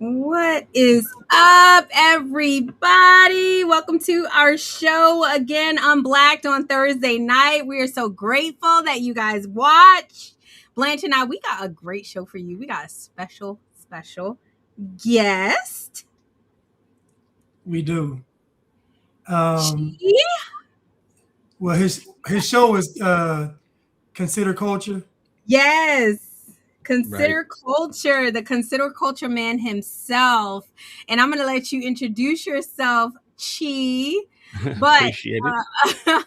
What is up, everybody? Welcome to our show again, Unblacked on Thursday night. We are so grateful that you guys watch. Blanche and I, we got a great show for you. We got a special guest. We do. Um, She? well, his show is Consider Culture. Yes. Right. Consider Culture, the Consider Culture man himself. And I'm going to let you introduce yourself, Chi. But Appreciate it.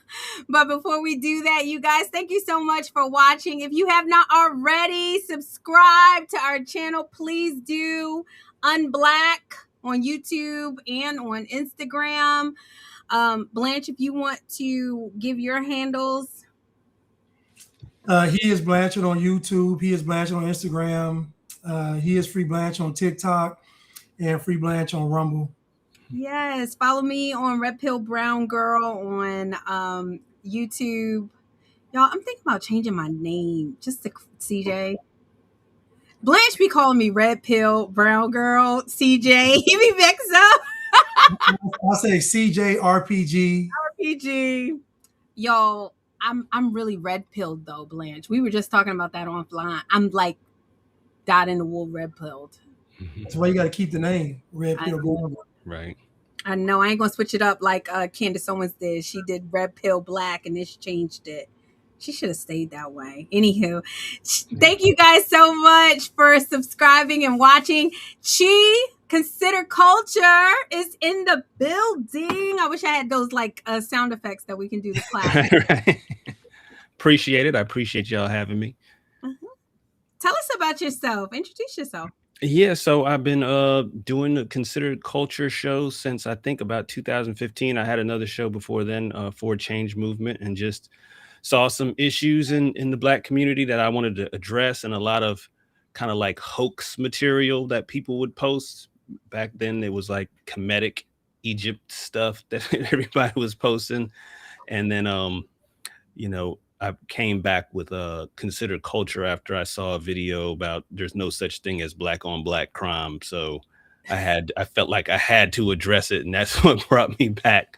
but before we do that, you guys, thank you so much for watching. If you have not already subscribed to our channel, please do. Unblack on YouTube and on Instagram. Blanche, if you want to give your handles. He is Blanchard on YouTube. He is Blanchard on Instagram. He is Free Blanche on TikTok and Free Blanche on Rumble. Yes, follow me on Red Pill Brown Girl on YouTube. Y'all, I'm thinking about changing my name just to CJ. Blanche be calling me Red Pill Brown Girl, CJ. He be mixed up. I'll say CJ RPG. RPG. Y'all, I'm really red pilled though, Blanche. We were just talking about that offline. I'm like dyed in the wool red pilled. That's why you got to keep the name Red I Pill going. Right. I know I ain't gonna switch it up like Candace Owens did. She did red pill black and then she changed it. She should have stayed that way. Anywho, thank you guys so much for subscribing and watching. Chi Consider Culture is in the building. I wish I had those like sound effects that we can do the clap. Right. Appreciate it. I appreciate y'all having me. Tell us about yourself. Introduce yourself. Yeah, so I've been doing the Considered Culture show since I think about 2015. I had another show before then for Change Movement, and just saw some issues in the Black community that I wanted to address, and a lot of kind of like hoax material that people would post. Back then it was like comedic Egypt stuff that everybody was posting. And then I came back with a Considered Culture after I saw a video about there's no such thing as black on black crime. So I felt like I had to address it, and that's what brought me back.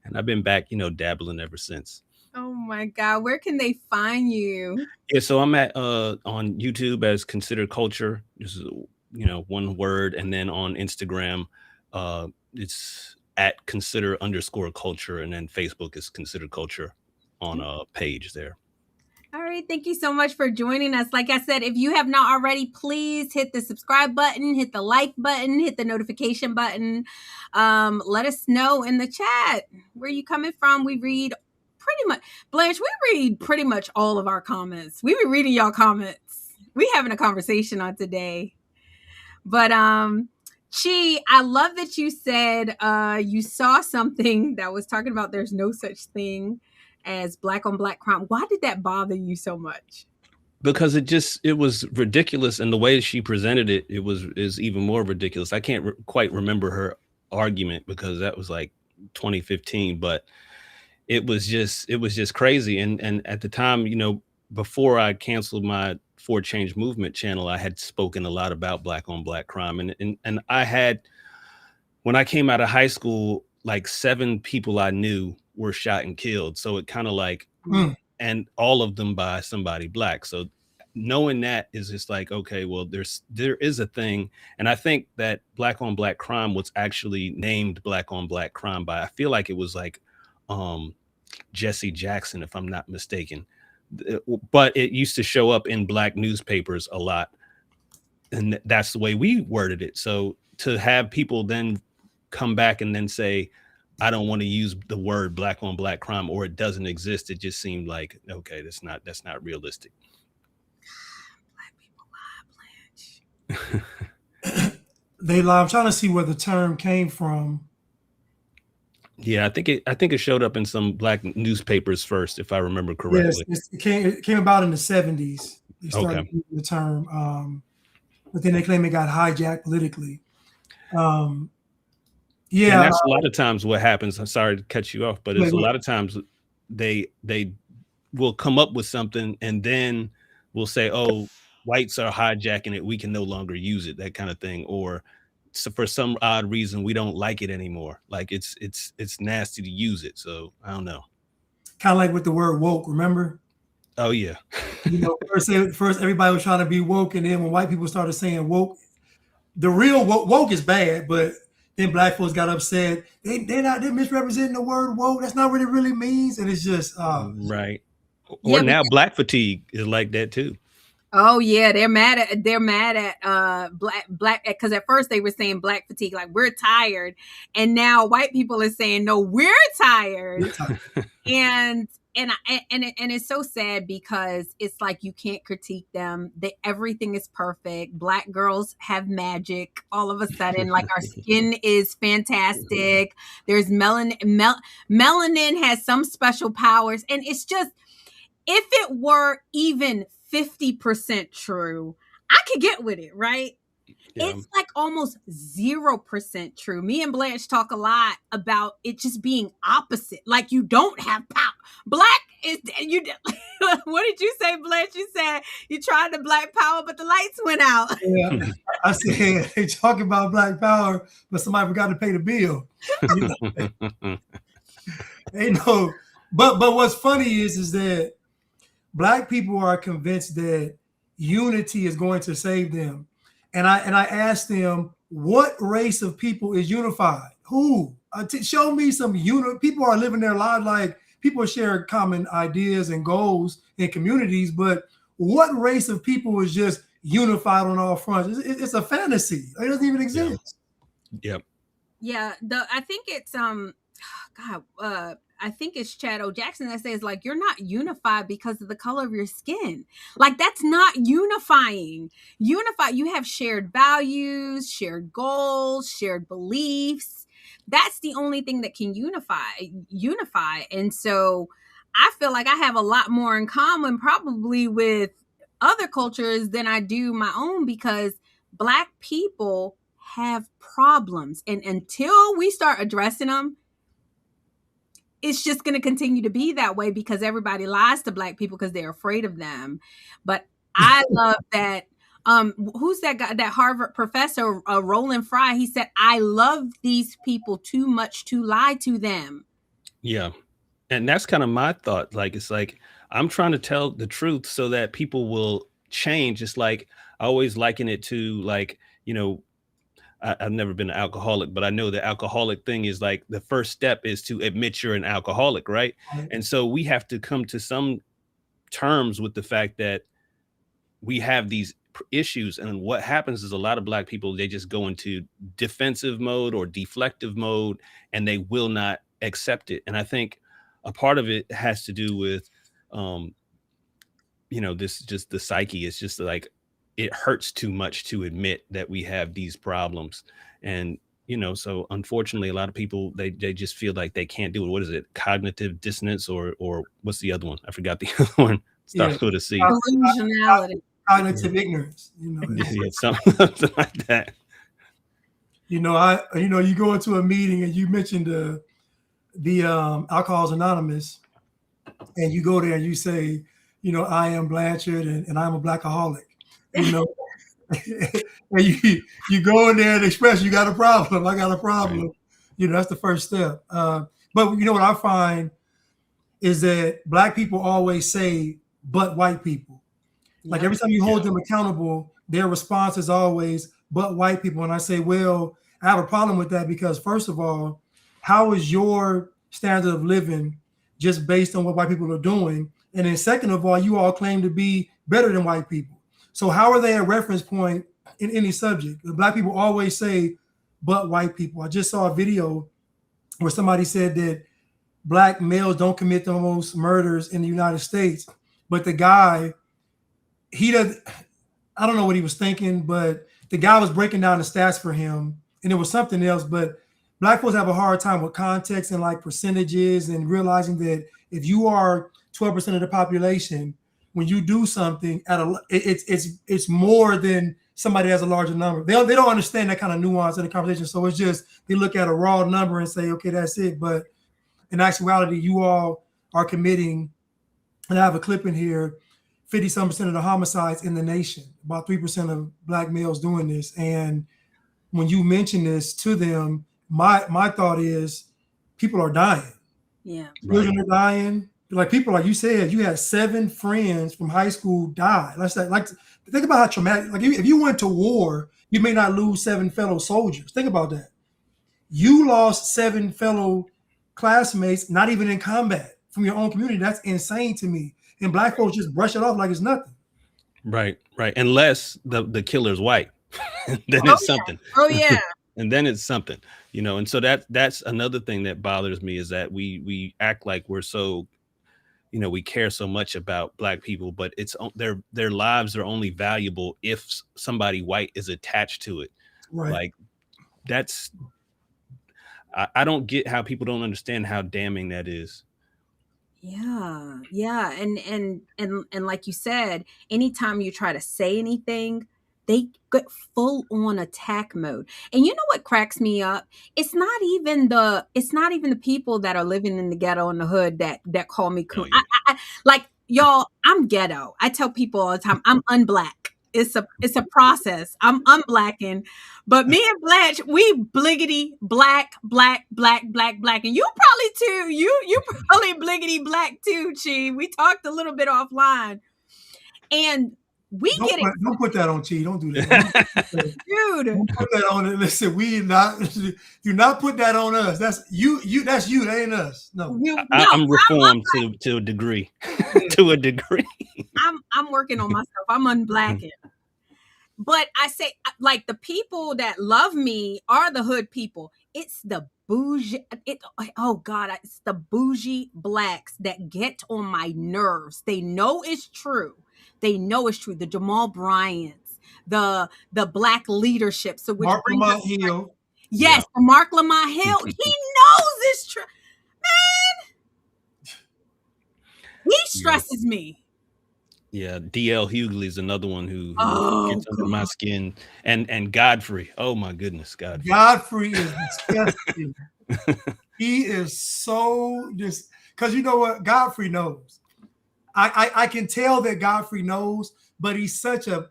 And I've been back, dabbling ever since. Oh my God, where can they find you? Yeah, so I'm at on YouTube as Considered Culture. This is one word, and then on Instagram, it's at consider_culture, and then Facebook is Considered Culture on a page there. All right, thank you so much for joining us. Like I said, if you have not already, please hit the subscribe button, hit the like button, hit the notification button. Let us know in the chat where you coming from. We read pretty much, Blanche, we read pretty much all of our comments. We be reading y'all comments. We having a conversation on today. But Chi, I love that you said you saw something that was talking about there's no such thing as black on black crime. Why did that bother you so much? Because it was ridiculous, and the way she presented it, is even more ridiculous. I can't quite remember her argument because that was like 2015, but it was just crazy. And at the time, before I canceled my For Change Movement channel, I had spoken a lot about black on black crime, and I had, when I came out of high school, like 7 people I knew were shot and killed. So it kind of like, and all of them by somebody Black. So knowing that is just like, okay, well, there is a thing. And I think that black on black crime was actually named black on black crime by, I feel like it was like Jesse Jackson, if I'm not mistaken. But it used to show up in Black newspapers a lot. And that's the way we worded it. So to have people then come back and then say, I don't want to use the word black on black crime, or it doesn't exist, it just seemed like, okay, that's not realistic. Black people lie, Blanche. They lie. I'm trying to see where the term came from. Yeah, I think it showed up in some Black newspapers first, if I remember correctly. Yes, it came about in the 70s. They started using the term, but then they claim it got hijacked politically. Yeah, and that's a lot of times what happens. I'm sorry to cut you off, but it's a lot of times they will come up with something and then we'll say, oh, whites are hijacking it, we can no longer use it, that kind of thing. Or for some odd reason we don't like it anymore. Like it's nasty to use it. So I don't know. Kind of like with the word woke, remember? Oh yeah. First everybody was trying to be woke, and then when white people started saying woke, the real woke is bad, but then black folks got upset. They're misrepresenting the word woke. That's not what it really means, and it's just right. Or now black fatigue is like that too. Oh yeah, they're mad at black because at first they were saying black fatigue, like we're tired, and now white people are saying no, we're tired. and it's so sad because it's like you can't critique them. Everything is perfect. Black girls have magic all of a sudden. Like our skin is fantastic. There's melanin has some special powers, and it's just, if it were even 50% true, I could get with it, right? Yeah. It's like almost 0% true. Me and Blanche talk a lot about it just being opposite. Like you don't have power. Black is you. What did you say, Blanche? You said you tried the black power, but the lights went out. Yeah, I said they talk about black power, but somebody forgot to pay the bill. They know. But what's funny is that black people are convinced that unity is going to save them. And I asked them, what race of people is unified? Who? Show me some people are living their lives like people share common ideas and goals in communities, but what race of people is just unified on all fronts? It's a fantasy. It doesn't even exist. Yep. Yeah. I think it's I think it's Chad O. Jackson that says, like, you're not unified because of the color of your skin. Like, that's not unifying. You have shared values, shared goals, shared beliefs. That's the only thing that can unify. And so I feel like I have a lot more in common probably with other cultures than I do my own, because Black people have problems. And until we start addressing them, it's just going to continue to be that way because everybody lies to Black people because they're afraid of them. But I love that. Who's that guy, that Harvard professor, Roland Fry? He said, I love these people too much to lie to them. Yeah. And that's kind of my thought. Like, it's like, I'm trying to tell the truth so that people will change. It's like, I always liken it to, like, you know, I've never been an alcoholic, but I know the alcoholic thing is like the first step is to admit you're an alcoholic, right? And so we have to come to some terms with the fact that we have these issues. And what happens is a lot of Black people, they just go into defensive mode or deflective mode, and they will not accept it. And I think a part of it has to do with, you know, this just the psyche. It's just like, it hurts too much to admit that we have these problems. And, you know, so unfortunately, a lot of people, they just feel like they can't do it. What is it? Cognitive dissonance or what's the other one? I forgot the other one. Starts with a C. Delusionality. Cognitive ignorance, you know. Yeah, something like that. You know, you go into a meeting and you mentioned the Alcoholics Anonymous, and you go there and you say, you know, I am Blanchard and I'm a Blackaholic. You know, and you go in there and express you got a problem. I got a problem. Right. You know, that's the first step. But you know what I find is that Black people always say, but white people. Like every time you hold them accountable, their response is always, but white people. And I say, well, I have a problem with that because first of all, how is your standard of living just based on what white people are doing? And then second of all, you all claim to be better than white people. So how are they a reference point in any subject? The Black people always say, but white people. I just saw a video where somebody said that Black males don't commit the most murders in the United States. But the guy, I don't know what he was thinking, but the guy was breaking down the stats for him and it was something else. But Black folks have a hard time with context and like percentages and realizing that if you are 12% of the population, when you do something it's more than somebody has a larger number. They don't understand that kind of nuance in the conversation. So it's just, they look at a raw number and say, okay, that's it. But in actuality, you all are committing, and I have a clip in here, 50-some% of the homicides in the nation, about 3% of Black males doing this. And when you mention this to them, my thought is people are dying. Yeah. Children are dying. Like people, like you said, you had 7 friends from high school die. Let's say, like, think about how traumatic. Like, if you went to war, you may not lose 7 fellow soldiers. Think about that. You lost 7 fellow classmates, not even in combat, from your own community. That's insane to me. And Black folks just brush it off like it's nothing. Right. Unless the killer's white, then it's something. Oh yeah. And then it's something, and so that's another thing that bothers me, is that we act like we're so, we care so much about Black people, but it's their lives are only valuable if somebody white is attached to it. Right. Like that's, I don't get how people don't understand how damning that is. Yeah. And like you said, anytime you try to say anything, they get full on attack mode. And you know what cracks me up? It's not even the people that are living in the ghetto in the hood that call me coon. Oh, yeah. I like, y'all, I'm ghetto. I tell people all the time, I'm unblack. It's a process. I'm unblacking, but me and Blanche, we bliggity black, and you probably too. You probably bliggity black too, Chi. We talked a little bit offline, and we don't put that on Chi. Don't do that, dude. Don't put that on it. Listen, do not put that on us. That's you. That's you. That ain't us. No. I'm reformed to a degree. To a degree. I'm working on myself. I'm unblacking. But I say, like, the people that love me are the hood people. It's the bougie. It's the bougie Blacks that get on my nerves. They know it's true. The Jamal Bryants, the Black leadership. So Mark Lamont Hill. Yes, yeah. Mark Lamont Hill. He knows it's true. Man, he stresses me. Yeah, D.L. Hughley is another one who gets under my skin, and Godfrey. Oh my goodness, Godfrey. Godfrey is disgusting. He is so just, because you know what, Godfrey knows. I can tell that Godfrey knows, but he's such a.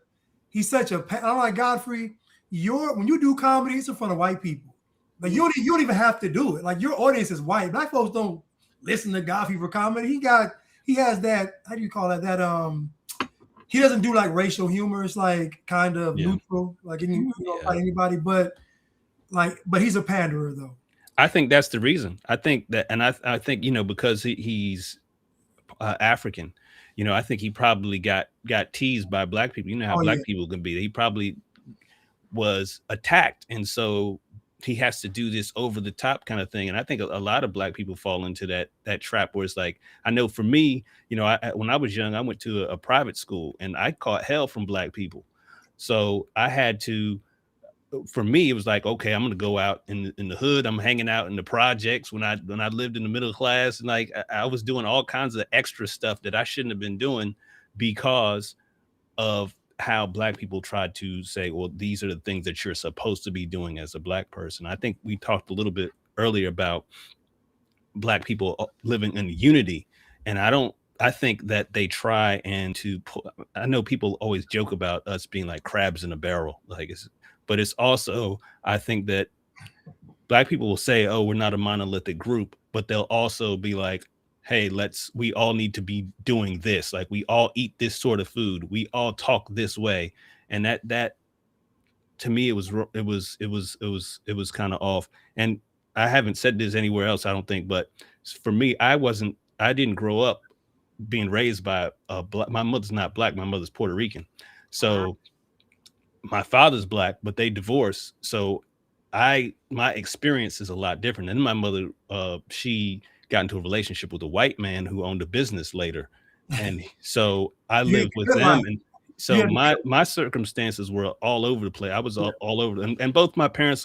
I'm like, Godfrey, when you do comedy, it's in front of white people. Like you don't even have to do it. Like, your audience is white. Black folks don't listen to Godfrey for comedy. He has that. How do you call that? He doesn't do like racial humor. It's like kind of neutral, like like anybody. But he's a panderer though. I think that's the reason. I think that, and I think because he's African. I think he probably got teased by Black people. You know how Black people can be. He probably was attacked, and so he has to do this over the top kind of thing. And I think a lot of Black people fall into that trap where it's like, I know for me, when I was young, I went to a private school and I caught hell from Black people. So I had to, for me, it was like, okay, I'm going to go out in the hood. I'm hanging out in the projects when I lived in the middle class. And like, I was doing all kinds of extra stuff that I shouldn't have been doing because of how Black people tried to say, well, these are the things that you're supposed to be doing as a Black person. I think we talked a little bit earlier about Black people living in unity. And I think that they try I know people always joke about us being like crabs in a barrel, but it's also, I think that Black people will say, oh, we're not a monolithic group, but they'll also be like, hey, we all need to be doing this. Like, we all eat this sort of food. We all talk this way. And that to me, it was kind of off. And I haven't said this anywhere else, I don't think, but for me, I didn't grow up being raised by my mother's not Black. My mother's Puerto Rican. So my father's Black, but they divorced. So my experience is a lot different. And my mother, she got into a relationship with a white man who owned a business later. And so I lived with them. And so my circumstances were all over the place. I was all over. And both my parents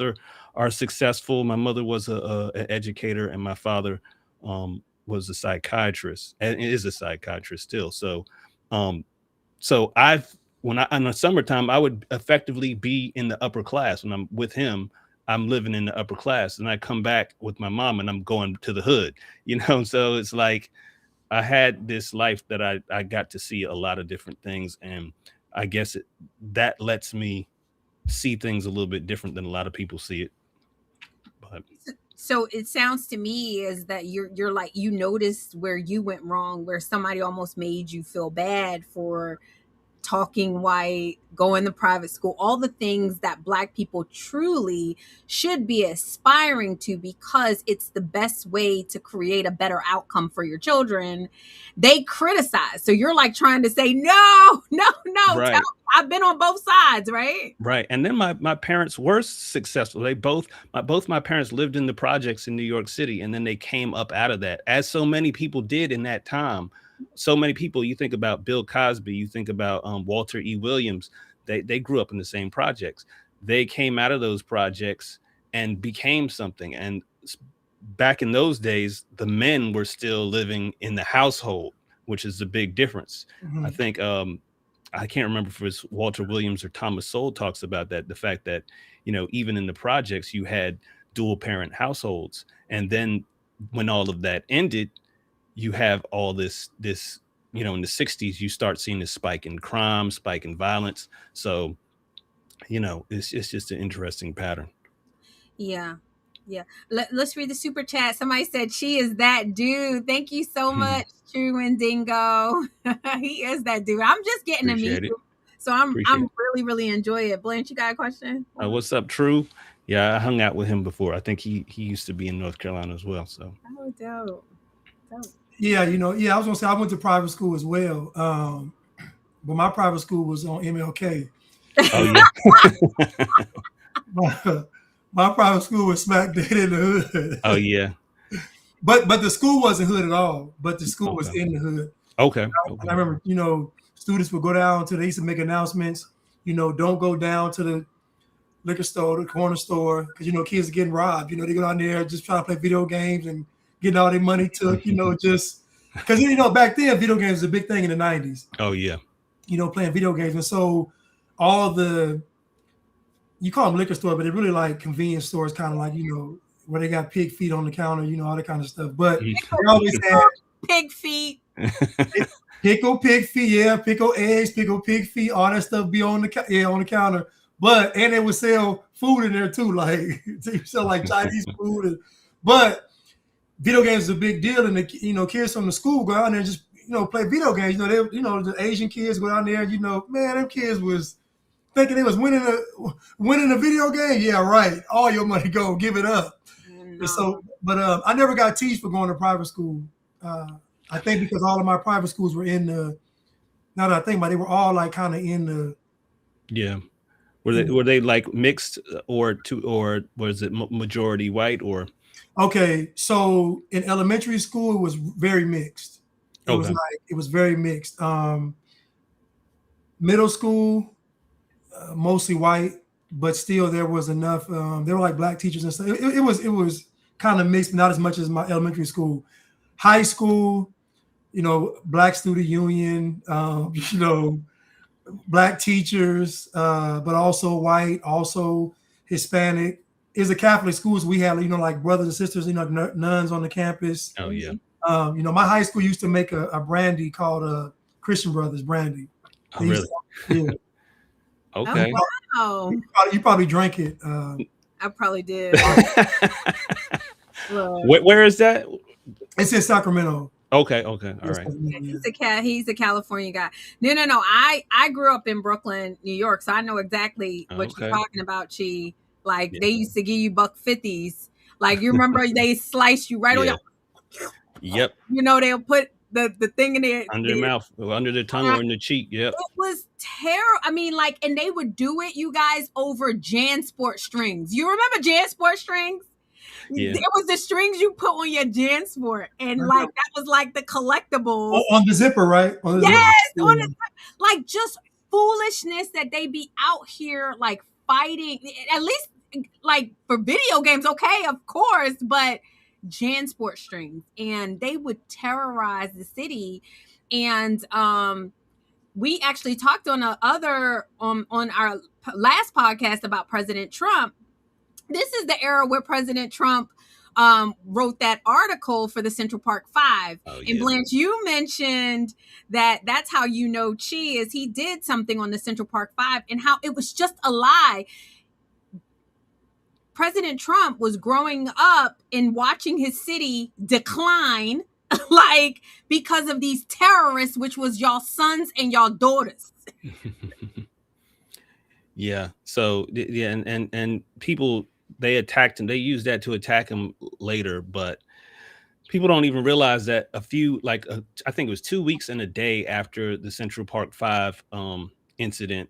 are successful. My mother was an educator and my father was a psychiatrist and is a psychiatrist still. So, in the summertime, I would effectively be in the upper class. When I'm with him, I'm living in the upper class, and I come back with my mom and I'm going to the hood, So it's like, I had this life that I got to see a lot of different things. And I guess that lets me see things a little bit different than a lot of people see it. But So it sounds to me is that you're like, you noticed where you went wrong, where somebody almost made you feel bad for talking white, going to private school, all the things that Black people truly should be aspiring to, because it's the best way to create a better outcome for your children. They criticize. So you're like trying to say, no, right. I've been on both sides, right? Right. And then my parents were successful. They both my parents lived in the projects in New York City, and then they came up out of that, as so many people did in that time. So many people, you think about Bill Cosby, you think about Walter E. Williams, they grew up in the same projects. They came out of those projects and became something. And back in those days, the men were still living in the household, which is the big difference. Mhm. I think I can't remember if it's Walter Williams or Thomas Sowell talks about that, the fact that, you know, even in the projects, you had dual parent households. And then when all of that ended, you have all this, you know, in the 60s, you start seeing this spike in crime, spike in violence. So, you know, it's just an interesting pattern. Yeah. Yeah. Let's read the super chat. Somebody said she is that dude. Thank you so much, True and Dingo. He is that dude. I'm just getting to meet you. So I'm really enjoy it. Blanche, you got a question? What's up, True? Yeah, I hung out with him before. I think he used to be in North Carolina as well. So dope. Yeah, you know, I was gonna say I went to private school as well. But my private school was on MLK. Oh yeah. My private school was smack dead in the hood. Oh yeah. But the school wasn't hood at all. But the school was in the hood. Okay. And I remember, you know, students would go down to, they used to make announcements, you know, don't go down to the liquor store, the corner store, because, you know, kids are getting robbed. You know, they go down there just trying to play video games and getting all their money took, you know, just because, you know, back then, video games was a big thing in the 90s. Oh, yeah. You know, playing video games. And so all the, you call them liquor store, but they're really like convenience stores, kind of like, you know, where they got pig feet on the counter, you know, all that kind of stuff. But they always had pig feet. Pickle pig feet, yeah, pickle eggs, pickle pig feet, all that stuff be on the on the counter. But and they would sell food in there too, like they sell like Chinese food. But video games is a big deal, and the, you know, kids from the school go out there and just, you know, play video games. You know, they, you know, the Asian kids go down there, you know, man, them kids was thinking they was winning a video game. Yeah, right. All your money go, give it up. No. So, but I never got teased for going to private school. I think because all of my private schools were in the. Now that I think about it, they were all like kind of in the. Yeah, were they like mixed or was it majority white or? Okay, so in elementary school it was very mixed. It was very mixed. Middle school, mostly white, but still there was enough. There were like black teachers and stuff. It was kind of mixed, but not as much as my elementary school. High school, you know, black student union, you know, black teachers, but also white, also Hispanic. It's a Catholic schools. We had, you know, like brothers and sisters, you know, nuns on the campus. Oh yeah. You know, my high school used to make a brandy called Christian Brothers brandy. Oh, really? Yeah. Okay. Oh, wow. You probably drank it. I probably did. Where is that? It's in Sacramento. Okay. All right. He's a California guy. No. I grew up in Brooklyn, New York, so I know exactly what you're talking about, Chi. Like they used to give you $1.50s. Like you remember they sliced you right on your. Yep. You know, they'll put the thing in there under the mouth, or under the tongue, or in the cheek. Yep. It was terrible. I mean, like, and they would do it, you guys, over JanSport strings. You remember JanSport strings? Yeah. It was the strings you put on your JanSport, and like that was like the collectibles on the zipper, right? On the zipper. On the like just foolishness that they be out here like fighting. At least like for video games, okay, of course, but JanSport strings, and they would terrorize the city. And we actually talked on our last podcast about President Trump. This is the era where President Trump wrote that article for the Central Park Five. Oh, And yeah. Blanche, you mentioned that that's how you know Chi is he did something on the Central Park Five and how it was just a lie. President Trump was growing up and watching his city decline like because of these terrorists, which was y'all sons and y'all daughters. Yeah. So yeah, and people, they attacked him. They used that to attack him later, but people don't even realize that a few, like I think it was 2 weeks and a day after the Central Park Five incident,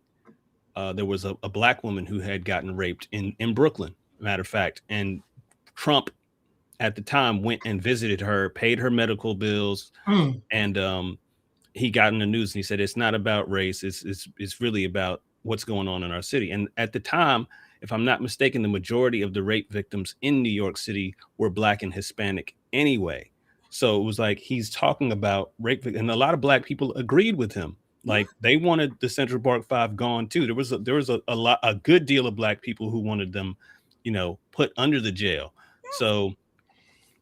there was a black woman who had gotten raped in Brooklyn, matter of fact, and Trump at the time went and visited her, paid her medical bills, and he got in the news and he said it's not about race, it's really about what's going on in our city. And at the time, if I'm not mistaken, the majority of the rape victims in New York City were black and Hispanic anyway. So it was like he's talking about rape, and a lot of black people agreed with him. Like they wanted the Central Park Five gone too. There was a good deal of black people who wanted them, put under the jail. So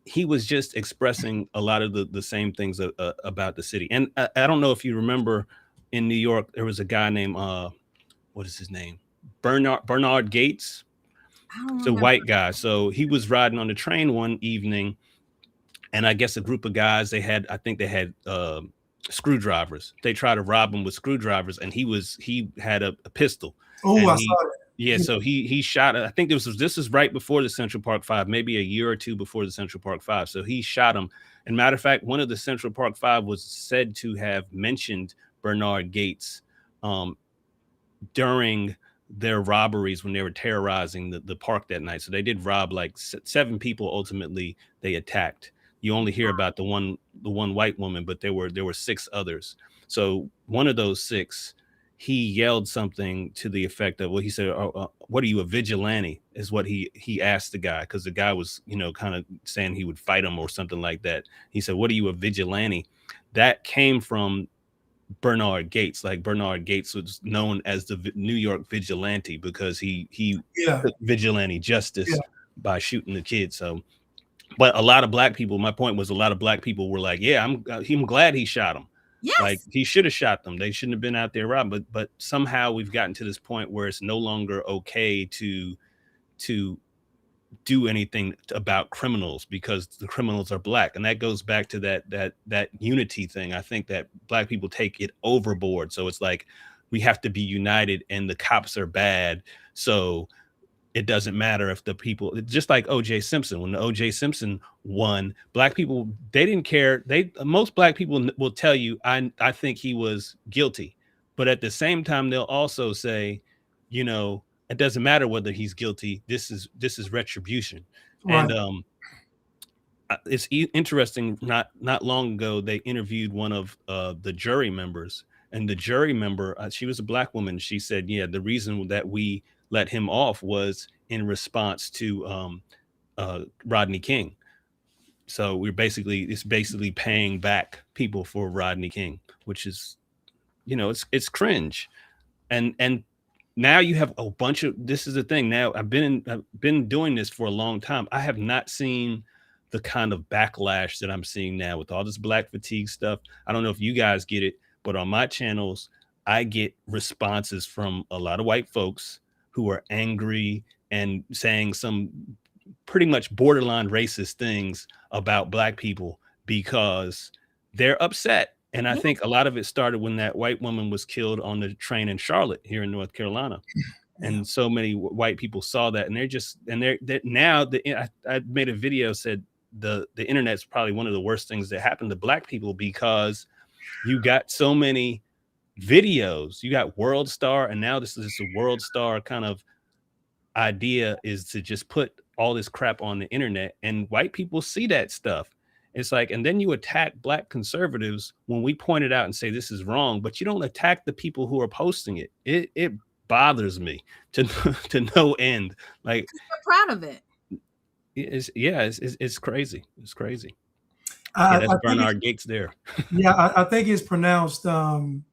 he was just expressing a lot of the same things about the city. And I don't know if you remember, in New York, there was a guy named what is his name? Bernard Gates. It's a white guy. So he was riding on the train one evening, and I guess a group of guys, I think they had screwdrivers. They tried to rob him with screwdrivers, and he had a pistol. Oh, I saw that. Yeah, so he shot. I think this was right before the Central Park Five, maybe a year or two before the Central Park Five. So he shot him. And matter of fact, one of the Central Park Five was said to have mentioned Bernard Gates during their robberies when they were terrorizing the park that night. So they did rob like 7 people. Ultimately, they attacked. You only hear about the one white woman, but there were 6 others. So one of those 6. He yelled something to the effect of, well, he said, what are you, a vigilante? Is what he asked the guy, because the guy was, kind of saying he would fight him or something like that. He said, what are you, a vigilante? That came from Bernard Gates. Like Bernard Gates was known as the New York vigilante because he took vigilante justice by shooting the kid. So, but a lot of black people, my point was, a lot of black people were like, yeah, I'm glad he shot him. Yes. Like he should have shot them. They shouldn't have been out there robbing. But somehow we've gotten to this point where it's no longer okay to do anything about criminals because the criminals are black. And that goes back to that unity thing. I think that black people take it overboard. So it's like we have to be united and the cops are bad. So it doesn't matter if the people, just like O.J. Simpson, when the O.J. Simpson won, black people, they didn't care. Most black people will tell you, I think he was guilty. But at the same time, they'll also say, it doesn't matter whether he's guilty. This is retribution. Right. And it's interesting. Not long ago, they interviewed one of the jury members, and the jury member, she was a black woman. She said, yeah, the reason that we let him off was in response to Rodney King. So it's basically paying back people for Rodney King, which is, it's cringe. And now you have a bunch of, this is the thing. Now I've been doing this for a long time. I have not seen the kind of backlash that I'm seeing now with all this black fatigue stuff. I don't know if you guys get it, but on my channels, I get responses from a lot of white folks who are angry and saying some pretty much borderline racist things about black people because they're upset. And I think a lot of it started when that white woman was killed on the train in Charlotte here in North Carolina. And so many white people saw that, and I made a video, said the internet's probably one of the worst things that happened to black people because you got so many videos. You got World Star, and now this is a World Star kind of idea, is to just put all this crap on the internet, and white people see that stuff. It's like, and then you attack black conservatives when we point it out and say this is wrong, but you don't attack the people who are posting it. It bothers me to no end. Like, you're proud of it. It's crazy. It's crazy. That's Bernard Gates there. Yeah, I think it's pronounced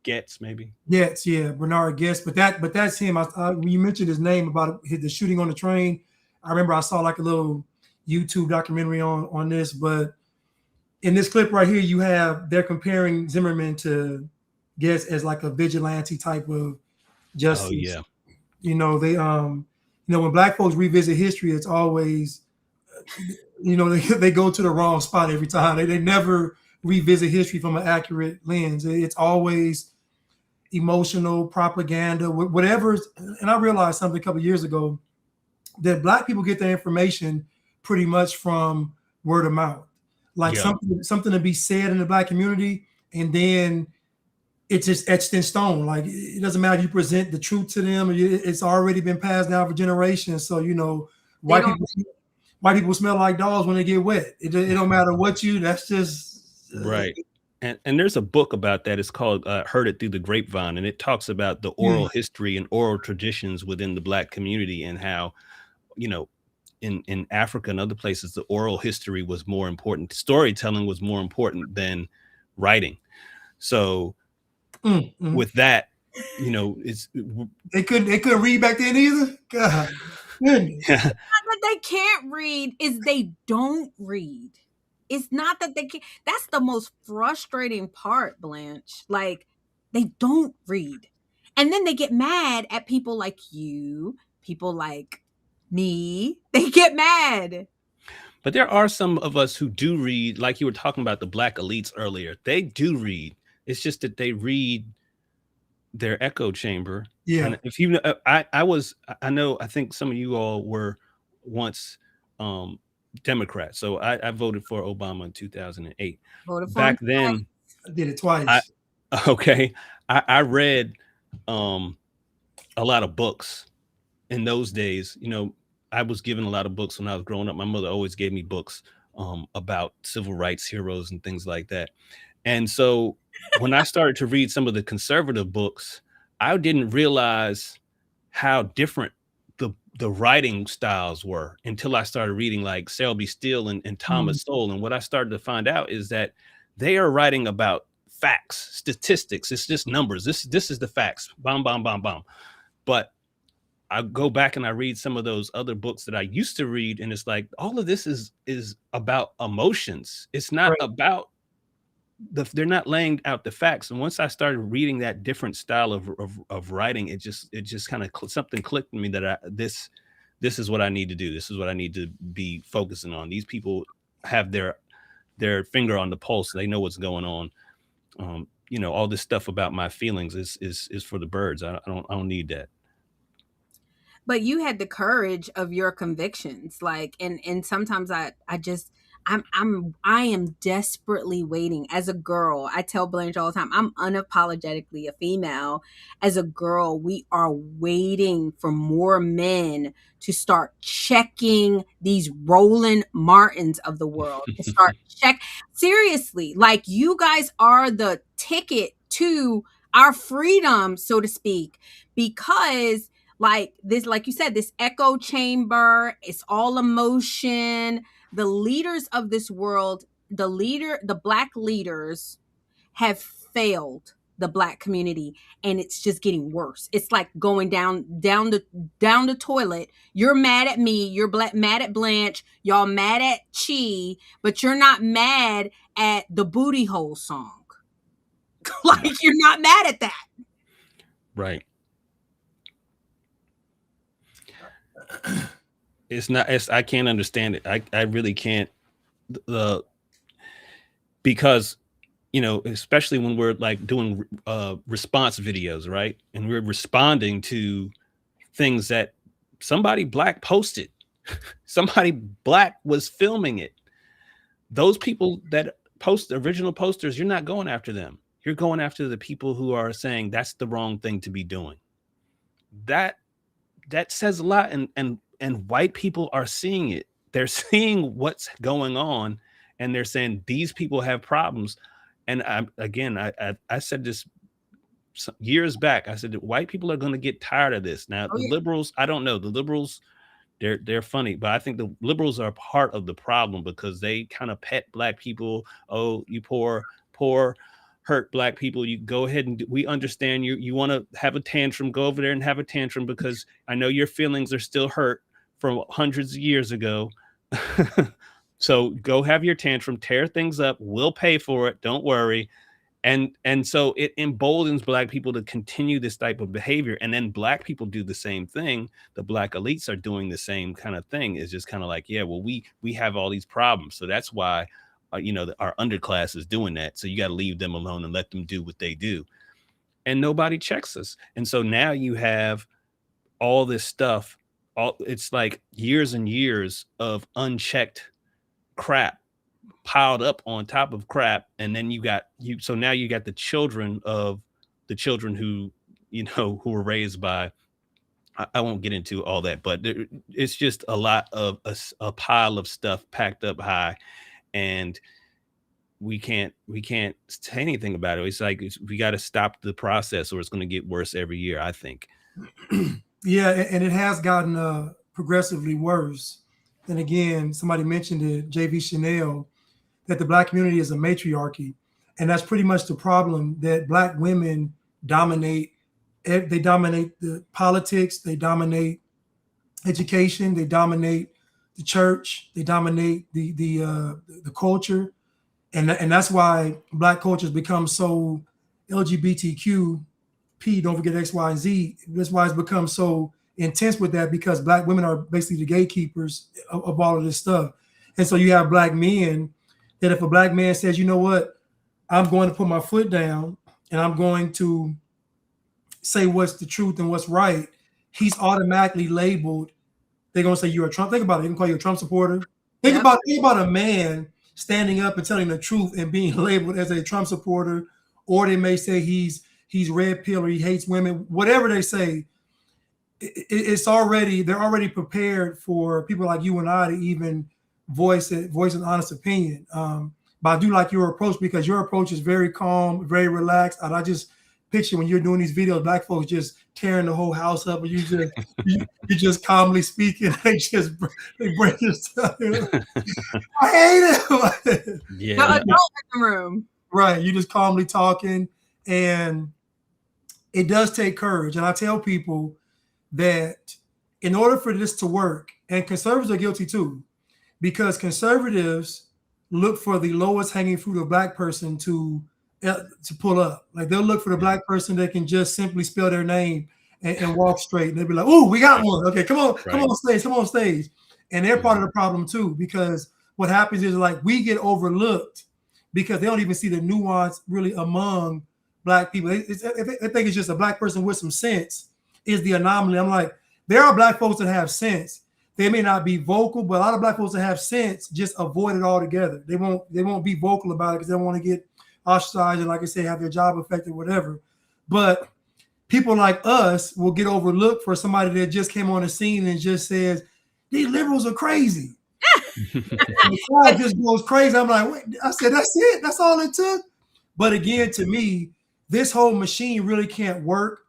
Getz, maybe. Getz, yeah, Bernard Guest. But that's him. When you mentioned his name about the shooting on the train, I remember I saw like a little YouTube documentary on this, but in this clip right here, they're comparing Zimmerman to Guest as like a vigilante type of justice. Oh yeah. When Black folks revisit history, it's always, they go to the wrong spot every time. They never revisit history from an accurate lens. It's always emotional propaganda, whatever. And I realized something a couple of years ago, that Black people get their information pretty much from word of mouth. Like something to be said in the Black community, and then it's just etched in stone. Like it doesn't matter if you present the truth to them, it's already been passed down for generations. So white people smell like dogs when they get wet. It don't matter what that's just right. And there's a book about that. It's called Heard It Through the Grapevine, and it talks about the oral history and oral traditions within the Black community, and how in Africa and other places, the oral history was more important. Storytelling was more important than writing. So with that, it's they couldn't read back then either. God, it's not that they can't read, is they don't read. It's not that they can't. That's the most frustrating part, Blanche. Like, they don't read, and then they get mad at people like you, people like me. They get mad. But there are some of us who do read, like you were talking about the Black elites earlier. They do read. It's just that they read their echo chamber. Yeah. And if I think some of you all were once Democrats. So I voted for Obama in 2008. Back then, I did it twice. I read a lot of books in those days. I was given a lot of books when I was growing up. My mother always gave me books about civil rights heroes and things like that. And so when I started to read some of the conservative books, I didn't realize how different the writing styles were until I started reading like Selby Steele and Thomas Sowell. And what I started to find out is that they are writing about facts, statistics. It's just numbers. This is the facts. Bam, bam, bam, bam. But I go back and I read some of those other books that I used to read, and it's like all of this is about emotions. It's not about they're not laying out the facts. And once I started reading that different style of writing, it just kind of something clicked in me that this is what I need to do. This is what I need to be focusing on. These people have their finger on the pulse. They know what's going on. All this stuff about my feelings is for the birds. I don't need that. But you had the courage of your convictions, like, and sometimes I am desperately waiting. As a girl, I tell Blanche all the time, I'm unapologetically a female. As a girl, we are waiting for more men to start checking these Roland Martins of the world, to start seriously, like, you guys are the ticket to our freedom, so to speak, because like you said, this echo chamber, it's all emotion. The leaders of this world, the Black leaders have failed the Black community, and it's just getting worse. It's like going down the toilet. You're mad at me, you're mad at Blanche, y'all mad at Chi, but you're not mad at the booty hole song. Like, you're not mad at that. Right. I can't understand it. I really can't. Because, especially when we're like doing response videos, right? And we're responding to things that somebody Black posted. Somebody Black was filming it. Those people that post the original posters, you're not going after them. You're going after the people who are saying that's the wrong thing to be doing. That says a lot, and white people are seeing it. They're seeing what's going on, and they're saying these people have problems. And I said this years back. I said that white people are going to get tired of this. Now, the liberals, I don't know. The liberals, they're funny, but I think the liberals are part of the problem because they kind of pet Black people. Oh, you poor hurt Black people. You go ahead and we understand you want to have a tantrum. Go over there and have a tantrum because I know your feelings are still hurt from hundreds of years ago. So go have your tantrum, tear things up. We'll pay for it. Don't worry. And so it emboldens Black people to continue this type of behavior. And then Black people do the same thing. The Black elites are doing the same kind of thing. It's just kind of like, yeah, well, we have all these problems. So that's why, our underclass is doing that. So you got to leave them alone and let them do what they do. And nobody checks us. And so now you have all this stuff. It's like years and years of unchecked crap piled up on top of crap. And then so now you got the children who, who were raised by, I won't get into all that, but it's just a lot of a pile of stuff packed up high, and we can't say anything about it. It's like we got to stop the process, or it's going to get worse every year, I think. Yeah, and it has gotten progressively worse. And again, somebody mentioned it, J.V. Chanel, that the Black community is a matriarchy. And that's pretty much the problem, that Black women dominate. They dominate the politics, they dominate education, they dominate the church, they dominate the culture. And that's why Black culture has become so LGBTQ, don't forget X, Y, and Z. That's why it's become so intense with that, because Black women are basically the gatekeepers of all of this stuff. And so you have Black men that if a Black man says, you know what, I'm going to put my foot down and I'm going to say what's the truth and what's right, he's automatically labeled. They're going to say you're a Trump. Think about it. They can call you a Trump supporter. Think about a man standing up and telling the truth and being labeled as a Trump supporter, or they may say he's red pill or he hates women. Whatever they say, they're already prepared for people like you and I to even voice an honest opinion. But I do like your approach, because your approach is very calm, very relaxed. And I just picture when you're doing these videos, Black folks just tearing the whole house up, and you're just calmly speaking. They break your stuff. I hate it. Yeah, no adult in the room. Right, you just calmly talking, and it does take courage. And I tell people that in order for this to work, and conservatives are guilty too, because conservatives look for the lowest hanging fruit of a Black person to pull up. Like they'll look for the Black person that can just simply spell their name and walk straight. And they'll be like, "Oh, we got one. Okay, come on stage." And they're part of the problem too, because what happens is like we get overlooked because they don't even see the nuance really among Black people. I think it's just a Black person with some sense is the anomaly. I'm like, there are Black folks that have sense. They may not be vocal, but a lot of Black folks that have sense just avoid it altogether. They won't be vocal about it because they don't want to get ostracized and, like I say, have their job affected, whatever. But people like us will get overlooked for somebody that just came on the scene and just says, these liberals are crazy. And the crowd just goes crazy. I'm like, wait, I said, that's it. That's all it took. But again, to me, this whole machine really can't work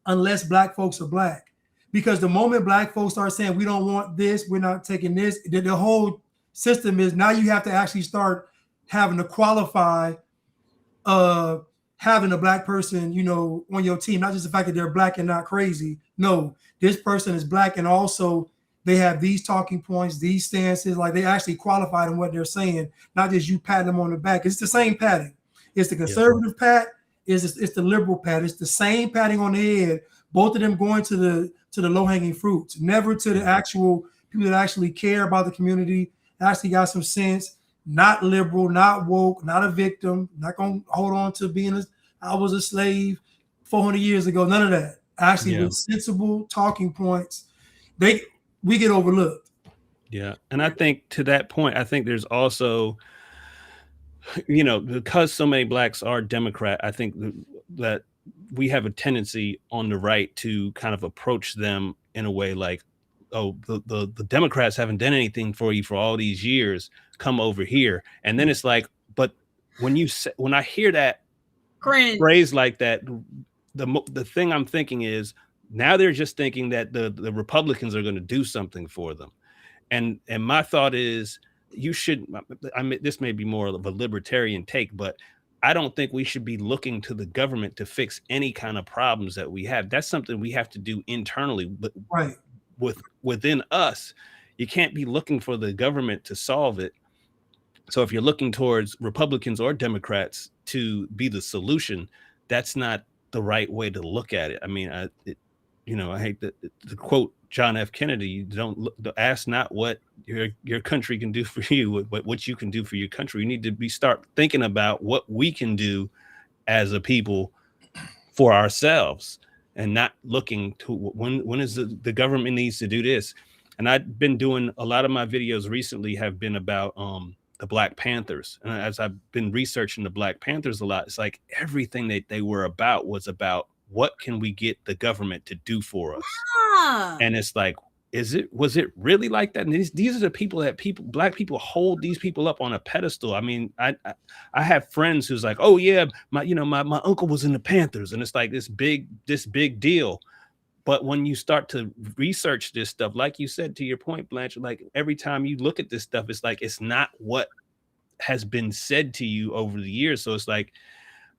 unless Black folks are Black. Because the moment Black folks start saying, we don't want this, we're not taking this, the whole system is now you have to actually start having to qualify having a Black person, on your team, not just the fact that they're Black and not crazy. No, this person is Black, and also they have these talking points, these stances, like they actually qualified in what they're saying, not just you patting them on the back. It's the same patting. It's the conservative pat, it's the liberal pat. It's the same patting on the head, both of them going to the low-hanging fruits, never to the actual people that actually care about the community, actually got some sense, not liberal, not woke, not a victim, not going to hold on to I was a slave 400 years ago, none of that. Actually, with sensible talking points, we get overlooked. Yeah, and I think to that point, I think there's also, because so many Blacks are Democrat, I think that we have a tendency on the right to kind of approach them in a way like, oh, the Democrats haven't done anything for you for all these years. Come over here. And then it's like, but when I hear that phrase like that, the thing I'm thinking is now they're just thinking that the Republicans are going to do something for them. And my thought is this may be more of a libertarian take, but I don't think we should be looking to the government to fix any kind of problems that we have. That's something we have to do internally, but within us. You can't be looking for the government to solve it. So if you're looking towards Republicans or Democrats to be the solution, that's not the right way to look at it. I mean, I hate to quote John F. Kennedy, you don't ask not what your country can do for you, but what you can do for your country. You need to start thinking about what we can do as a people for ourselves, and not looking to when is the government needs to do this. And I've been doing a lot of my videos recently have been about the Black Panthers. And as I've been researching the Black Panthers a lot, it's like everything that they were about was about what can we get the government to do for us? Yeah. And it's like, was it really like that? And these are the people that Black people hold these people up on a pedestal. I mean, I have friends who's like, oh yeah, my uncle was in the Panthers, and it's like this big deal. But when you start to research this stuff, like you said, to your point, Blanche, like every time you look at this stuff, it's like it's not what has been said to you over the years. So it's like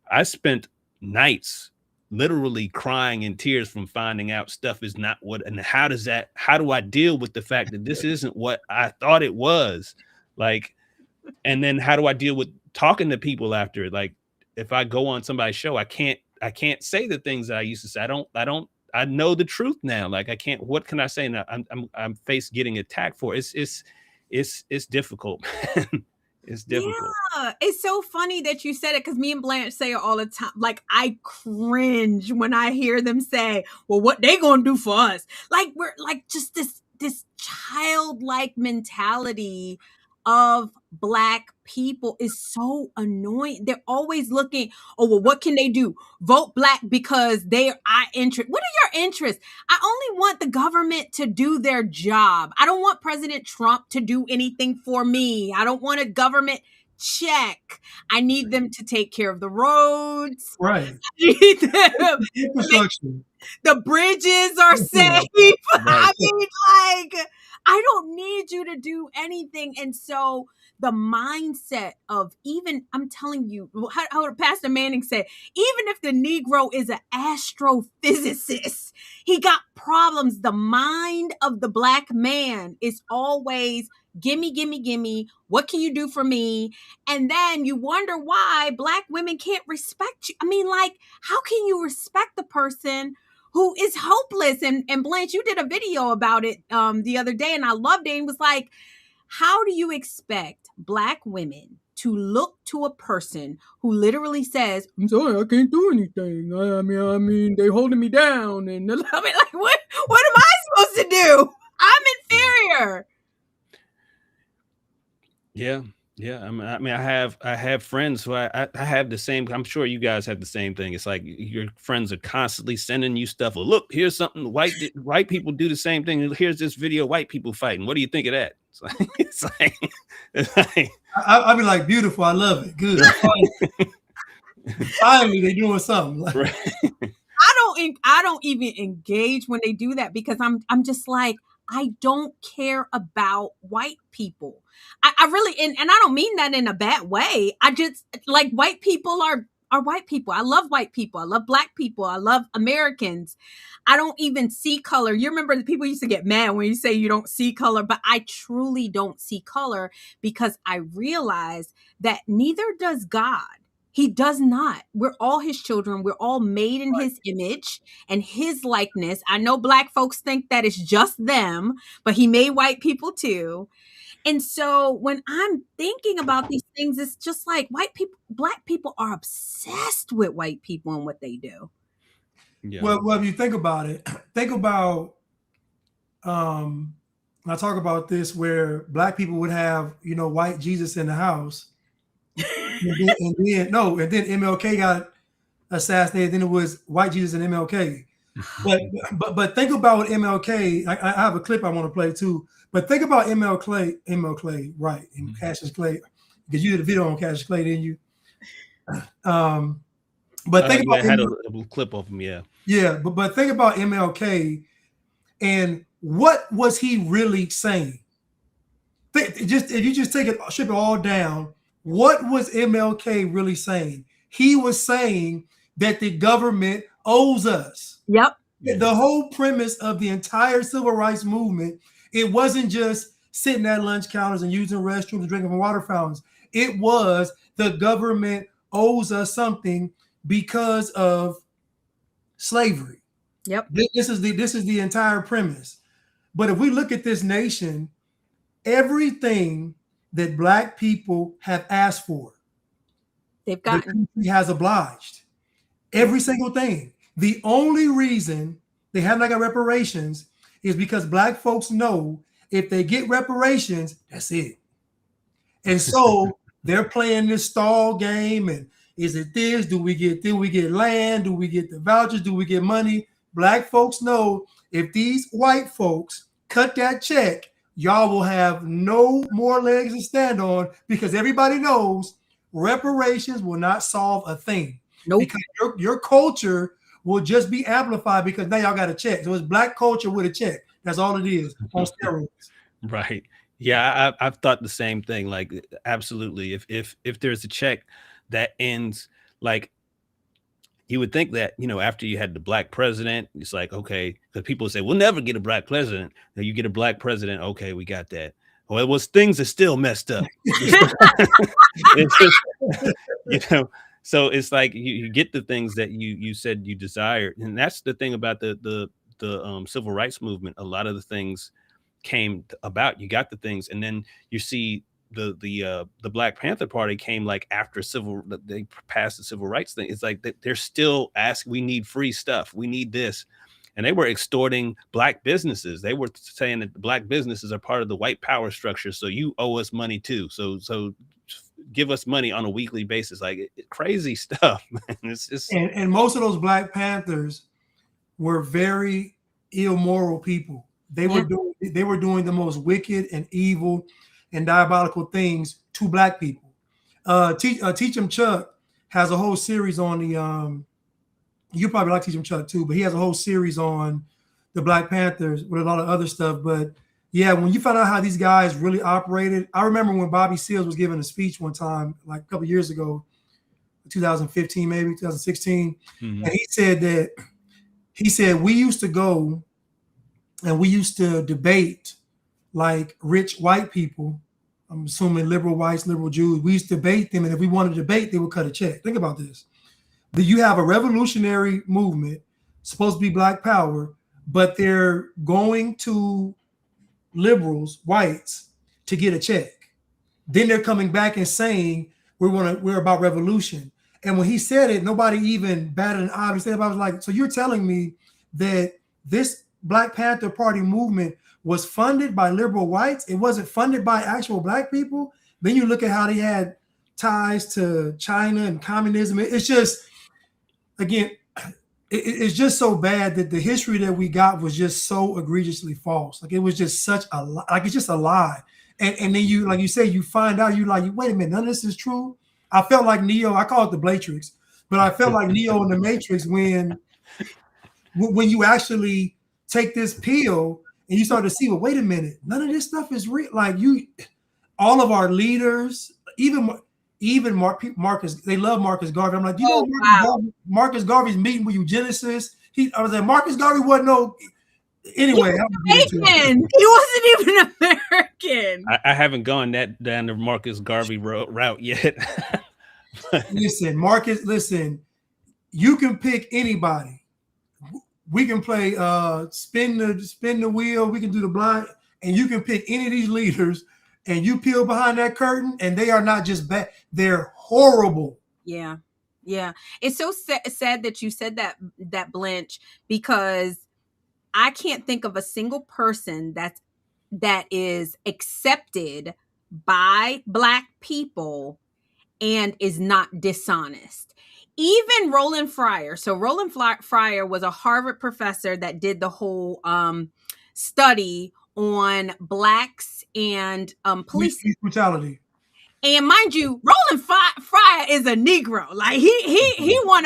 I spent nights literally crying in tears from finding out stuff is not what, and how do I deal with the fact that this isn't what I thought it was? Like, and then how do I deal with talking to people after? Like, if I go on somebody's show, I can't say the things that I used to say. I know the truth now. Like, I can't. What can I say now? I'm faced getting attacked for. It's difficult. It's difficult. Yeah, it's so funny that you said it, because me and Blanche say it all the time. Like, I cringe when I hear them say, "Well, what they gonna do for us?" Like, we're like just this childlike mentality of Black people is so annoying. They're always looking, oh, well, what can they do? Vote Black because they're our interest. What are your interests? I only want the government to do their job. I don't want President Trump to do anything for me. I don't want a government check. I need them to take care of the roads. Right. I need them. Infrastructure. The bridges are safe. I mean, like, I don't need you to do anything. And so the mindset of, even, I'm telling you, how Pastor Manning said, even if the Negro is an astrophysicist, he got problems. The mind of the Black man is always, gimme, gimme, gimme. What can you do for me? And then you wonder why Black women can't respect you. I mean, like, how can you respect the person who is hopeless? And Blanche, you did a video about it the other day, and I loved it. And was like, how do you expect Black women to look to a person who literally says, "I'm sorry, I can't do anything. I mean, they holding me down." And I mean, like, what am I supposed to do? I'm inferior. Yeah. I mean, I have friends who I have the same. I'm sure you guys have the same thing. It's like your friends are constantly sending you stuff. Well, look, here's something white people do the same thing. Here's this video, white people fighting. What do you think of that? It's like I be like, beautiful. I love it. Good. Finally, they're doing something. Right. I don't even engage when they do that, because I'm just like, I don't care about white people. I really, and I don't mean that in a bad way. I just, like, white people are white people. I love white people. I love Black people. I love Americans. I don't even see color. You remember the people used to get mad when you say you don't see color, but I truly don't see color, because I realize that neither does God. He does not. We're all his children. We're all made in his image and his likeness. I know Black folks think that it's just them, but he made white people too. And so when I'm thinking about these things, it's just like Black people are obsessed with white people and what they do. Yeah. Well, if you think about it, think about, I talk about this where Black people would have, white Jesus in the house. and then MLK got assassinated. Then it was white Jesus and MLK. But think about MLK. I have a clip I want to play too. But think about MLK, right? And Cassius Clay, because you did a video on Cassius Clay, didn't you? But think about, I had a clip of him, yeah. Yeah, but think about MLK and what was he really saying? If you just strip it all down, what was MLK really saying? He was saying that the government owes us. Yep. The whole premise of the entire civil rights movement, it wasn't just sitting at lunch counters and using restrooms and drinking from water fountains. It was the government owes us something because of slavery. Yep. This is the entire premise. But if we look at this nation, everything that Black people have asked for, they've gotten. The country has obliged. Every single thing. The only reason they have not got reparations is because Black folks know if they get reparations, that's it. And so they're playing this stall game. And is it this? Do we get land? Do we get the vouchers? Do we get money? Black folks know if these white folks cut that check, y'all will have no more legs to stand on, because everybody knows reparations will not solve a thing. Nope. Because your culture will just be amplified because now y'all got a check. So it's Black culture with a check. That's all it is on steroids. Right. Yeah, I've thought the same thing. Like, absolutely. If there's a check that ends, like, you would think that, you know, after you had the Black president, it's like, okay, because people say we'll never get a Black president. Now you get a Black president, okay, we got that. Well, it was, things are still messed up. It's just, you know, so it's like you get the things that you said you desired, and that's the thing about the civil rights movement. A lot of the things came about. You got the things, and then you see the Black Panther Party came like after they passed the civil rights thing. It's like they're still asking, we need free stuff, we need this, and they were extorting Black businesses. They were saying that the Black businesses are part of the white power structure, so you owe us money too. So give us money on a weekly basis, like crazy stuff. It's just and most of those Black Panthers were very immoral people. They were doing the most wicked and evil and diabolical things to Black people. Teach 'em Chuck has a whole series on the you probably like Teach 'em Chuck too, but he has a whole series on the Black Panthers with a lot of other stuff. But yeah, when you find out how these guys really operated, I remember when Bobby Seals was giving a speech one time, like a couple years ago, 2015, maybe 2016. Mm-hmm. And he said we used to go and we used to debate like rich white people. I'm assuming liberal whites, liberal Jews. We used to debate them, and if we wanted to debate, they would cut a check. Think about this. You have a revolutionary movement, supposed to be Black power, but they're going to liberals, whites, to get a check. Then they're coming back and saying we're about revolution. And when he said it, nobody even batted an eye. I was like, so you're telling me that this Black Panther Party movement was funded by liberal whites? It wasn't funded by actual Black people? Then you look at how they had ties to China and communism. It's just, again, it's just so bad that the history that we got was just so egregiously false. Like, it was just such a lie. Like, it's just a lie. And then you, like you say, you find out, you like, wait a minute, none of this is true. I felt like Neo, I call it the Blatrix, but I felt like Neo in the Matrix when you actually take this pill and you start to see, well, wait a minute, none of this stuff is real. Like, all of our leaders, even Marcus, they love Marcus Garvey. I'm like, Marcus Garvey's meeting with eugenicists. I was like, Marcus Garvey wasn't no. Anyway, he wasn't even American. I haven't gone down the Marcus Garvey route yet. Listen, Marcus, you can pick anybody. We can play spin the wheel. We can do the blind, and you can pick any of these leaders, and you peel behind that curtain, and they are not just bad; they're horrible. Yeah. It's so sad that you said that, Blanche, because I can't think of a single person that is accepted by Black people and is not dishonest. Even Roland Fryer. So Roland Fryer was a Harvard professor that did the whole study on Blacks and police brutality. And mind you, Roland Fryer is a Negro. Like he one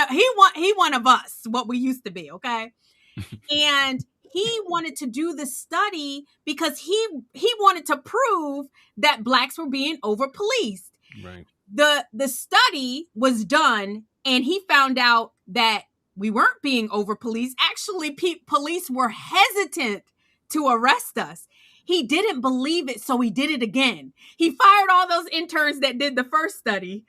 of us, what we used to be. Okay, and he wanted to do the study because he wanted to prove that Blacks were being over policed. Right. The study was done, and he found out that we weren't being over policed. Actually, police were hesitant to arrest us. He didn't believe it, so he did it again. He fired all those interns that did the first study,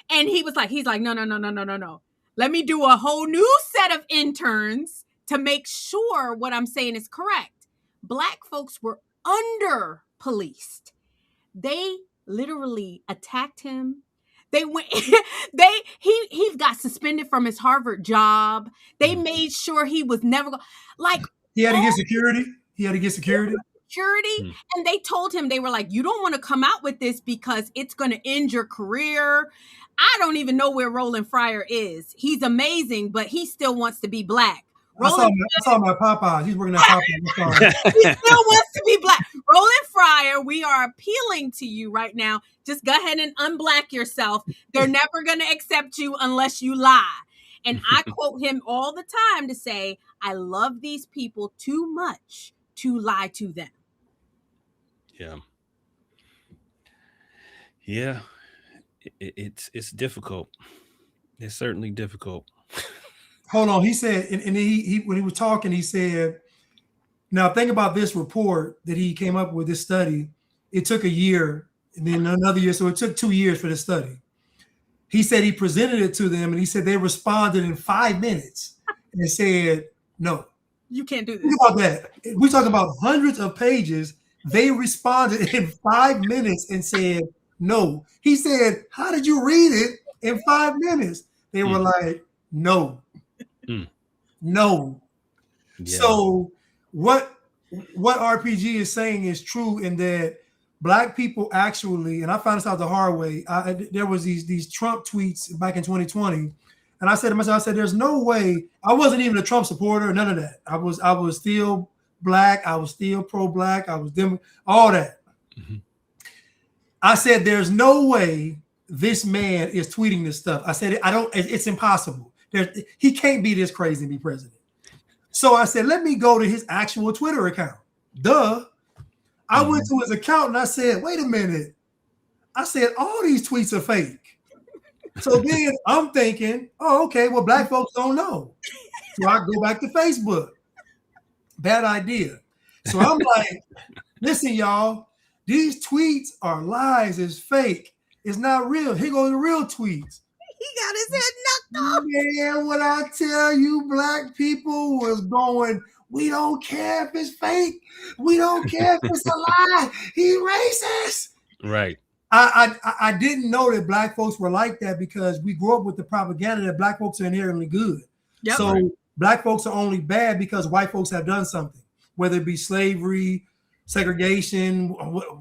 and he's like, no. Let me do a whole new set of interns to make sure what I'm saying is correct. Black folks were under policed. They literally attacked him. They went. He got suspended from his Harvard job. They made sure he was never like. He had to get security. And they told him, they were like, you don't want to come out with this because it's going to end your career. I don't even know where Roland Fryer is. He's amazing, but he still wants to be black. I saw him at Popeyes. He's working at Popeyes. He still wants to be black. Roland Fryer, we are appealing to you right now. Just go ahead and unblack yourself. They're never going to accept you unless you lie. And I quote him all the time to say, I love these people too much to lie to them. Yeah. It's difficult. It's certainly difficult. Hold on. He said, and he when he was talking, he said, now think about this report that he came up with, this study. It took a year and then another year. So it took 2 years for the study. He said he presented it to them and he said they responded in 5 minutes and said, no. You can't do this. Think about that. We're talking about hundreds of pages. They responded in 5 minutes and said, no. He said, how did you read it in 5 minutes? They were like, no. No. Yeah. So what RPG is saying is true in that Black people actually, and I found this out the hard way. There was these Trump tweets back in 2020. And I said to myself, there's no way. I wasn't even a Trump supporter, none of that. I was still Black. I was still pro-Black. I was all that. Mm-hmm. I said, there's no way this man is tweeting this stuff. I said, it's impossible. He can't be this crazy and be president. So I said, let me go to his actual Twitter account. Duh. I went to his account and I said, wait a minute. I said, all these tweets are fake. So then I'm thinking, oh, okay, well, Black folks don't know. So I go back to Facebook. Bad idea. So I'm like, listen, y'all, these tweets are lies. It's fake. It's not real. Here go the real tweets. He got his head knocked off. Man, what I tell you, Black people was going, we don't care if it's fake. We don't care if it's a lie. He racist. Right. I didn't know that Black folks were like that because we grew up with the propaganda that Black folks are inherently good. Yep. So Black folks are only bad because white folks have done something, whether it be slavery, segregation,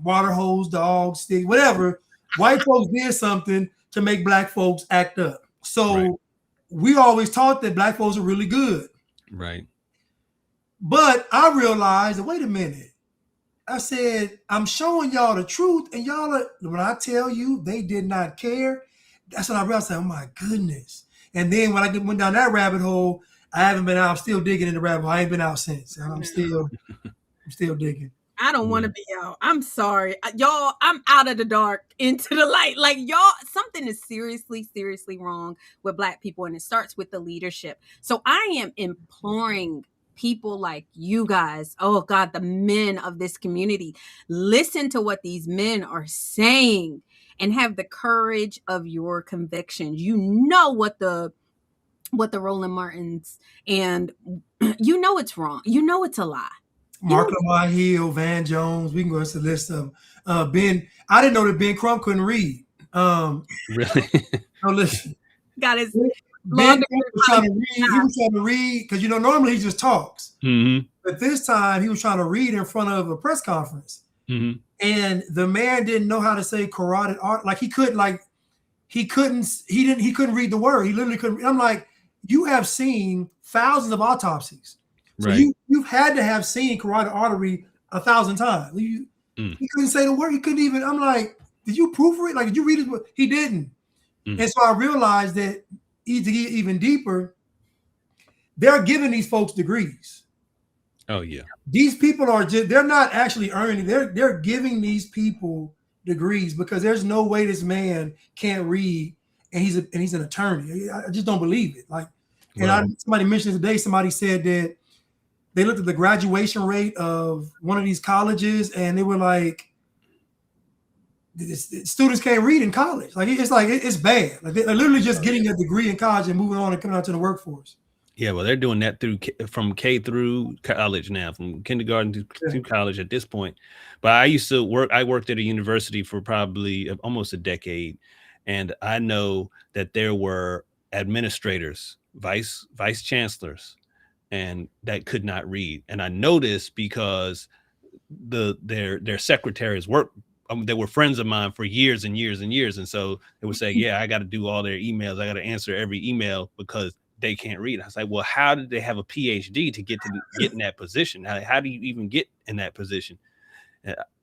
water hose, dogs, sticks, whatever. White folks did something to make Black folks act up. So we always taught that Black folks are really good. Right. But I realized that, wait a minute. I said, I'm showing y'all the truth, and y'all are, when I tell you they did not care, that's when I realized, oh my goodness. And then when I went down that rabbit hole, I haven't been out. I'm still digging in the rabbit hole. I ain't been out since. I'm still digging. I don't want to be out. I'm sorry. Y'all, I'm out of the dark into the light. Like, y'all, something is seriously, seriously wrong with Black people, and it starts with the leadership. So I am imploring people like you guys, oh God, the men of this community, listen to what these men are saying and have the courage of your convictions. You know what the Roland Martins, and you know it's wrong. You know it's a lie. Mark Lamar Hill, Van Jones, we can go into the list of Ben. I didn't know that Ben Crump couldn't read. Really? No, listen. Got his Ben was trying to read. He was trying to read because normally he just talks, but this time he was trying to read in front of a press conference, and the man didn't know how to say carotid artery. Like he couldn't read the word. He literally couldn't. I'm like, you have seen thousands of autopsies, so you've had to have seen carotid artery 1,000 times. He couldn't say the word. He couldn't even. I'm like, did you proofread? Like, did you read it? He didn't, and so I realized that. To get even deeper, they're giving these folks degrees. Oh yeah. These people are they're not actually earning, they're giving these people degrees because there's no way this man can't read and he's an attorney. I just don't believe it. Like, and somebody mentioned today, somebody said that they looked at the graduation rate of one of these colleges, and they were like, students can't read in college. Like it's bad. Like they're literally just getting a degree in college and moving on and coming out to the workforce. Yeah, well, they're doing that from K through college now, from kindergarten to college at this point. But I used to work. I worked at a university for probably almost a decade, and I know that there were administrators, vice chancellors, and that could not read. And I know this because their secretaries worked. They were friends of mine for years and years and years, and so they would say, "Yeah, I got to do all their emails. I got to answer every email because they can't read." I was like, "Well, how did they have a PhD to get in that position? How do you even get in that position?"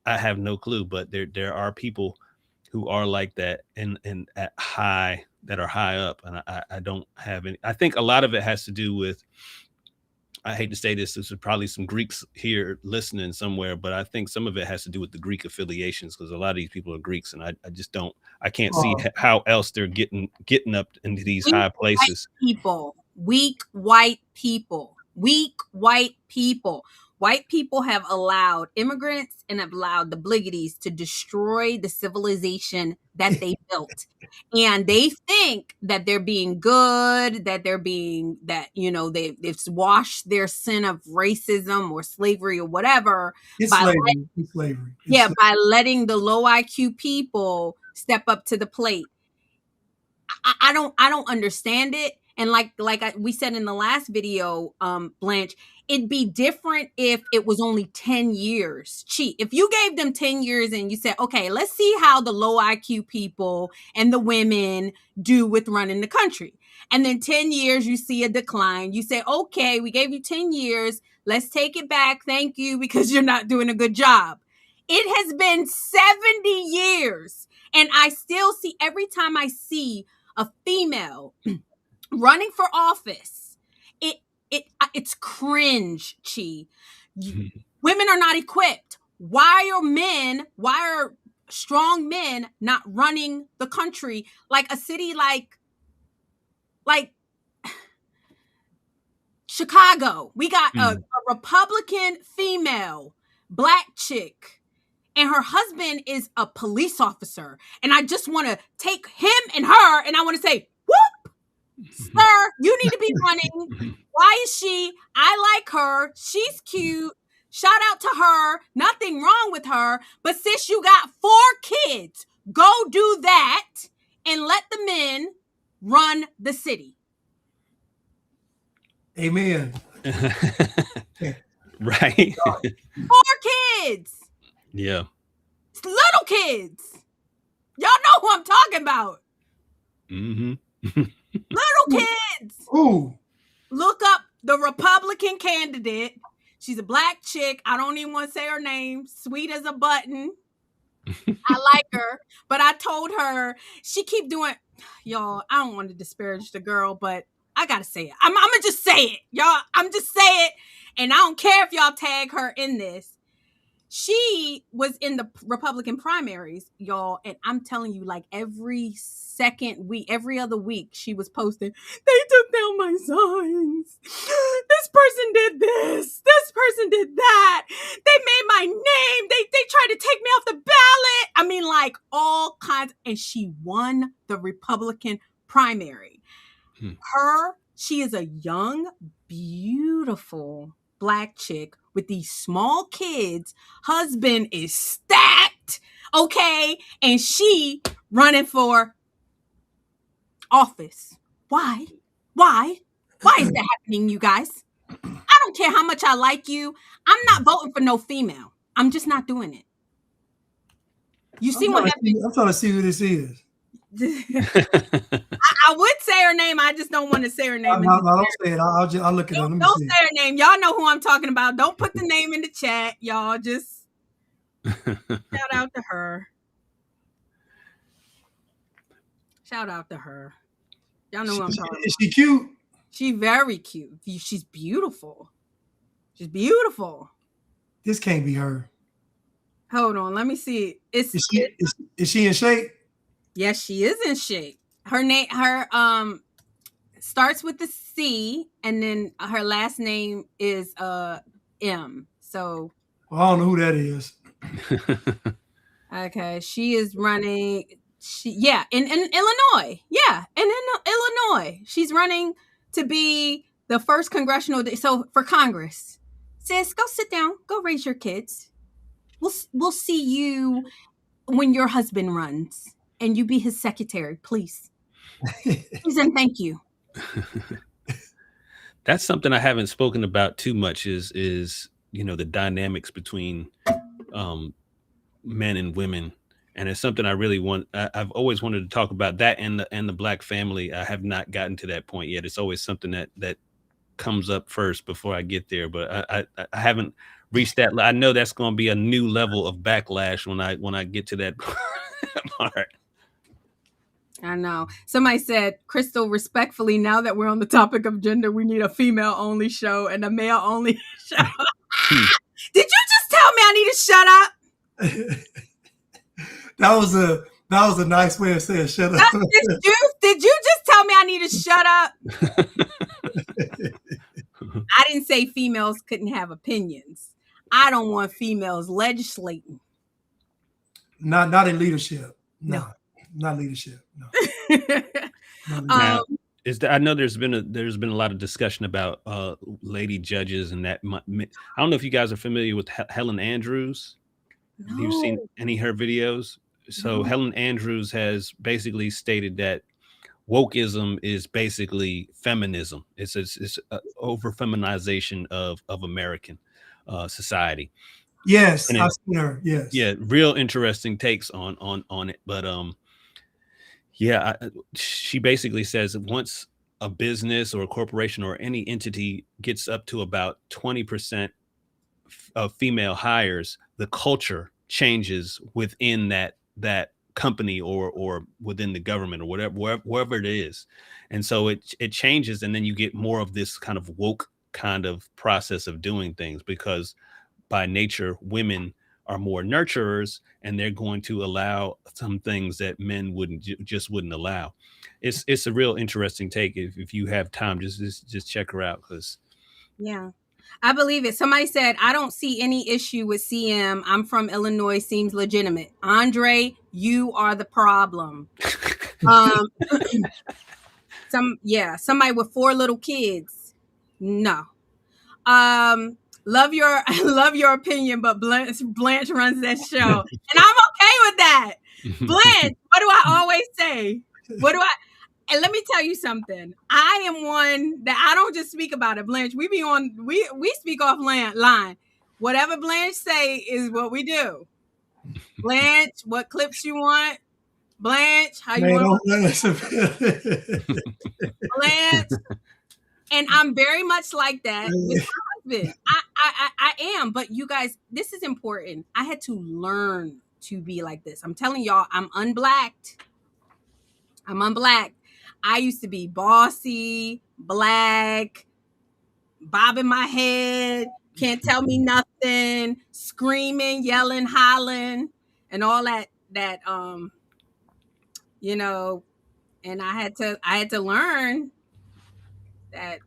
I have no clue, but there are people who are like that and that are high up, and I don't have any. I think a lot of it has to do with. I hate to say this. There's probably some Greeks here listening somewhere, but I think some of it has to do with the Greek affiliations because a lot of these people are Greeks, and I just don't. I can't see how else they're getting up into these high places. Weak white people. White people have allowed immigrants and have allowed the Bliggitties to destroy the civilization that they built. And they think that they're being good, that they've washed their sin of racism or slavery or whatever. It's slavery. By letting the low IQ people step up to the plate. I don't understand it. And like we said in the last video, Blanche, it'd be different if it was only 10 years. If you gave them 10 years and you said, okay, let's see how the low IQ people and the women do with running the country. And then 10 years, you see a decline. You say, okay, we gave you 10 years. Let's take it back. Thank you, because you're not doing a good job. It has been 70 years. And I still see, every time I see a female running for office, it's cringe, Chi. Women are not equipped. Why are strong men not running the country? Like a city like Chicago, we got a Republican female Black chick, and her husband is a police officer. And I just want to take him and her, and I want to say, whoop, sir, you need to be running. Why is she? I like her. She's cute. Shout out to her. Nothing wrong with her. But sis, you got 4 kids. Go do that and let the men run the city. Amen. Right. 4 kids. Yeah. Little kids. Y'all know who I'm talking about. Little kids. Ooh. Look up the Republican candidate. She's a Black chick. I don't even want to say her name. Sweet as a button. I like her. But I told her, she keep doing, y'all, I don't want to disparage the girl, but I got to say it. I'm going to just say it. Y'all, I'm just say it. And I don't care if y'all tag her in this. She was in the Republican primaries, y'all. And I'm telling you, like every second week, every other week, she was posting, they took down my signs. This person did this. This person did that. They made my name. They tried to take me off the ballot. I mean, like all kinds. And she won the Republican primary. She is a young, beautiful Black chick with these small kids. Husband is stacked, okay? And she running for office. Why? Why is that happening, you guys? I don't care how much I like you. I'm not voting for no female. I'm just not doing it. You see what happened? I'm trying to see who this is. I would say her name. I just don't want to say her name. No, don't say it. I'll look it up. Don't say her name. Y'all know who I'm talking about. Don't put the name in the chat. Y'all just shout out to her. Shout out to her. Y'all know who I'm talking about. Is she cute? She's very cute. She's beautiful. She's beautiful. This can't be her. Hold on. Let me see. Is she in shape? Yes, she is in shape. Her name, starts with the C, and then her last name is M. So Well, I don't know who that is. okay, she is running. In Illinois. Yeah, in Illinois, she's running to be the first congressional. So for Congress, sis, go sit down. Go raise your kids. We'll see you when your husband runs, and you be his secretary, please. Please and thank you. That's something I haven't spoken about too much. Is the dynamics between men and women, and it's something I really want. I've always wanted to talk about that and the Black family. I have not gotten to that point yet. It's always something that comes up first before I get there, but I haven't reached that. I know that's going to be a new level of backlash when I get to that part. I know. Somebody said, Crystal, respectfully, now that we're on the topic of gender, we need a female only show and a male only show. Did you just tell me I need to shut up? That was a nice way of saying shut up. Did you just tell me I need to shut up? I didn't say females couldn't have opinions. I don't want females legislating. Not in leadership. No. Not leadership. No. Now, I know there's been a lot of discussion about lady judges, and that I don't know if you guys are familiar with Helen Andrews. No. Have you seen any of her videos? So Helen Andrews has basically stated that wokeism is basically feminism. It's over feminization of American society. Yes, I've seen her. Yes. Yeah, real interesting takes on it. But she basically says that once a business or a corporation or any entity gets up to about 20% of female hires, the culture changes within that company or within the government or whatever, wherever it is. And so it changes, and then you get more of this kind of woke kind of process of doing things, because by nature, women are more nurturers, and they're going to allow some things that men wouldn't allow. It's a real interesting take. If you have time, just check her out, because I believe it. Somebody said, I don't see any issue with CM. I'm from Illinois. Seems legitimate. Andre, you are the problem. Somebody with 4 little kids. No. Love your opinion, but Blanche runs that show. And I'm okay with that. Blanche, what do I always say? And let me tell you something. I am one that I don't just speak about it. Blanche, we speak offline. Whatever Blanche say is what we do. Blanche, what clips you want? Blanche, how you want? Blanche. And I'm very much like that with my husband. I am, but you guys, this is important. I had to learn to be like this. I'm telling y'all, I'm unblacked. I used to be bossy, black, bobbing my head, can't tell me nothing, screaming, yelling, hollering, and all that, and I had to learn that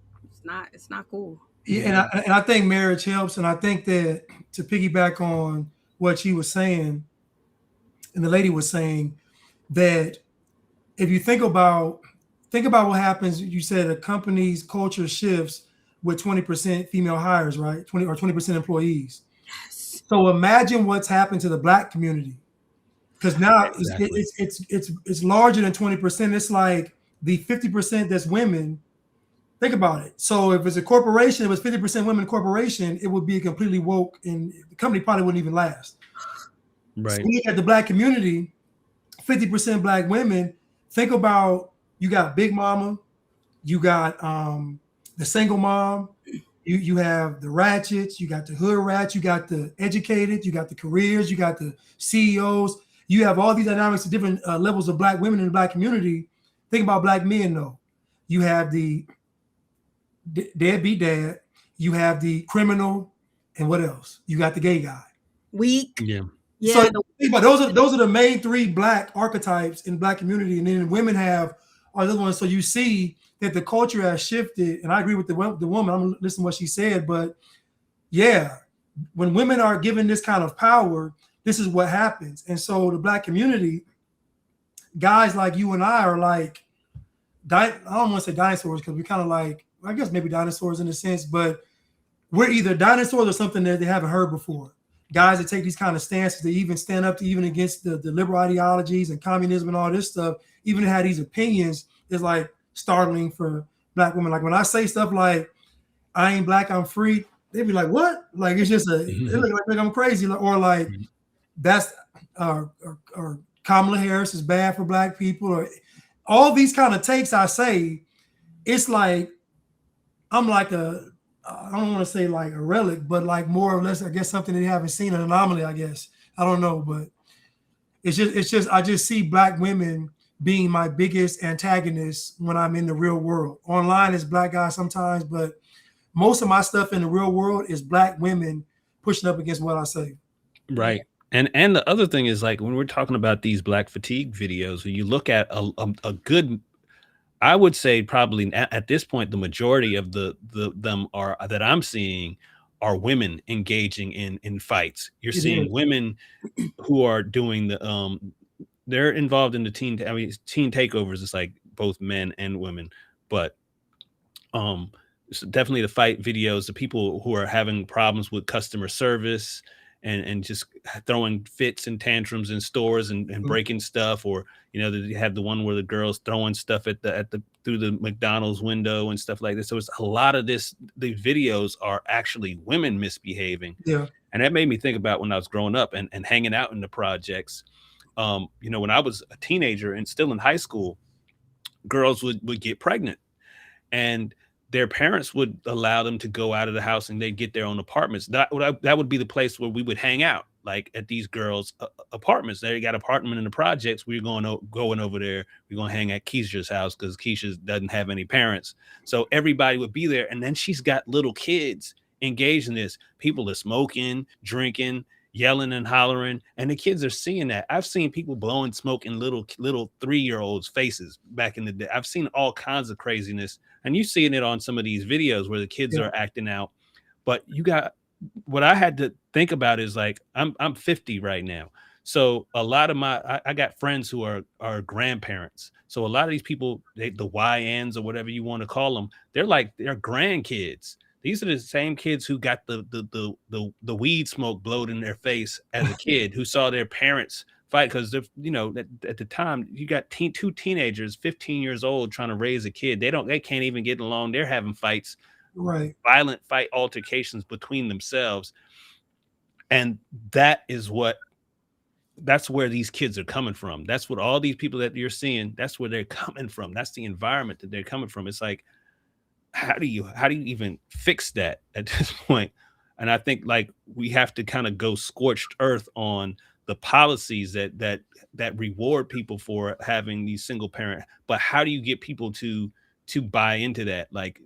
it's not cool. Yeah, and I think marriage helps, and I think that to piggyback on what she was saying, and the lady was saying, that if you think about what happens, you said a company's culture shifts with 20% female hires, right? 20% employees. Yes. So imagine what's happened to the Black community, because now it's larger than 20%. It's like the 50% that's women. Think about it. So if it's a corporation, if it's 50% women corporation, it would be completely woke, and the company probably wouldn't even last. Right. So look at the Black community, 50% Black women. Think about, you got Big Mama, you got the single mom, you have the ratchets, you got the hood rats, you got the educated, you got the careers, you got the CEOs. You have all these dynamics of different levels of Black women in the Black community. Think about Black men, though. You have the deadbeat dad, you have the criminal, and what else? You got the gay guy. Weak. Yeah. So those are the main 3 Black archetypes in the Black community, and then women have other ones. So you see that the culture has shifted. And I agree with the woman. I'm listening to what she said, but yeah, when women are given this kind of power, this is what happens. And so the Black community, guys like you and I are like, I don't want to say dinosaurs because we're kind of like, I guess maybe dinosaurs in a sense, but we're either dinosaurs or something that they haven't heard before. Guys that take these kind of stances, they even stand up to even against the liberal ideologies and communism and all this stuff, even have these opinions is like startling for Black women. Like when I say stuff like, I ain't Black, I'm free, they'd be like, what? Like, it's just they look like I'm crazy. Or like, that's, or Kamala Harris is bad for Black people, or all these kind of takes I say, it's like, I'm like I don't want to say like a relic, but like more or less, I guess something they haven't seen, an anomaly, I guess. I don't know, but it's just, I just see Black women being my biggest antagonists when I'm in the real world. Online is Black guys sometimes, but most of my stuff in the real world is Black women pushing up against what I say. Right. And the other thing is, like, when we're talking about these Black fatigue videos, when you look at a good, I would say probably at this point, the majority of them are that I'm seeing are women engaging in fights. You're seeing women who are doing they're involved in the teen takeovers. It's like both men and women, but it's definitely the fight videos, the people who are having problems with customer service and just throwing fits and tantrums in stores and breaking stuff, or they have the one where the girls throwing stuff at the through the McDonald's window and stuff like this. So it's a lot of this. The videos are actually women misbehaving. Yeah. And that made me think about when I was growing up and hanging out in the projects. When I was a teenager and still in high school, girls would get pregnant, and their parents would allow them to go out of the house and they'd get their own apartments. That would be the place where we would hang out, like at these girls' apartments. They got an apartment in the projects. We're going over there. We're going to hang at Keisha's house because Keisha doesn't have any parents. So everybody would be there. And then she's got little kids engaged in this. People are smoking, drinking, yelling and hollering, and the kids are seeing that. I've seen people blowing smoke in little 3-year-olds' faces back in the day. I've seen all kinds of craziness, and you're seeing it on some of these videos where the kids are acting out. But you got, what I had to think about is, like, I'm 50 right now, so a lot of I got friends who are grandparents. So a lot of these people, the YNs or whatever you want to call them, they're grandkids. These are the same kids who got the weed smoke blowed in their face as a kid, who saw their parents fight, because at the time you got two teenagers, 15 years old, trying to raise a kid. They can't even get along. They're having fights, right? Violent fight altercations between themselves, and that's where these kids are coming from. That's what all these people that you're seeing. That's where they're coming from. That's the environment that they're coming from. It's like, how do you even fix that at this point? And I think, like, we have to kind of go scorched earth on the policies that reward people for having these single parent. But how do you get people to buy into that? Like,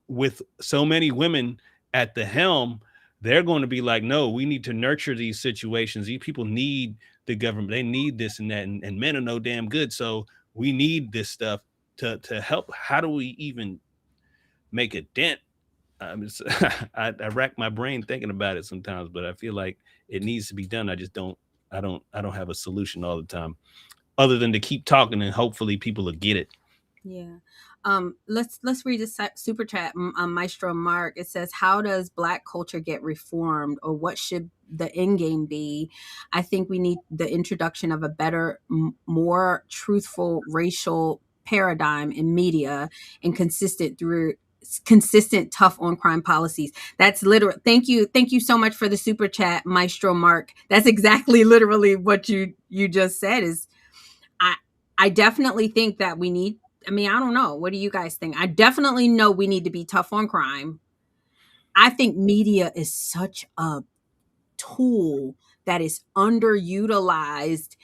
with so many women at the helm, they're going to be like, no, we need to nurture these situations. These people need the government. They need this and that, and men are no damn good. So we need this stuff to help. How do we even make a dent? I rack my brain thinking about it sometimes, but I feel like it needs to be done. I don't have a solution all the time, other than to keep talking and hopefully people will get it. Yeah. Let's read this super chat. Maestro Mark, it says, how does Black culture get reformed, or what should the end game be? I think we need the introduction of a better, more truthful racial paradigm in media, and consistent tough on crime policies. That's literal. Thank you so much for the super chat, Maestro Mark. That's exactly literally what you just said. Is I definitely think that we need, I don't know. What do you guys think? I definitely know we need to be tough on crime. I think media is such a tool that is underutilized,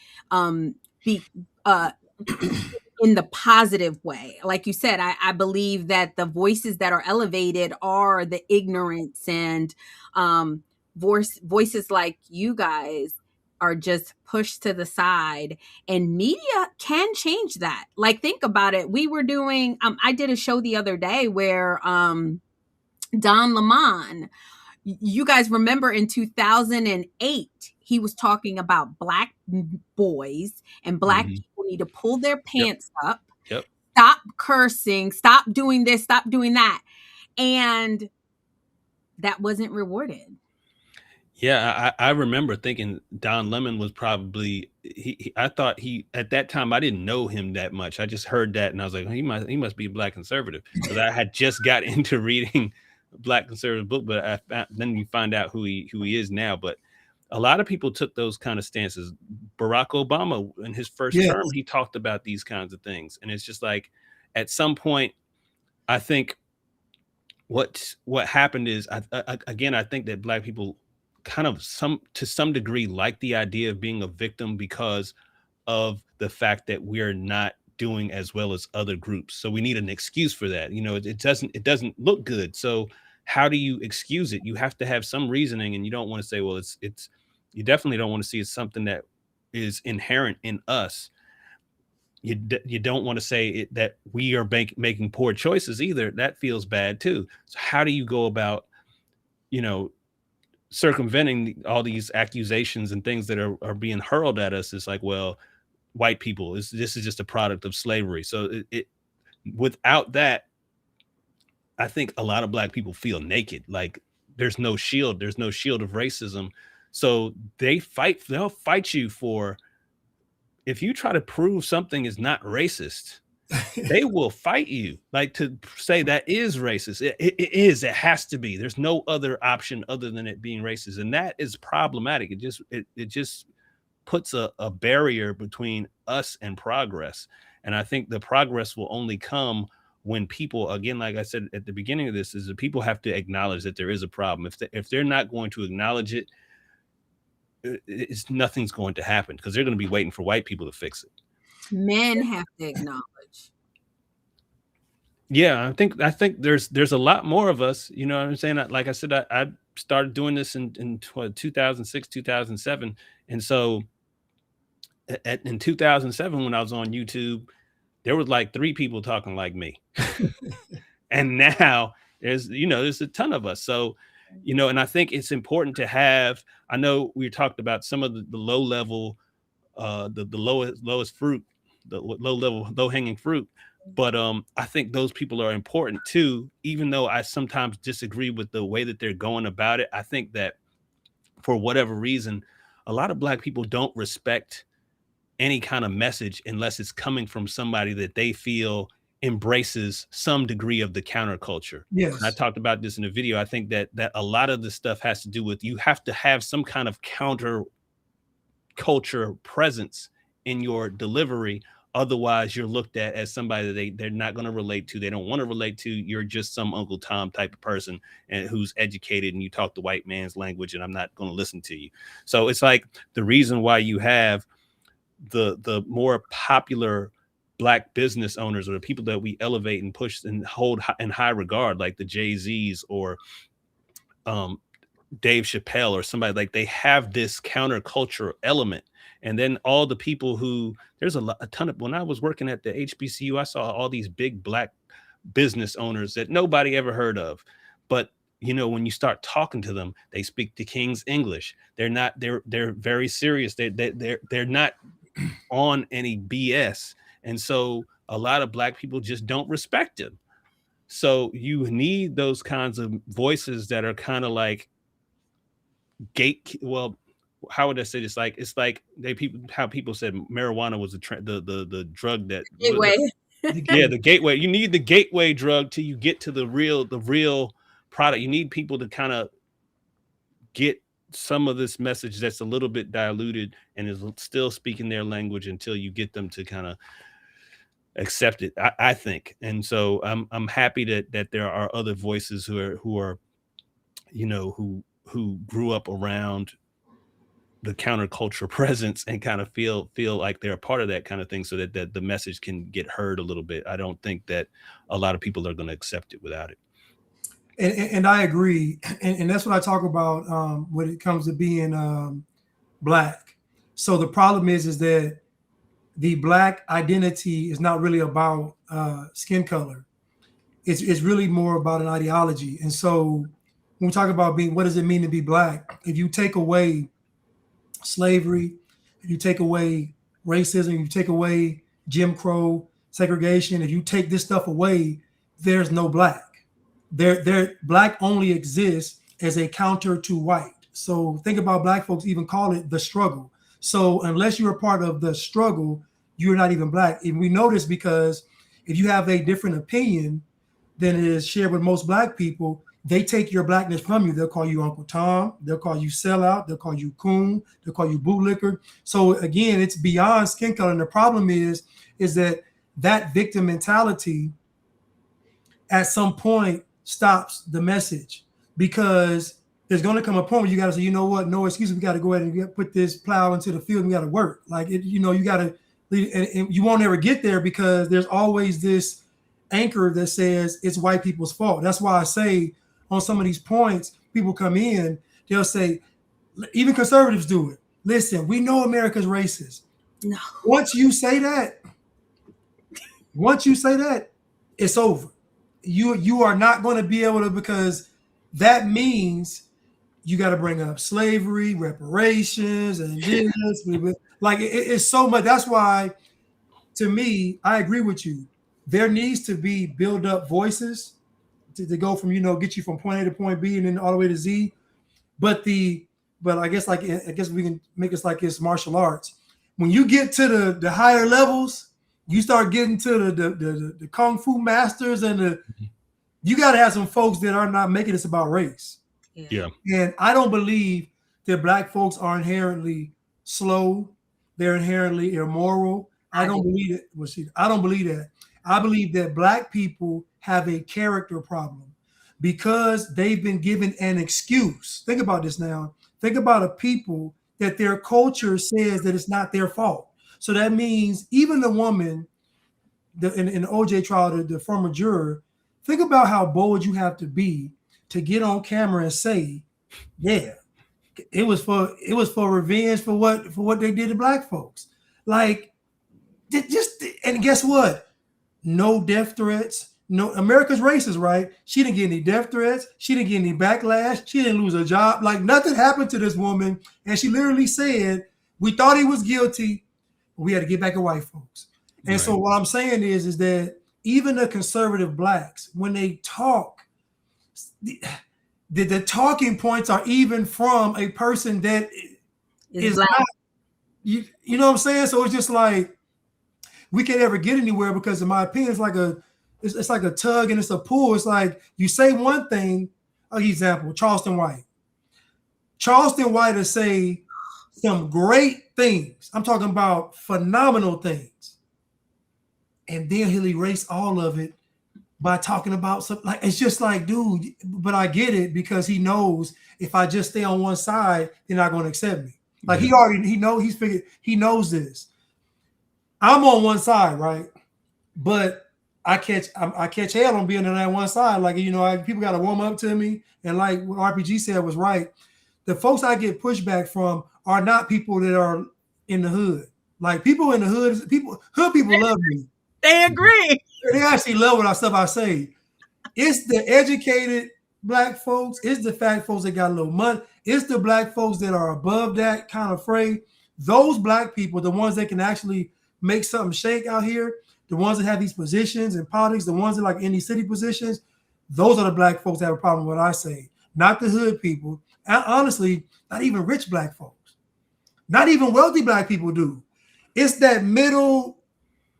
in the positive way. Like you said, I believe that the voices that are elevated are the ignorance, and voices like you guys are just pushed to the side, and media can change that. Like, think about it. We were doing I did a show the other day where Don Lemon, you guys remember in 2008 he was talking about black boys and black people need to pull their pants up, stop cursing, stop doing this, stop doing that, and that wasn't rewarded. Yeah, I remember thinking Don Lemon was probably I thought he at that time I didn't know him that much. I just heard that and I was like, he must be a black conservative, because I had just got into reading a black conservative book, but then you find out who he is now. But a lot of people took those kind of stances. Barack Obama in his first term, he talked about these kinds of things, and it's just like at some point, I think what happened is I think that black people kind of to some degree like the idea of being a victim because of the fact that we're not doing as well as other groups. So we need an excuse for that. You know, it doesn't look good. So how do you excuse it? You have to have some reasoning, and you don't want to say, well, it's you definitely don't want to see it's something that is inherent in us. You don't want to say that we are making poor choices either. That feels bad too. So how do you go about, you know, circumventing all these accusations and things that are being hurled at us? It's like, well, white people, this is just a product of slavery. So without that, I think a lot of black people feel naked. Like there's no shield of racism. So they'll fight you for, if you try to prove something is not racist, they will fight you, like to say that is racist. It has to be. There's no other option other than it being racist. And that is problematic. It just puts a barrier between us and progress. And I think the progress will only come when people, again, like I said at the beginning of this, is that people have to acknowledge that there is a problem. If they're not going to acknowledge it, nothing's going to happen, because they're going to be waiting for white people to fix it. Men have to acknowledge. Yeah, I think there's a lot more of us, you know what I'm saying? Like I said, I started doing this in 2006, 2007. And so in 2007, when I was on YouTube, there was like 3 people talking like me. And now there's a ton of us. So, you know, and I think it's important to have, I know we talked about some of the low level, the lowest fruit, the low hanging fruit. But I think those people are important too, even though I sometimes disagree with the way that they're going about it. I think that for whatever reason, a lot of black people don't respect any kind of message unless it's coming from somebody that they feel embraces some degree of the counterculture. Yes. And I talked about this in a video. I think that a lot of the stuff has to do with, you have to have some kind of counter culture presence in your delivery. Otherwise, you're looked at as somebody that they're not going to relate to. They don't want to relate to. You're just some Uncle Tom type of person and who's educated, and you talk the white man's language, and I'm not going to listen to you. So it's like the reason why you have the more popular black business owners, or the people that we elevate and push and hold in high regard, like the Jay-Z's or Dave Chappelle or somebody, like they have this counterculture element. And then all the people who, there's a ton of, when I was working at the HBCU, I saw all these big black business owners that nobody ever heard of. But, you know, when you start talking to them, they speak the King's English. They're very serious. They're not on any BS. And so a lot of black people just don't respect them. So you need those kinds of voices that are kind of like how would I say this? It's like how people said marijuana was the drug that Gateway. The gateway. You need the gateway drug till you get to the real product. You need people to kind of get some of this message that's a little bit diluted and is still speaking their language until you get them to kind of accept it, I think. And so I'm happy that there are other voices who are you know, who grew up around the counterculture presence and kind of feel like they're a part of that kind of thing, so that the message can get heard a little bit. I don't think that a lot of people are going to accept it without it. And I agree. And that's what I talk about when it comes to being black. So the problem is that the Black identity is not really about skin color. It's really more about an ideology. And so when we talk about being, what does it mean to be Black? If you take away slavery, if you take away racism, if you take away Jim Crow, segregation, if you take this stuff away, there's no Black. Black only exists as a counter to white. So think about Black folks even call it the struggle. So unless you're a part of the struggle, you're not even Black. And we know this because if you have a different opinion than is shared with most Black people, they take your Blackness from you. They'll call you Uncle Tom. They'll call you sellout. They'll call you coon. They'll call you bootlicker. So again, it's beyond skin color. And the problem is that victim mentality at some point stops the message, because there's going to come a point where you got to say, you know what, no excuse, we got to go ahead and put this plow into the field. We got to work. Like, it, you know, you got to, and you won't ever get there because there's always this anchor that says it's white people's fault. That's why I say on some of these points, people come in, they'll say, even conservatives do it. Listen, we know America's racist. No. Once you say that, it's over. You are not going to be able to, because that means you got to bring up slavery, reparations, and this. Like it's so much. That's why, to me, I agree with you. There needs to be build up voices to go from, you know, get you from point A to point B and then all the way to Z. But I guess we can make this like it's martial arts. When you get to the higher levels, you start getting to the kung fu masters, and you got to have some folks that are not making this about race. Yeah. And I don't believe that Black folks are inherently slow. They're inherently immoral. I don't believe it. Well, see, I don't believe that. I believe that Black people have a character problem because they've been given an excuse. Think about this now. Think about a people that their culture says that it's not their fault. So that means even the woman in the OJ trial, the former juror, think about how bold you have to be to get on camera and say, yeah, it was for revenge for what they did to Black folks. Like, and guess what? No death threats. No, America's racist, right? She didn't get any death threats. She didn't get any backlash. She didn't lose her job. Like, nothing happened to this woman. And she literally said, we thought he was guilty. We had to get back at white folks. And right. So what I'm saying is that even the conservative Blacks, when they talk, the talking points are even from a person that is Black. Not, you know what I'm saying? So it's just like, we can't ever get anywhere because, in my opinion, it's like a tug and it's a pull. It's like you say one thing, an example, Charleston White. Charleston White will say some great things. I'm talking about phenomenal things. And then he'll erase all of it by talking about something. Like, it's just like, dude, but I get it, because he knows if I just stay on one side, they're not going to accept me. Like, he knows this. I'm on one side, right? But I catch hell on being on that one side. Like, you know, people got to warm up to me. And like what RPG said was right. The folks I get pushback from are not people that are in the hood. Like, people in the hood, hood people love me. They agree. They actually love what stuff I say. It's the educated Black folks. It's the fat folks that got a little money. It's the Black folks that are above that kind of fray. Those Black people, the ones that can actually make something shake out here, the ones that have these positions in politics, the ones that like in these city positions, those are the Black folks that have a problem with what I say. Not the hood people. And honestly, not even rich Black folks. Not even wealthy Black people do. It's that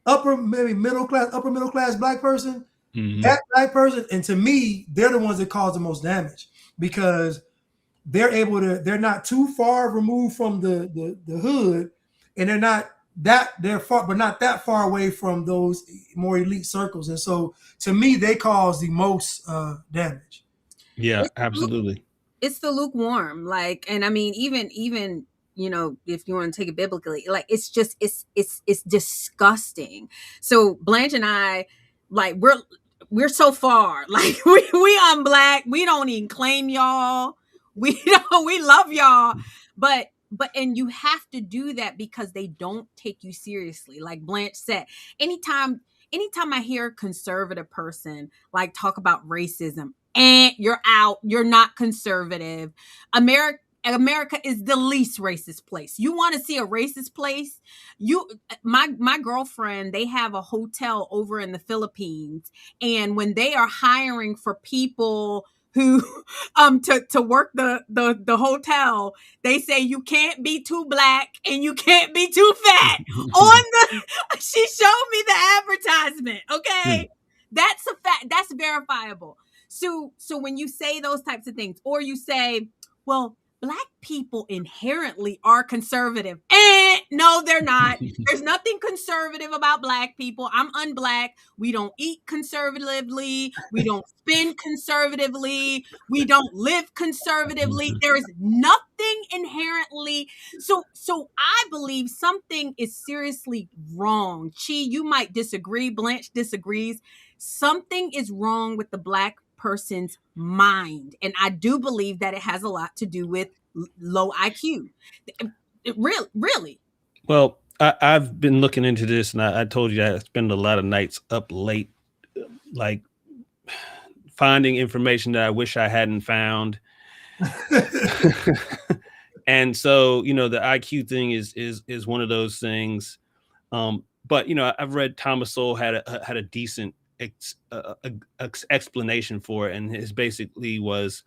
upper middle class Black person, that Black person. And to me, they're the ones that cause the most damage, because they're not too far removed from the hood, and they're far, but not that far away from those more elite circles. And so to me, they cause the most damage. Yeah, absolutely. It's the lukewarm. Like, and I mean, even, you know, if you want to take it biblically, like, it's just, it's disgusting. So Blanche and I, like, we're so far, like, we on Black. We don't even claim y'all. We love y'all. But and you have to do that because they don't take you seriously. Like Blanche said, anytime I hear a conservative person like talk about racism, and you're out, you're not conservative. America is the least racist place. You want to see a racist place? My girlfriend, they have a hotel over in the Philippines, and when they are hiring for people who to work the hotel, they say you can't be too black and you can't be too fat. On the She showed me the advertisement. Okay. That's a fact. That's verifiable. So when you say those types of things, or you say, well, black people inherently are conservative. No, they're not. There's nothing conservative about black people. I'm unblack. We don't eat conservatively. We don't spend conservatively. We don't live conservatively. There is nothing inherently. So I believe something is seriously wrong. Chi, you might disagree. Blanche disagrees. Something is wrong with the black person's mind. And I do believe that it has a lot to do with low IQ. Really. Well, I've been looking into this, and I told you I spend a lot of nights up late, like finding information that I wish I hadn't found. And so, the IQ thing is one of those things. But I've read Thomas Sowell had a decent explanation for it, and his basically was,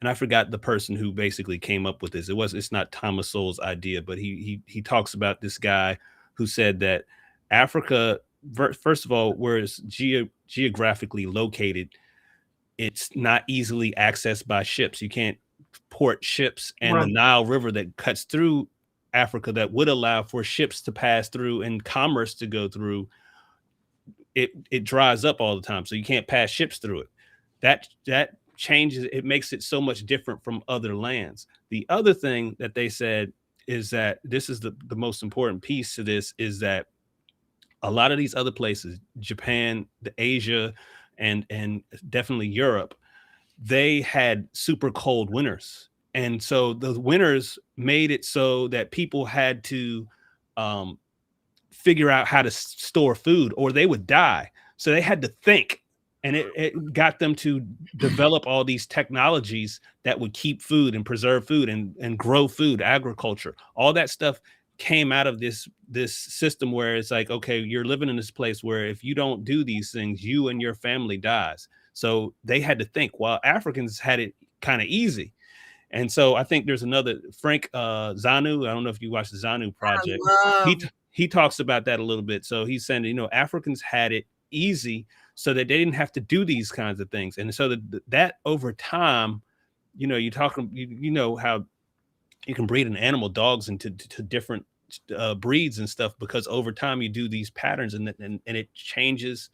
and I forgot the person who basically came up with this. It's not Thomas Sowell's idea, but he talks about this guy who said that Africa, first of all, where it's geographically located, it's not easily accessed by ships. You can't port ships, and the Nile River that cuts through Africa that would allow for ships to pass through and commerce to go through, it dries up all the time, so you can't pass ships through it. That changes, it makes it so much different from other lands. The other thing that they said is that this is the most important piece to this, is that a lot of these other places, Japan, the Asia, and definitely Europe, they had super cold winters. And so the winters made it so that people had to figure out how to store food or they would die. So they had to think, and it got them to develop all these technologies that would keep food and preserve food and grow food, agriculture. All that stuff came out of this system where it's like, okay, you're living in this place where if you don't do these things, you and your family dies. So they had to think, while Africans had it kind of easy. And so I think there's another Frank Zanu. I don't know if you watched the Zanu project. He talks about that a little bit. So he's saying, Africans had it easy so that they didn't have to do these kinds of things. And so that over time, you know how you can breed an animal, dogs, into different breeds and stuff, because over time you do these patterns and it changes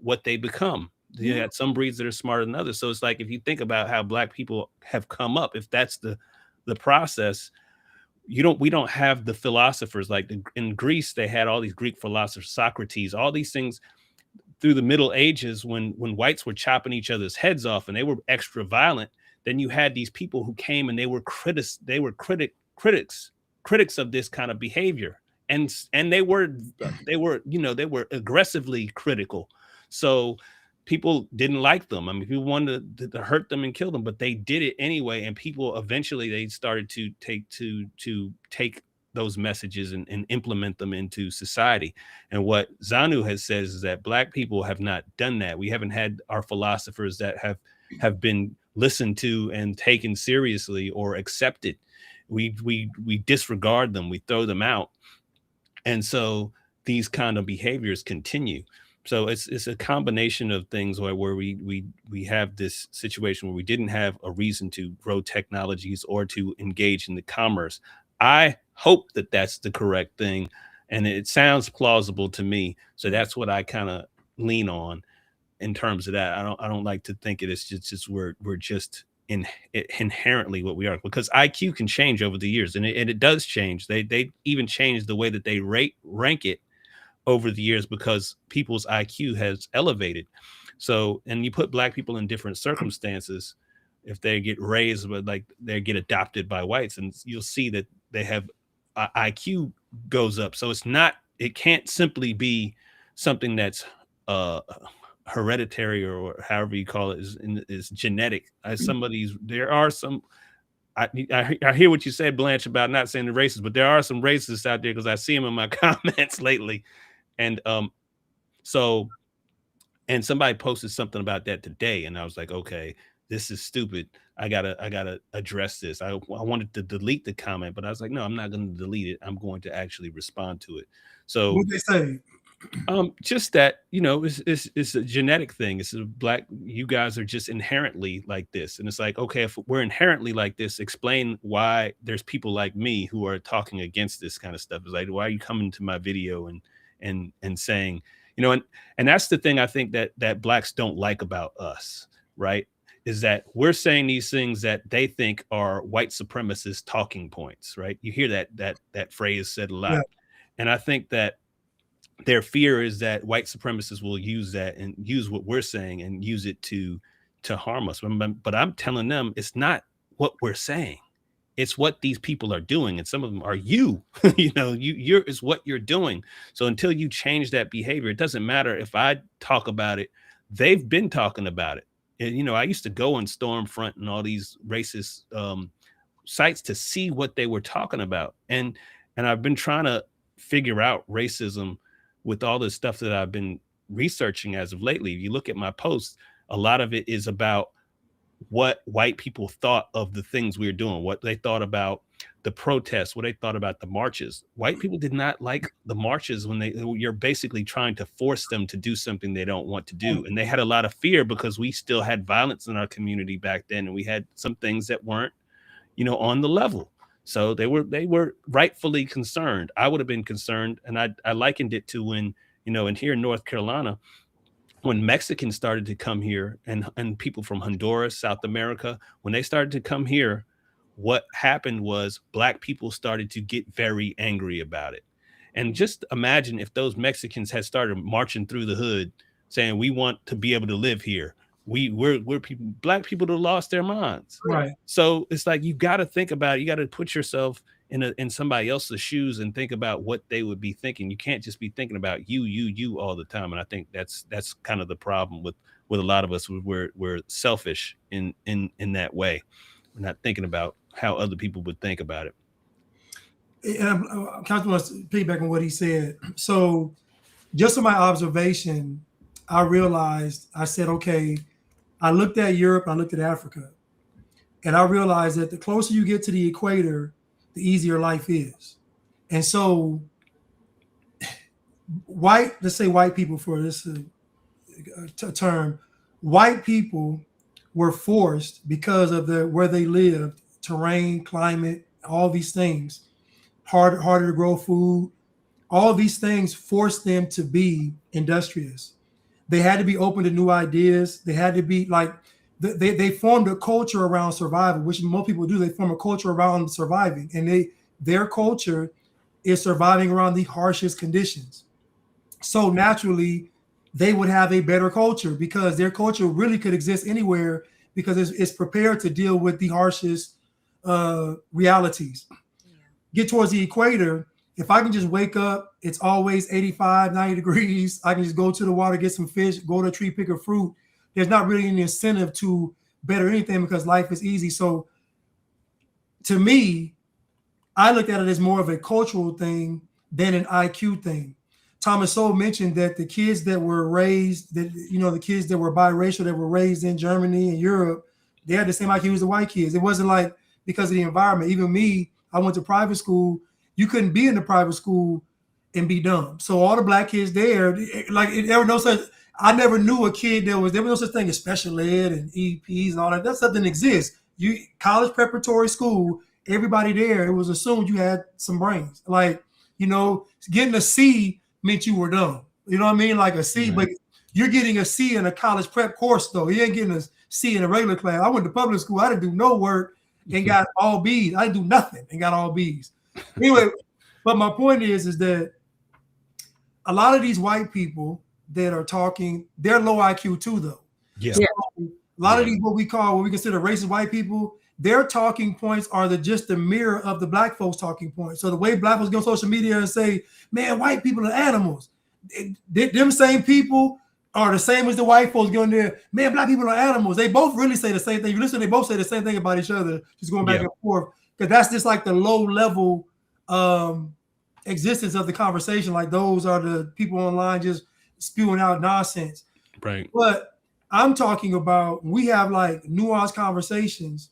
what they become. You got some breeds that are smarter than others. So it's like, if you think about how Black people have come up, if that's the process, we don't have the philosophers like in Greece. They had all these Greek philosophers, Socrates, all these things through the Middle Ages when whites were chopping each other's heads off and they were extra violent. Then you had these people who came and they were critics of this kind of behavior. And they were aggressively critical. So people didn't like them. I mean, people wanted to hurt them and kill them, but they did it anyway. And people eventually, they started to take those messages and implement them into society. And what Zanu has says is that Black people have not done that. We haven't had our philosophers that have been listened to and taken seriously or accepted. We disregard them. We throw them out. And so these kind of behaviors continue. So it's a combination of things where we have this situation where we didn't have a reason to grow technologies or to engage in the commerce. I hope that that's the correct thing, and it sounds plausible to me. So that's what I kind of lean on in terms of that. I don't like to think it's just we're just inherently what we are, because IQ can change over the years, and it does change. They even change the way that they rank it over the years because people's IQ has elevated. So, and you put Black people in different circumstances, if they get raised, but like they get adopted by whites, and you'll see that they have IQ goes up. So it can't simply be something that's hereditary or however you call it is genetic. There are some. I hear what you said, Blanche, about not saying the racists, but there are some racists out there because I see them in my comments lately, and and somebody posted something about that today, and I was like, okay, this is stupid. I gotta address this. I wanted to delete the comment, but I was like, no, I'm not going to delete it. I'm going to actually respond to it. So what they say? Just that, it's a genetic thing. It's a you guys are just inherently like this. And it's like, okay, if we're inherently like this, explain why there's people like me who are talking against this kind of stuff. It's like, why are you coming to my video and saying, and that's the thing I think that blacks don't like about us, right? Is that we're saying these things that they think are white supremacist talking points, right? You hear that phrase said a lot. Yeah. And I think that their fear is that white supremacists will use that and use what we're saying and use it to harm us. But I'm telling them it's not what we're saying. It's what these people are doing. And some of them are you're it's what you're doing. So until you change that behavior, it doesn't matter if I talk about it. They've been talking about it. And, I used to go on Stormfront and all these racist sites to see what they were talking about. And I've been trying to figure out racism with all this stuff that I've been researching as of lately. If you look at my posts, a lot of it is about what white people thought of the things we were doing, what they thought about the protests, what they thought about the marches. White people did not like the marches when you're basically trying to force them to do something they don't want to do. And they had a lot of fear because we still had violence in our community back then. And we had some things that weren't, on the level. So they were rightfully concerned. I would have been concerned. And I likened it to when, and here in North Carolina, when Mexicans started to come here and people from Honduras, South America, when they started to come here, what happened was black people started to get very angry about it. And just imagine if those Mexicans had started marching through the hood saying, we want to be able to live here. We're people, black people that lost their minds. Right. So it's like, you got to think about it. You got to put yourself in somebody else's shoes and think about what they would be thinking. You can't just be thinking about you all the time. And I think that's kind of the problem with a lot of us. We're selfish in that way. We're not thinking about how other people would think about it. And I kind of want to piggyback on what he said. So just from my observation, I realized, I said, okay, I looked at Europe, I looked at Africa, and I realized that the closer you get to the equator, the easier life is. And so let's say white people for this term, white people were forced because of where they lived, terrain, climate, all these things, harder to grow food, all these things forced them to be industrious. They had to be open to new ideas. They had to be like, they formed a culture around survival, which most people do. They form a culture around surviving, and their culture is surviving around the harshest conditions. So naturally, they would have a better culture because their culture really could exist anywhere because it's prepared to deal with the harshest realities. Yeah. Get towards the equator. If I can just wake up, it's always 85, 90 degrees. I can just go to the water, get some fish, go to a tree, pick a fruit. There's not really any incentive to better anything because life is easy. So to me, I looked at it as more of a cultural thing than an IQ thing. Thomas Sowell mentioned that the kids that were raised, the kids that were biracial, that were raised in Germany and Europe, they had the same IQ as the white kids. It wasn't like because of the environment. Even me, I went to private school. You couldn't be in the private school and be dumb. So all the black kids there, there were no such. I never knew a kid there was no such thing as special ed and EPs and all that. That stuff didn't exist. College preparatory school, everybody there, it was assumed you had some brains. Getting a C meant you were dumb. You know what I mean? Like a C, but you're getting a C in a college prep course though. You ain't getting a C in a regular class. I went to public school. I didn't do no work and got all B's. I didn't do nothing and got all B's. Anyway, but my point is that a lot of these white people that are talking, they're low IQ too, though. Yeah. So A lot of these what we consider racist white people, their talking points are just the mirror of the black folks' talking points. So the way black folks go on social media and say, man, white people are animals. Them same people are the same as the white folks going there. Man, black people are animals. They both really say the same thing. You listen, they both say the same thing about each other, just going back and forth. Because that's just like the low level existence of the conversation. Like those are the people online just spewing out nonsense. Right. But I'm talking about we have like nuanced conversations.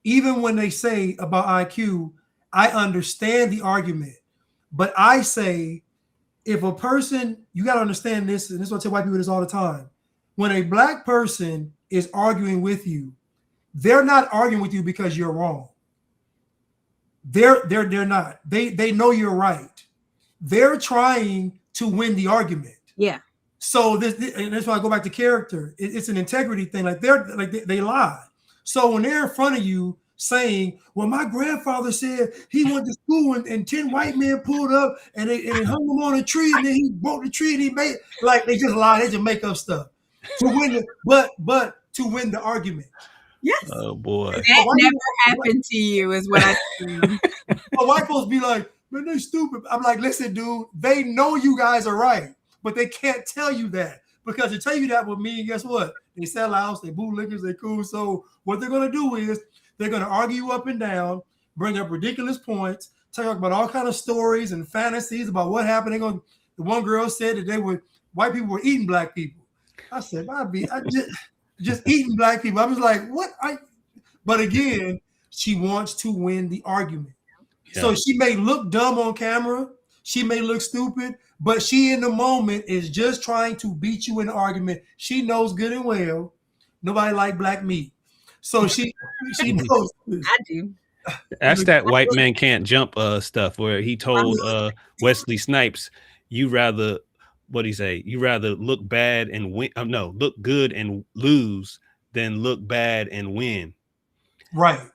Even when they say about IQ, I understand the argument, but I say, if a person, you got to understand this, and this is what I tell white people this all the time. When a black person is arguing with you, they're not arguing with you because you're wrong. They're not. They know you're right. They're trying to win the argument. Yeah. So and that's why I go back to character. It's an integrity thing. Like they lie. So when they're in front of you saying, well, my grandfather said he went to school and 10 white men pulled up and they hung him on a tree and then he broke the tree and he made, like, they just lie. They just make up stuff to win but to win the argument. Yes. Oh boy. That never happened to you is what I think. But white folks be like, man, they stupid. I'm like, listen, dude, they know you guys are right, but they can't tell you that. Because to tell you that would mean, guess what? They sell house, they bootlickers, they cool. So what they're going to do is they're going to argue you up and down, bring up ridiculous points, talk about all kind of stories and fantasies about what happened. The one girl said that white people were eating black people. I said, I just eating black people. I was like, what? But again, she wants to win the argument. Yeah. So she may look dumb on camera. She may look stupid, but she in the moment is just trying to beat you in the argument. She knows good and well nobody like black meat. So she knows. I do. That's that white man can't jump stuff where he told Wesley Snipes, you rather, what'd he say? You rather look bad and win. Look good and lose than look bad and win. Right.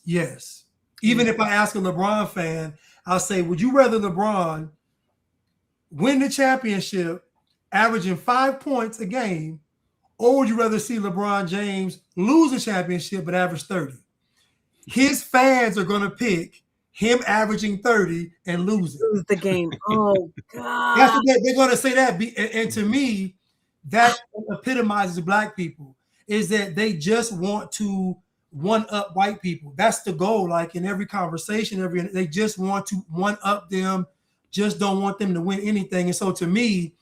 Yes. Even if I ask a LeBron fan, I'll say, would you rather LeBron win the championship, averaging 5 points a game, or would you rather see LeBron James lose the championship but average 30? His fans are going to pick him averaging 30 and losing. Lose the game. Oh, God. That's what they're going to say that. And to me, that epitomizes black people, is that they just want to one-up white people. That's the goal. Like in every conversation, they just want to one-up them, just don't want them to win anything. And so to me,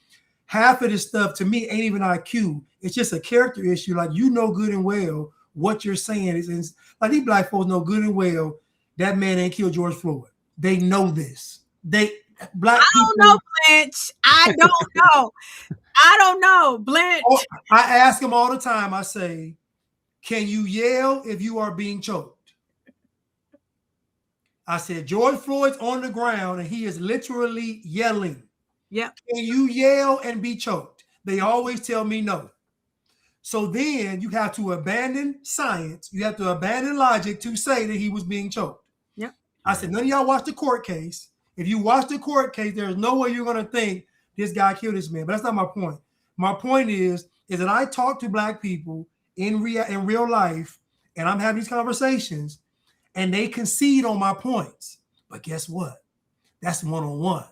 half of this stuff, to me, ain't even IQ. It's just a character issue. Like, you know good and well what you're saying is like these black folks know good and well that man ain't killed George Floyd. They know this. I don't know, Blanche. I don't know, Blanche. I ask them all the time. I say, can you yell if you are being choked? I said, George Floyd's on the ground and he is literally yelling. Yeah. Can you yell and be choked? They always tell me no. So then you have to abandon science. You have to abandon logic to say that he was being choked. Yeah. I said, none of y'all watch the court case. If you watch the court case, there's no way you're going to think this guy killed this man. But that's not my point. My point is that I talk to black people in real life, and I'm having these conversations, and they concede on my points. But guess what? That's one-on-one.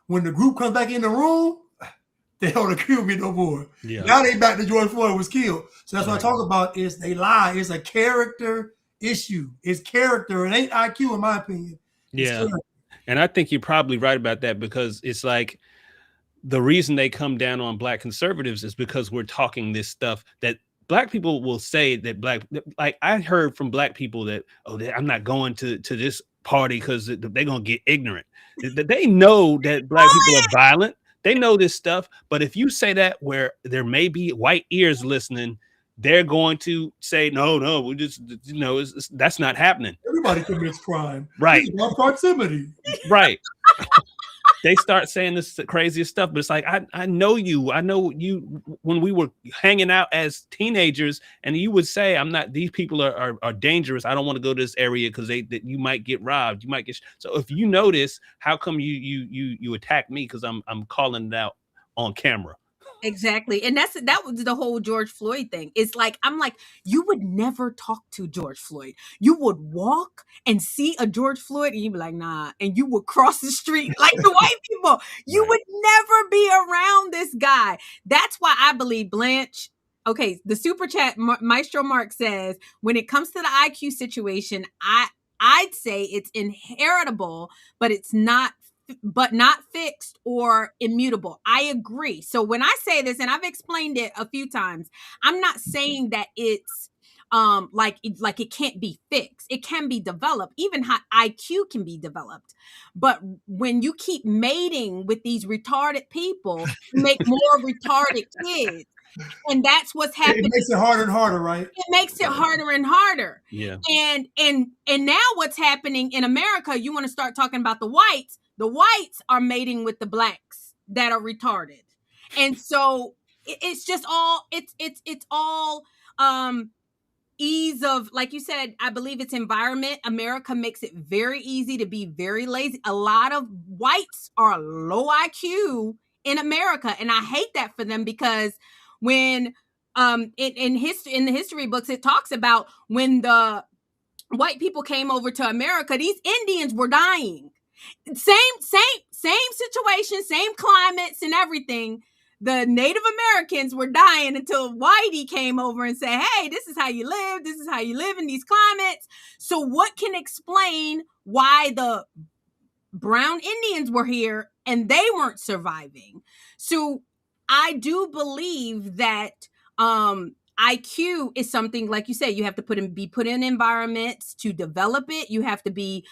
When the group comes back in the room, they don't agree with me no more. Yeah. Now they back to George Floyd was killed. So that's what I talk about is they lie. It's a character issue. It's character. It ain't IQ in my opinion. Yeah. And I think you're probably right about that, because it's like the reason they come down on black conservatives is because we're talking this stuff that black people will say that like I heard from black people that, I'm not going to this party because they're going to get ignorant. They know that black people are violent. They know this stuff. But if you say that where there may be white ears listening, they're going to say, no, we just, that's not happening. Everybody commits crime. Right. Proximity. Right. They start saying this craziest stuff, but it's like, I know you when we were hanging out as teenagers, and you would say, these people are dangerous. I don't want to go to this area because you might get robbed. You might get, so if you notice, how come you attack me? Because I'm calling it out on camera. Exactly. And that was the whole George Floyd thing. It's like, I'm like, you would never talk to George Floyd. You would walk and see a George Floyd and you'd be like, nah. And you would cross the street like the white people. You Right. would never be around this guy. That's why I believe Blanche. Okay, the super chat Maestro Mark says, when it comes to the IQ situation, I'd say it's inheritable, but it's not fixed or immutable. I agree. So when I say this, and I've explained it a few times, I'm not saying that it's like it can't be fixed. It can be developed. Even high IQ can be developed. But when you keep mating with these retarded people, you make more retarded kids. And that's what's happening. It makes it harder and harder, right? It makes it harder and harder. Yeah. And now what's happening in America, you want to start talking about the whites. The whites are mating with the blacks that are retarded. And so it's just all it's all ease of, like you said, I believe it's environment. America makes it very easy to be very lazy. A lot of whites are low IQ in America, and I hate that for them, because when in the history books it talks about when the white people came over to America, these Indians were dying. Same situation, same climates and everything. The Native Americans were dying until Whitey came over and said, hey, this is how you live. This is how you live in these climates. So what can explain why the brown Indians were here and they weren't surviving? So I do believe that IQ is something, like you said, you have to be put in environments to develop it. You have to be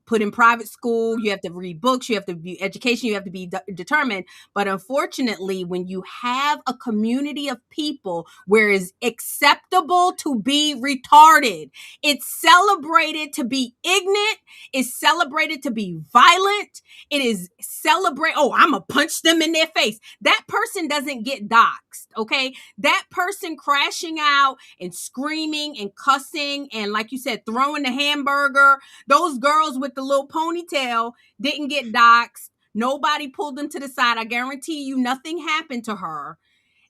put in private school. You have to read books. You have to be education. You have to be determined. But unfortunately, when you have a community of people where it's acceptable to be retarded, it's celebrated to be ignorant, it's celebrated to be violent, it is celebrate. Oh, I'm gonna punch them in their face. That person doesn't get doxxed. Okay, that person crashing out and screaming and cussing and, like you said, throwing the hamburger. Those girls with the little ponytail didn't get doxxed. Nobody pulled them to the side. I guarantee you nothing happened to her.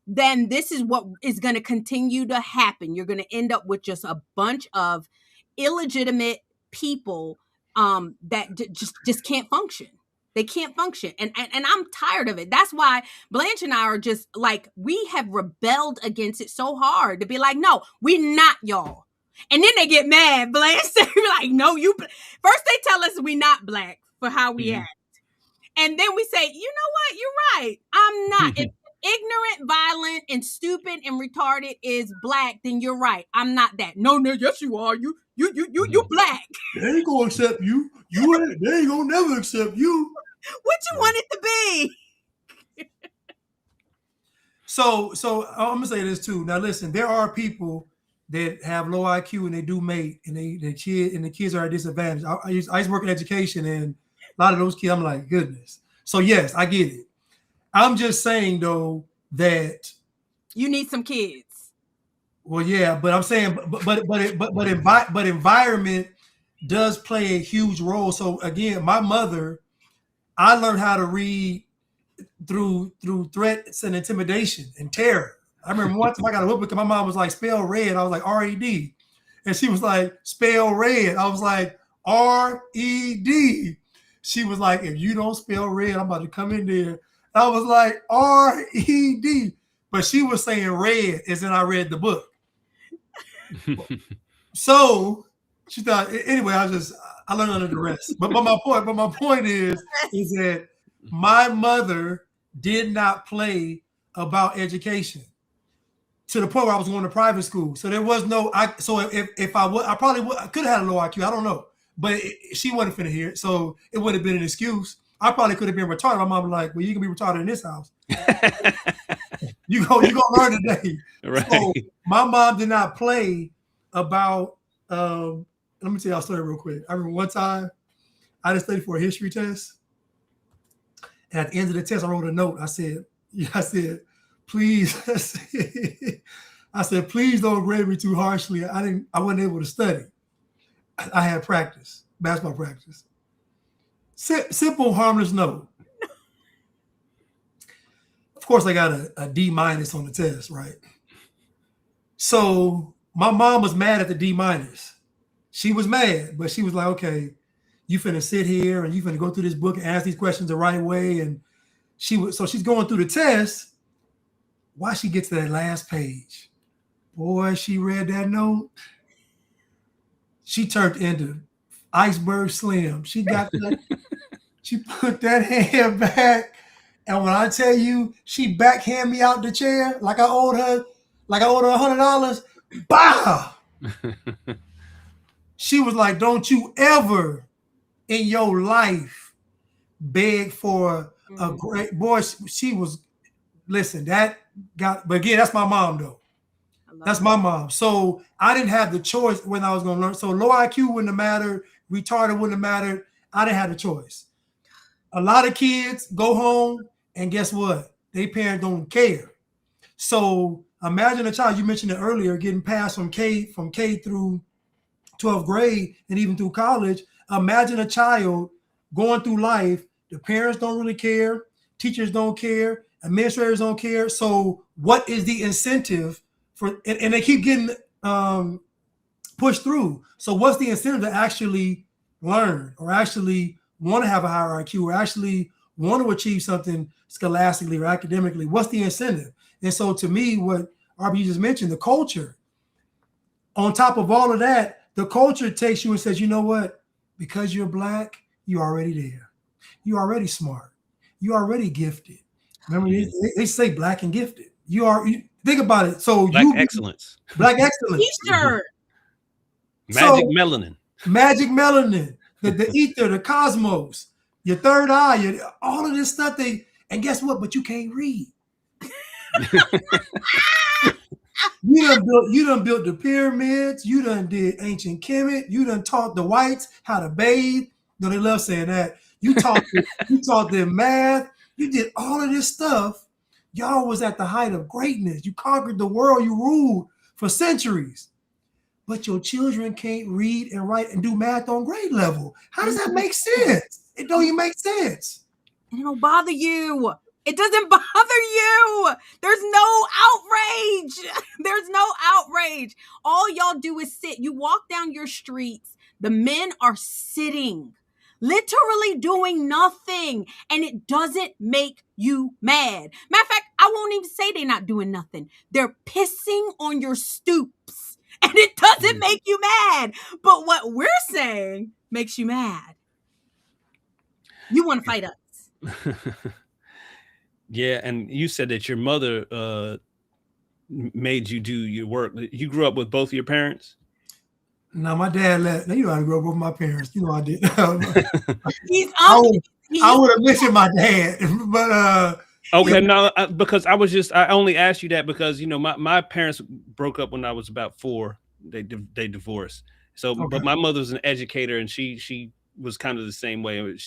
Then this is what is going to continue to happen. You're going to end up with just a bunch of illegitimate people that just can't function. They can't function. And I'm tired of it. That's why Blanche and I are just like, we have rebelled against it so hard to be like, no, we're not y'all. And then they get mad. Blanche, they're like, no, first they tell us we're not black for how we act. And then we say, you know what? You're right. I'm not. If ignorant, violent, and stupid and retarded is black, then you're right. I'm not that. No, yes, you are. You black. They ain't gonna accept you. They ain't gonna never accept you. What you want it to be? So I'm gonna say this too. Now listen, there are people that have low IQ and they do mate, and the kids are at disadvantage. I used to work in education, and a lot of those kids, I'm like, goodness. So yes, I get it. I'm just saying though that you need some kids. Well, yeah, but I'm saying, but environment does play a huge role. So again, my mother, I learned how to read through threats and intimidation and terror. I remember one time I got a whoop because my mom was like, spell red. I was like, R-E-D. And she was like, spell red. I was like, R-E-D. She was like, if you don't spell red, I'm about to come in there. I was like, R-E-D. But she was saying red as in I read the book. So she thought, anyway, I learned under duress. But my point is that my mother did not play about education to the point where I was going to private school. So there was no, if I probably could have had a low IQ. I don't know, but she wasn't finna hear it. So it would have been an excuse. I probably could have been retarded. My mom was like, well, you can be retarded in this house. you gonna learn today. Right. So my mom did not play about, let me tell y'all a story real quick. I remember one time I just studied for a history test. And at the end of the test, I wrote a note. I said, please, I said, please don't grade me too harshly. I wasn't able to study. I had practice, basketball practice. Simple, harmless note. course, I got a D- on the test, right? So my mom was mad at the D-. She was mad, but she was like, okay, you finna sit here and you finna go through this book and ask these questions the right way. And so she's going through the test. Why she get to that last page? Boy, she read that note. She turned into Iceberg Slim. She got that, she put that hand back. And when I tell you, she backhand me out the chair like I owed her $100. Bah! She was like, don't you ever in your life beg for a great boy. She was, listen, that got, but again, that's my mom though. That's my mom. So I didn't have the choice when I was going to learn. So low IQ wouldn't have mattered. Retarded wouldn't have mattered. I didn't have the choice. A lot of kids go home and guess what? Their parents don't care. So imagine a child, you mentioned it earlier, getting passed from K through 12th grade and even through college. Imagine a child going through life. The parents don't really care. Teachers don't care. Administrators don't care. So what is the incentive for, and they keep getting pushed through. So what's the incentive to actually learn or actually want to have a higher IQ or actually want to achieve something scholastically or academically? What's the incentive? And so to me, what RB just mentioned, the culture, on top of all of that, the culture takes you and says, you know what? Because you're Black, you're already there. You're already smart. You're already gifted. Remember, they say Black and gifted. Think about it. So Black excellence. Black excellence. T-shirt. Melanin. Magic melanin. The ether, the cosmos, your third eye, all of this stuff. And guess what? But you can't read. You done built the pyramids. You done did ancient Kemet. You done taught the whites how to bathe. No, they love saying that. You taught them math. You did all of this stuff. Y'all was at the height of greatness. You conquered the world. You ruled for centuries. But your children can't read and write and do math on grade level. How does that make sense? It don't even make sense. And it'll bother you. It doesn't bother you. There's no outrage. There's no outrage. All y'all do is sit. You walk down your streets. The men are sitting, literally doing nothing. And it doesn't make you mad. Matter of fact, I won't even say they're not doing nothing. They're pissing on your stoops. And it doesn't make you mad. But what we're saying makes you mad. You want to fight us. Yeah, and you said that your mother made you do your work. You grew up with both of your parents? No, my dad left. You know, I grew up with my parents. You know, I did. I would have mentioned my dad, but okay, no, because I only asked you that because you know my parents broke up when I was about 4. They divorced. So, okay. But my mother was an educator, and she was kind of the same way.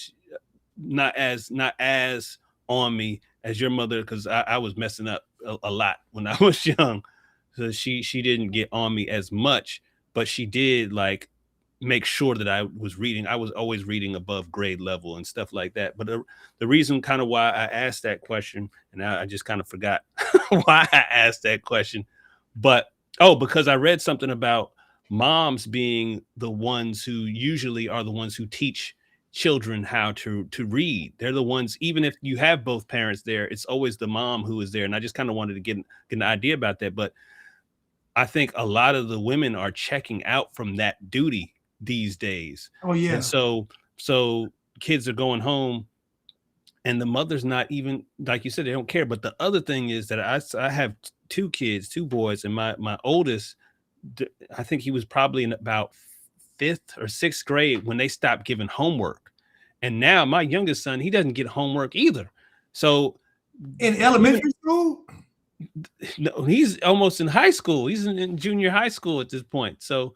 Not as on me as your mother, because I was messing up a lot when I was young. So she didn't get on me as much, but she did like make sure that I was reading. I was always reading above grade level and stuff like that. But the reason kind of why I asked that question, and I just kind of forgot why I asked that question, but because I read something about moms being the ones who usually are the ones who teach children how to read. They're the ones, even if you have both parents there, it's always the mom who is there. And I just kind of wanted to get an idea about that. But I think a lot of the women are checking out from that duty these days. Oh yeah. And so kids are going home and the mother's not even, like you said, they don't care. But the other thing is that I have 2 kids, 2 boys, and my oldest, I think he was probably in about 5th or 6th grade when they stopped giving homework. And now my youngest son, he doesn't get homework either. So in elementary school? No, he's almost in high school. He's in junior high school at this point. So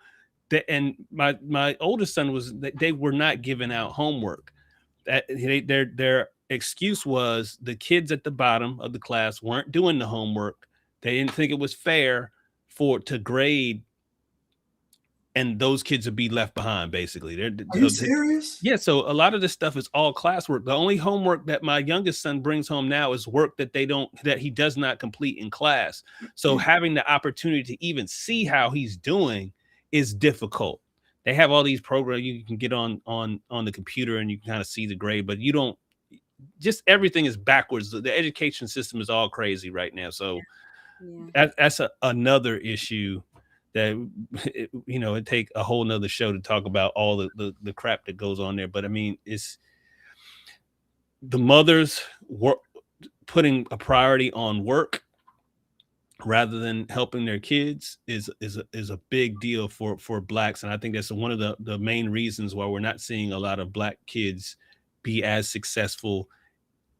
and my oldest son they were not giving out homework. Their excuse was the kids at the bottom of the class weren't doing the homework. They didn't think it was fair to grade and those kids would be left behind. Basically, Are you serious? yeah. So a lot of this stuff is all classwork. The only homework that my youngest son brings home now is work that he does not complete in class. So having the opportunity to even see how he's doing is difficult. They have all these programs you can get on the computer and you can kind of see the grade, but you don't. Just everything is backwards. The education system is all crazy right now. So that's another issue that it'd take a whole nother show to talk about all the crap that goes on there. But I mean, it's the mothers putting a priority on work rather than helping their kids is a big deal for Blacks. And I think that's one of the main reasons why we're not seeing a lot of Black kids be as successful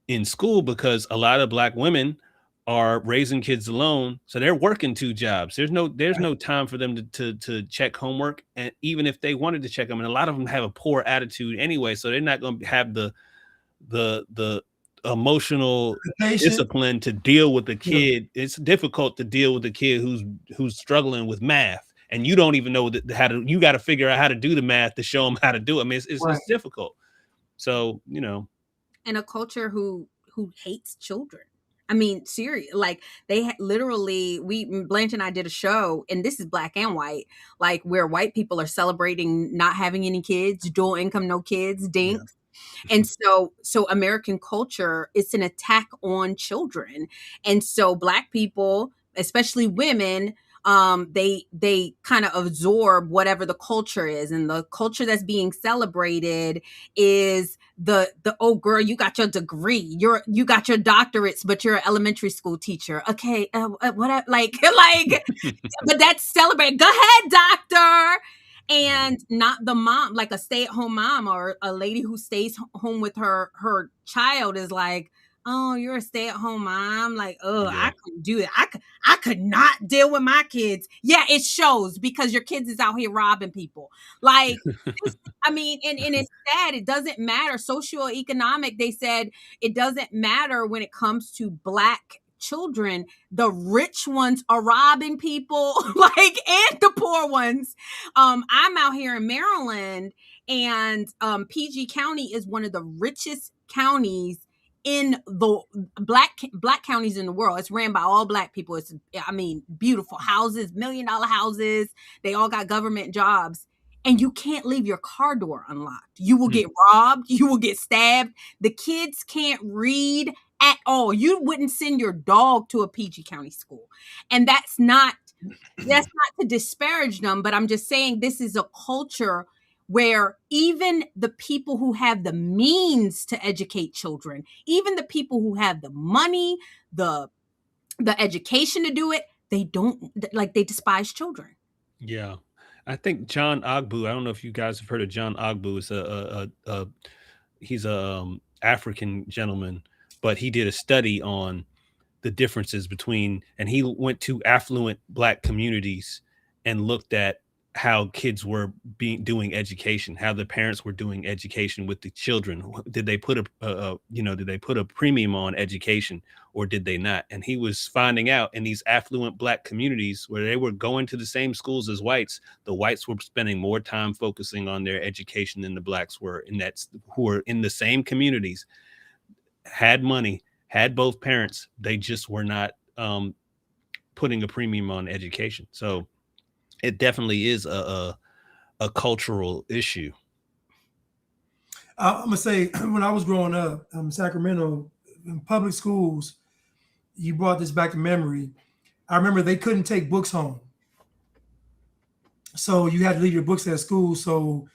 in school, because a lot of Black women are raising kids alone, so they're working 2 jobs. There's no time for them to check homework, and even if they wanted to check them, and a lot of them have a poor attitude anyway, so they're not going to have the emotional discipline to deal with the kid. It's difficult to deal with the kid who's struggling with math, and you don't even know you got to figure out how to do the math to show them how to do it. I mean, it's difficult. So and a culture who hates children. I mean, serious. Like literally, Blanche and I did a show, and this is Black and white, like where white people are celebrating not having any kids, dual income, no kids, dinks. Yeah. And so American culture, it's an attack on children. And so Black people, especially women, they kind of absorb whatever the culture is, and the culture that's being celebrated is the oh girl, you got your degree, you got your doctorates, but you're an elementary school teacher. Okay, what like but that's celebrated. Go ahead, doctor. And not the mom, like a stay-at-home mom or a lady who stays home with her child is like, oh, you're a stay-at-home mom. Like, oh, yeah. I couldn't do it. I could not deal with my kids. Yeah, it shows, because your kids is out here robbing people. Like, I mean, and it's sad. It doesn't matter. Socioeconomic, they said it doesn't matter when it comes to Black children. The rich ones are robbing people, like, and the poor ones. I'm out here in Maryland, and PG County is one of the richest counties in the black counties in the world. It's ran by all Black people. It's, I mean, beautiful houses, $1 million houses. They all got government jobs, and you can't leave your car door unlocked. You will get robbed. You will get stabbed. The kids can't read at all. You wouldn't send your dog to a PG County school. And that's not to disparage them, but I'm just saying this is a culture where even the people who have the means to educate children, even the people who have the money, the education to do it, they despise children. Yeah. I think John Ogbu, I don't know if you guys have heard of John Ogbu. It's he's a African gentleman, but he did a study on the differences between, and he went to affluent Black communities and looked at how kids were doing education, how the parents were doing education with the children. Did they put a premium on education, or did they not? And he was finding out in these affluent Black communities where they were going to the same schools as whites, the whites were spending more time focusing on their education than the Blacks were, who were in the same communities, had money, had both parents. They just were not putting a premium on education. So it definitely is a cultural issue. I'm gonna say, when I was growing up in Sacramento, in public schools, you brought this back to memory. I remember they couldn't take books home, so you had to leave your books at school. So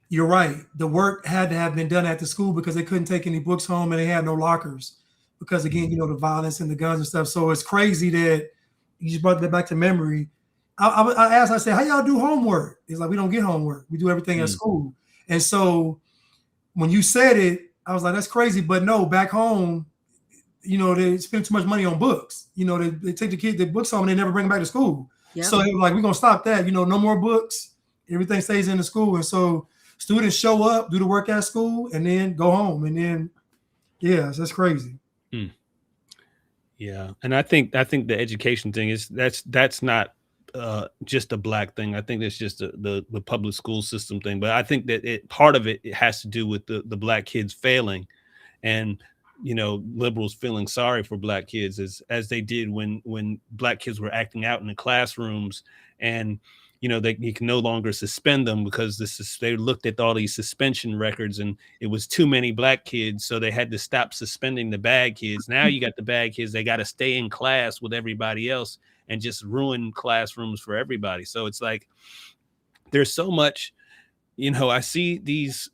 you're right, the work had to have been done at the school because they couldn't take any books home, and they had no lockers because, again, the violence and the guns and stuff. So it's crazy that you just brought that back to memory. I asked, I said, how y'all do homework? It's like, we don't get homework. We do everything at school. And so when you said it, I was like, that's crazy. But no, back home, they spend too much money on books. They take the books home and they never bring them back to school. Yep. So they were like, we're going to stop that. No more books. Everything stays in the school. And so students show up, do the work at school, and then go home. And then, that's crazy. Yeah. And I think the education thing is that's not just a black thing. I think that's just the public school system thing. But I think that part of it has to do with the black kids failing, and liberals feeling sorry for black kids as they did when black kids were acting out in the classrooms, and you can no longer suspend them because they looked at all these suspension records and it was too many black kids, so they had to stop suspending the bad kids. Now you got the bad kids, they got to stay in class with everybody else and just ruin classrooms for everybody. So it's like there's so much, I see these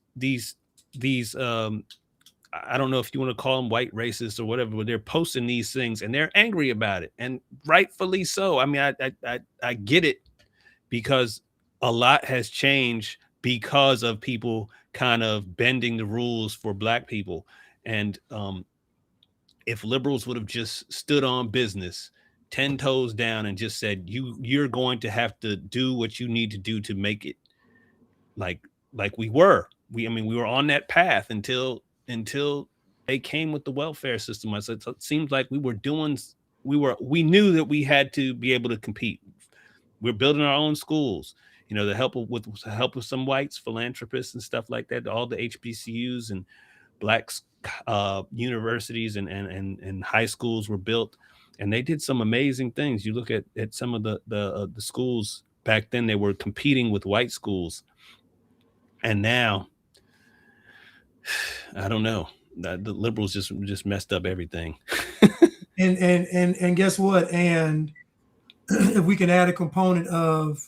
I don't know if you want to call them white racists or whatever, but they're posting these things and they're angry about it, and rightfully so. I mean, I get it, because a lot has changed because of people kind of bending the rules for black people. And if liberals would have just stood on business 10 toes down and just said, you're going to have to do what you need to do to make it like we were on that path until they came with the welfare system. I said, it seems like we knew that we had to be able to compete. We're building our own schools, to help with some whites, philanthropists and stuff like that. All the HBCUs and black universities and high schools were built, and they did some amazing things. You look at some of the schools back then; they were competing with white schools, and now I don't know. The liberals just messed up everything. and guess what? And if we can add a component of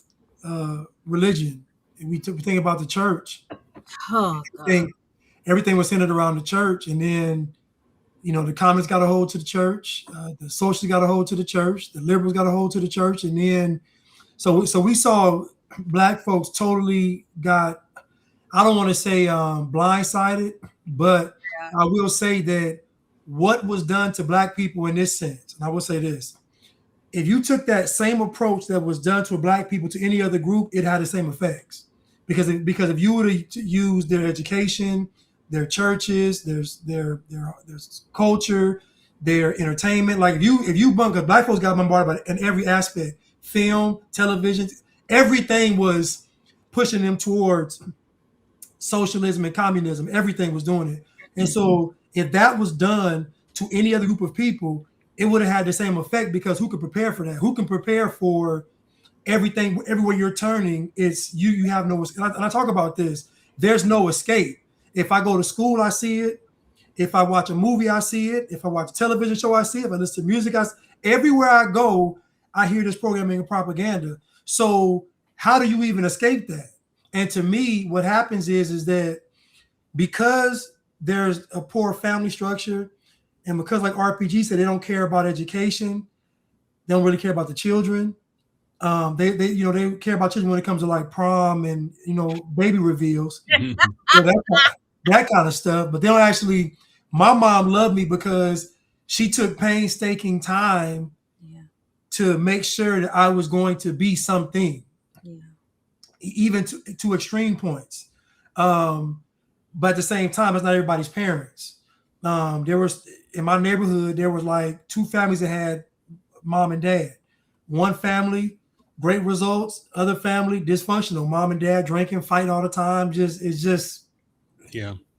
religion, if we think about the church, everything was centered around the church. And then, the communists got a hold to the church, the socialists got a hold to the church, the liberals got a hold to the church. And then, so we saw black folks totally got, I don't want to say blindsided, but I will say that what was done to black people in this sense, and I will say this, if you took that same approach that was done to black people to any other group, it had the same effects. Because if you were to use their education, their churches, their culture, their entertainment, like if you bunker, black folks got bombarded by in every aspect, film, television, everything was pushing them towards socialism and communism. Everything was doing it. And so if that was done to any other group of people, it would have had the same effect, because who could prepare for that? Who can prepare for everything? Everywhere you're turning, it's you have no, and I talk about this, there's no escape. If I go to school, I see it. If I watch a movie, I see it. If I watch a television show, I see it. If I listen to music, everywhere I go, I hear this programming and propaganda. So how do you even escape that? And to me, what happens is that because there's a poor family structure, and because, like RPG said, they don't care about education, they don't really care about the children. They care about children when it comes to like prom and baby reveals, that kind of stuff. But they don't actually. My mom loved me because she took painstaking time to make sure that I was going to be something, even to extreme points. But at the same time, it's not everybody's parents. There was, in my neighborhood, there was like two families that had mom and dad. One family, great results. Other family, dysfunctional. Mom and dad drinking, fighting all the time.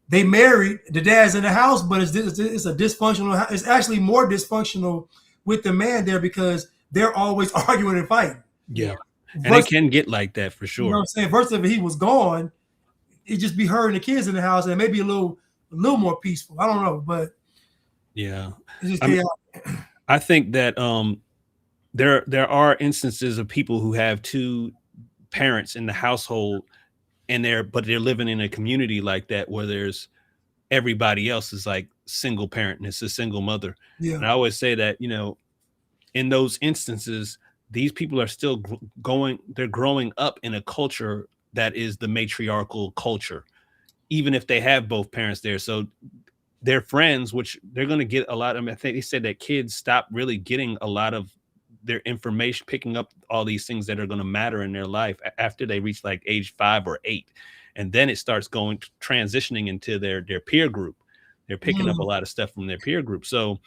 They married. The dad's in the house, but it's a dysfunctional house. It's actually more dysfunctional with the man there because they're always arguing and fighting. Yeah. And it can get like that for sure. You know what I'm saying? Versus if he was gone, it'd just be her and the kids in the house, and maybe a little more peaceful. I don't know, but yeah, I think that there are instances of people who have two parents in the household, and they're living in a community like that where there's everybody else is like single parent and it's a single mother. Yeah. And I always say that in those instances, these people are still they're growing up in a culture that is the matriarchal culture, even if they have both parents there. So their friends, which they're going to get a lot of, I think they said that kids stop really getting a lot of their information, picking up all these things that are going to matter in their life after they reach like age 5 or 8. And then it starts transitioning into their peer group. They're picking up a lot of stuff from their peer group. So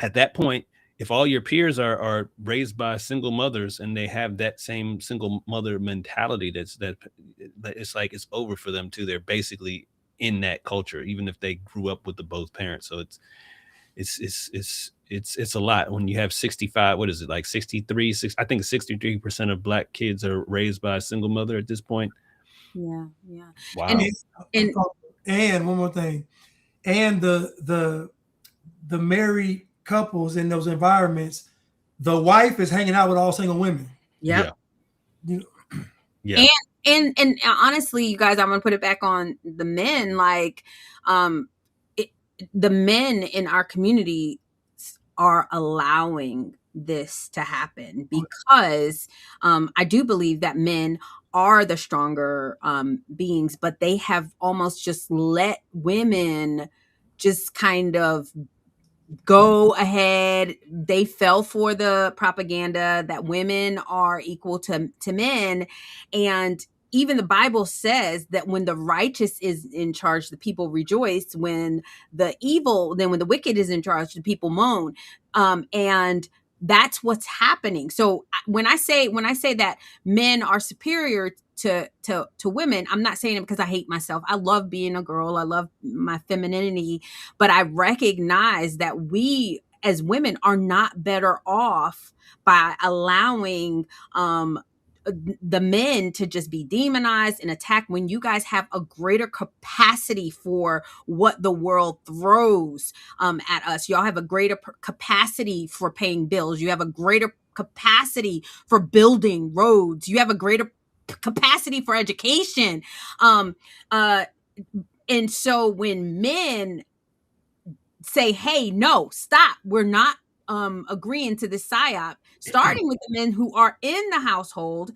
at that point, if all your peers are raised by single mothers and they have that same single mother mentality, that it's like it's over for them too. They're basically in that culture, even if they grew up with the both parents. So it's a lot when you have 65, what is it, like 63, I think 63% of Black kids are raised by a single mother at this point. Yeah. Wow. And one more thing, and the married couples in those environments, the wife is hanging out with all single women. Yep. Yeah. And honestly, you guys, I'm gonna put it back on the men. Like, the men in our community are allowing this to happen because I do believe that men are the stronger beings, but they have almost just let women just kind of go ahead. They fell for the propaganda that women are equal to men. And even the Bible says that when the righteous is in charge, the people rejoice. When the wicked is in charge, the people moan. And that's what's happening. So when I say that men are superior to women, I'm not saying it because I hate myself. I love being a girl. I love my femininity, but I recognize that we as women are not better off by allowing the men to just be demonized and attacked when you guys have a greater capacity for what the world throws at us. Y'all have a greater capacity for paying bills. You have a greater capacity for building roads. You have a greater capacity for education. And so when men say, hey, no, stop, we're not agreeing to this psyop, starting with the men who are in the household,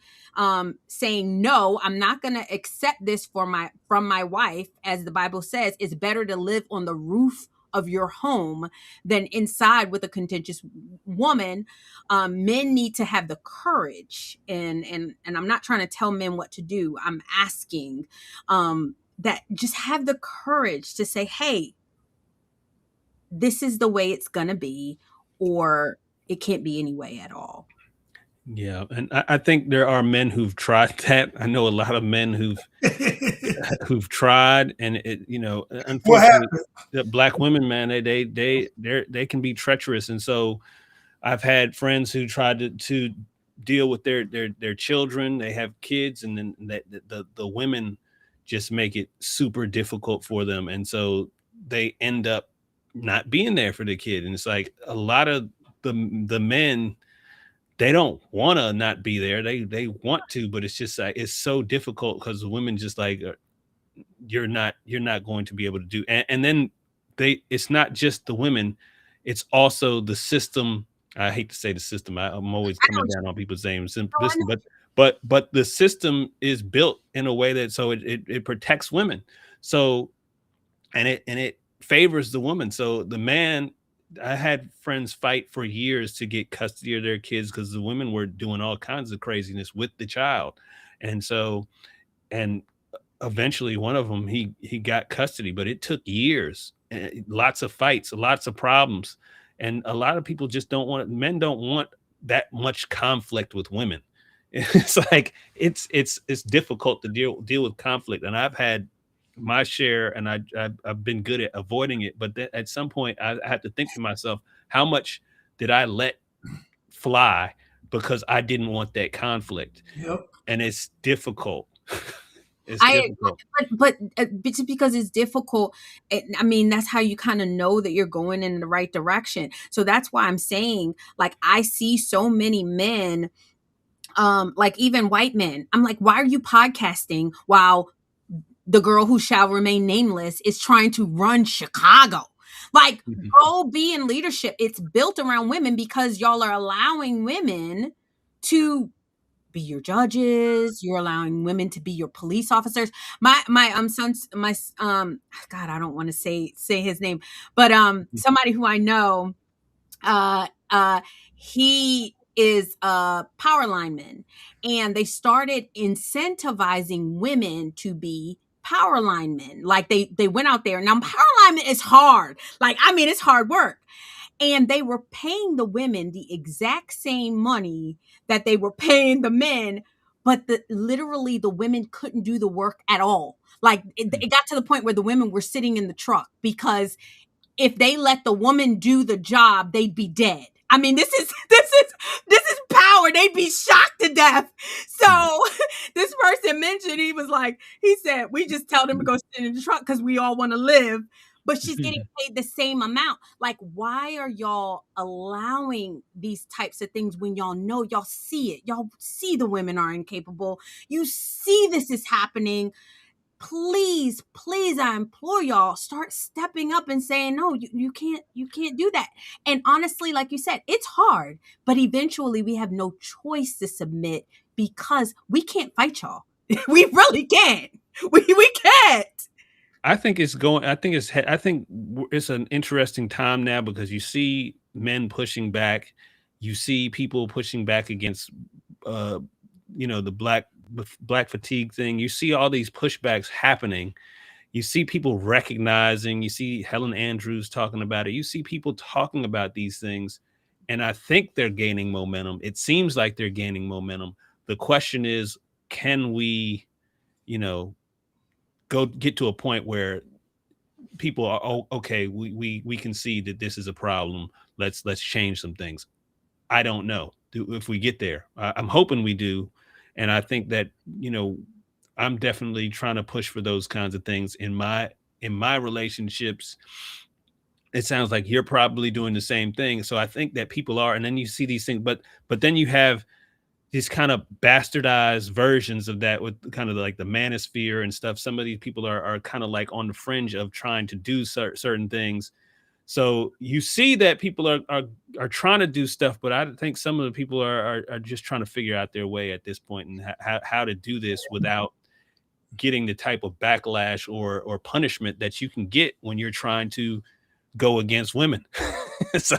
saying, no, I'm not going to accept this from my wife. As the Bible says, it's better to live on the roof of your home than inside with a contentious woman. Men need to have the courage, and I'm not trying to tell men what to do. I'm asking that just have the courage to say, hey, this is the way it's going to be, or it can't be any way at all. Yeah. And I think there are men who've tried that. I know a lot of men who've tried, and unfortunately, the Black women, man, they can be treacherous. And so I've had friends who tried to deal with their children. They have kids, and then the women just make it super difficult for them. And so they end up not being there for the kid. And it's like a lot of the men, they don't want to not be there. They want to, but it's just like, it's so difficult because the women just like, you're not going to be able to do. And then it's not just the women, it's also the system. I hate to say the system. I'm always coming down on people's names, but the system is built in a way that, so it protects women. So, and it favors the woman. So the man, I had friends fight for years to get custody of their kids because the women were doing all kinds of craziness with the child. And so, and eventually one of them, he got custody, but it took years, lots of fights, lots of problems. And a lot of people just men don't want that much conflict with women. It's like, it's difficult to deal with conflict. And I've had my share, and I've been good at avoiding it. But at some point I had to think to myself, how much did I let fly because I didn't want that conflict? Yep. And it's difficult. But just because it's difficult, I mean, that's how you kind of know that you're going in the right direction. So that's why I'm saying, like, I see so many men, like even white men. I'm like, why are you podcasting while the girl who shall remain nameless is trying to run Chicago? Like, go be in leadership. It's built around women because y'all are allowing women to be your judges. You're allowing women to be your police officers. My son's God, I don't want to say his name, but somebody who I know, he is a power lineman, and they started incentivizing women to be power linemen. Like they went out there. Now, power lineman is hard. Like, I mean, it's hard work. And they were paying the women the exact same money that they were paying the men, but literally the women couldn't do the work at all. Like it got to the point where the women were sitting in the truck because if they let the woman do the job, they'd be dead. I mean, this is power. They'd be shocked to death. So this person mentioned, he said, we just tell them to go sit in the truck because we all want to live. But she's getting paid the same amount. Like, why are y'all allowing these types of things when y'all see it? Y'all see the women are incapable. You see this is happening. Please, I implore y'all, start stepping up and saying, no, you can't do that. And honestly, like you said, it's hard, but eventually we have no choice to submit because we can't fight y'all. We really can't. We can't. I think it's an interesting time now because you see men pushing back. You see people pushing back against, the black fatigue thing. You see all these pushbacks happening. You see people recognizing, you see Helen Andrews talking about it. You see people talking about these things. And I think they're gaining momentum. It seems like they're gaining momentum. The question is, can we, go get to a point where people are, oh, okay, we can see that this is a problem. Let's change some things. I don't know if we get there. I'm hoping we do. And I think that, I'm definitely trying to push for those kinds of things in my relationships. It sounds like you're probably doing the same thing. So I think that people are, and then you see these things, but then you have these kind of bastardized versions of that with kind of like the manosphere and stuff. Some of these people are kind of like on the fringe of trying to do certain things. So you see that people are trying to do stuff, but I think some of the people are just trying to figure out their way at this point and how to do this without getting the type of backlash or punishment that you can get when you're trying to go against women. So,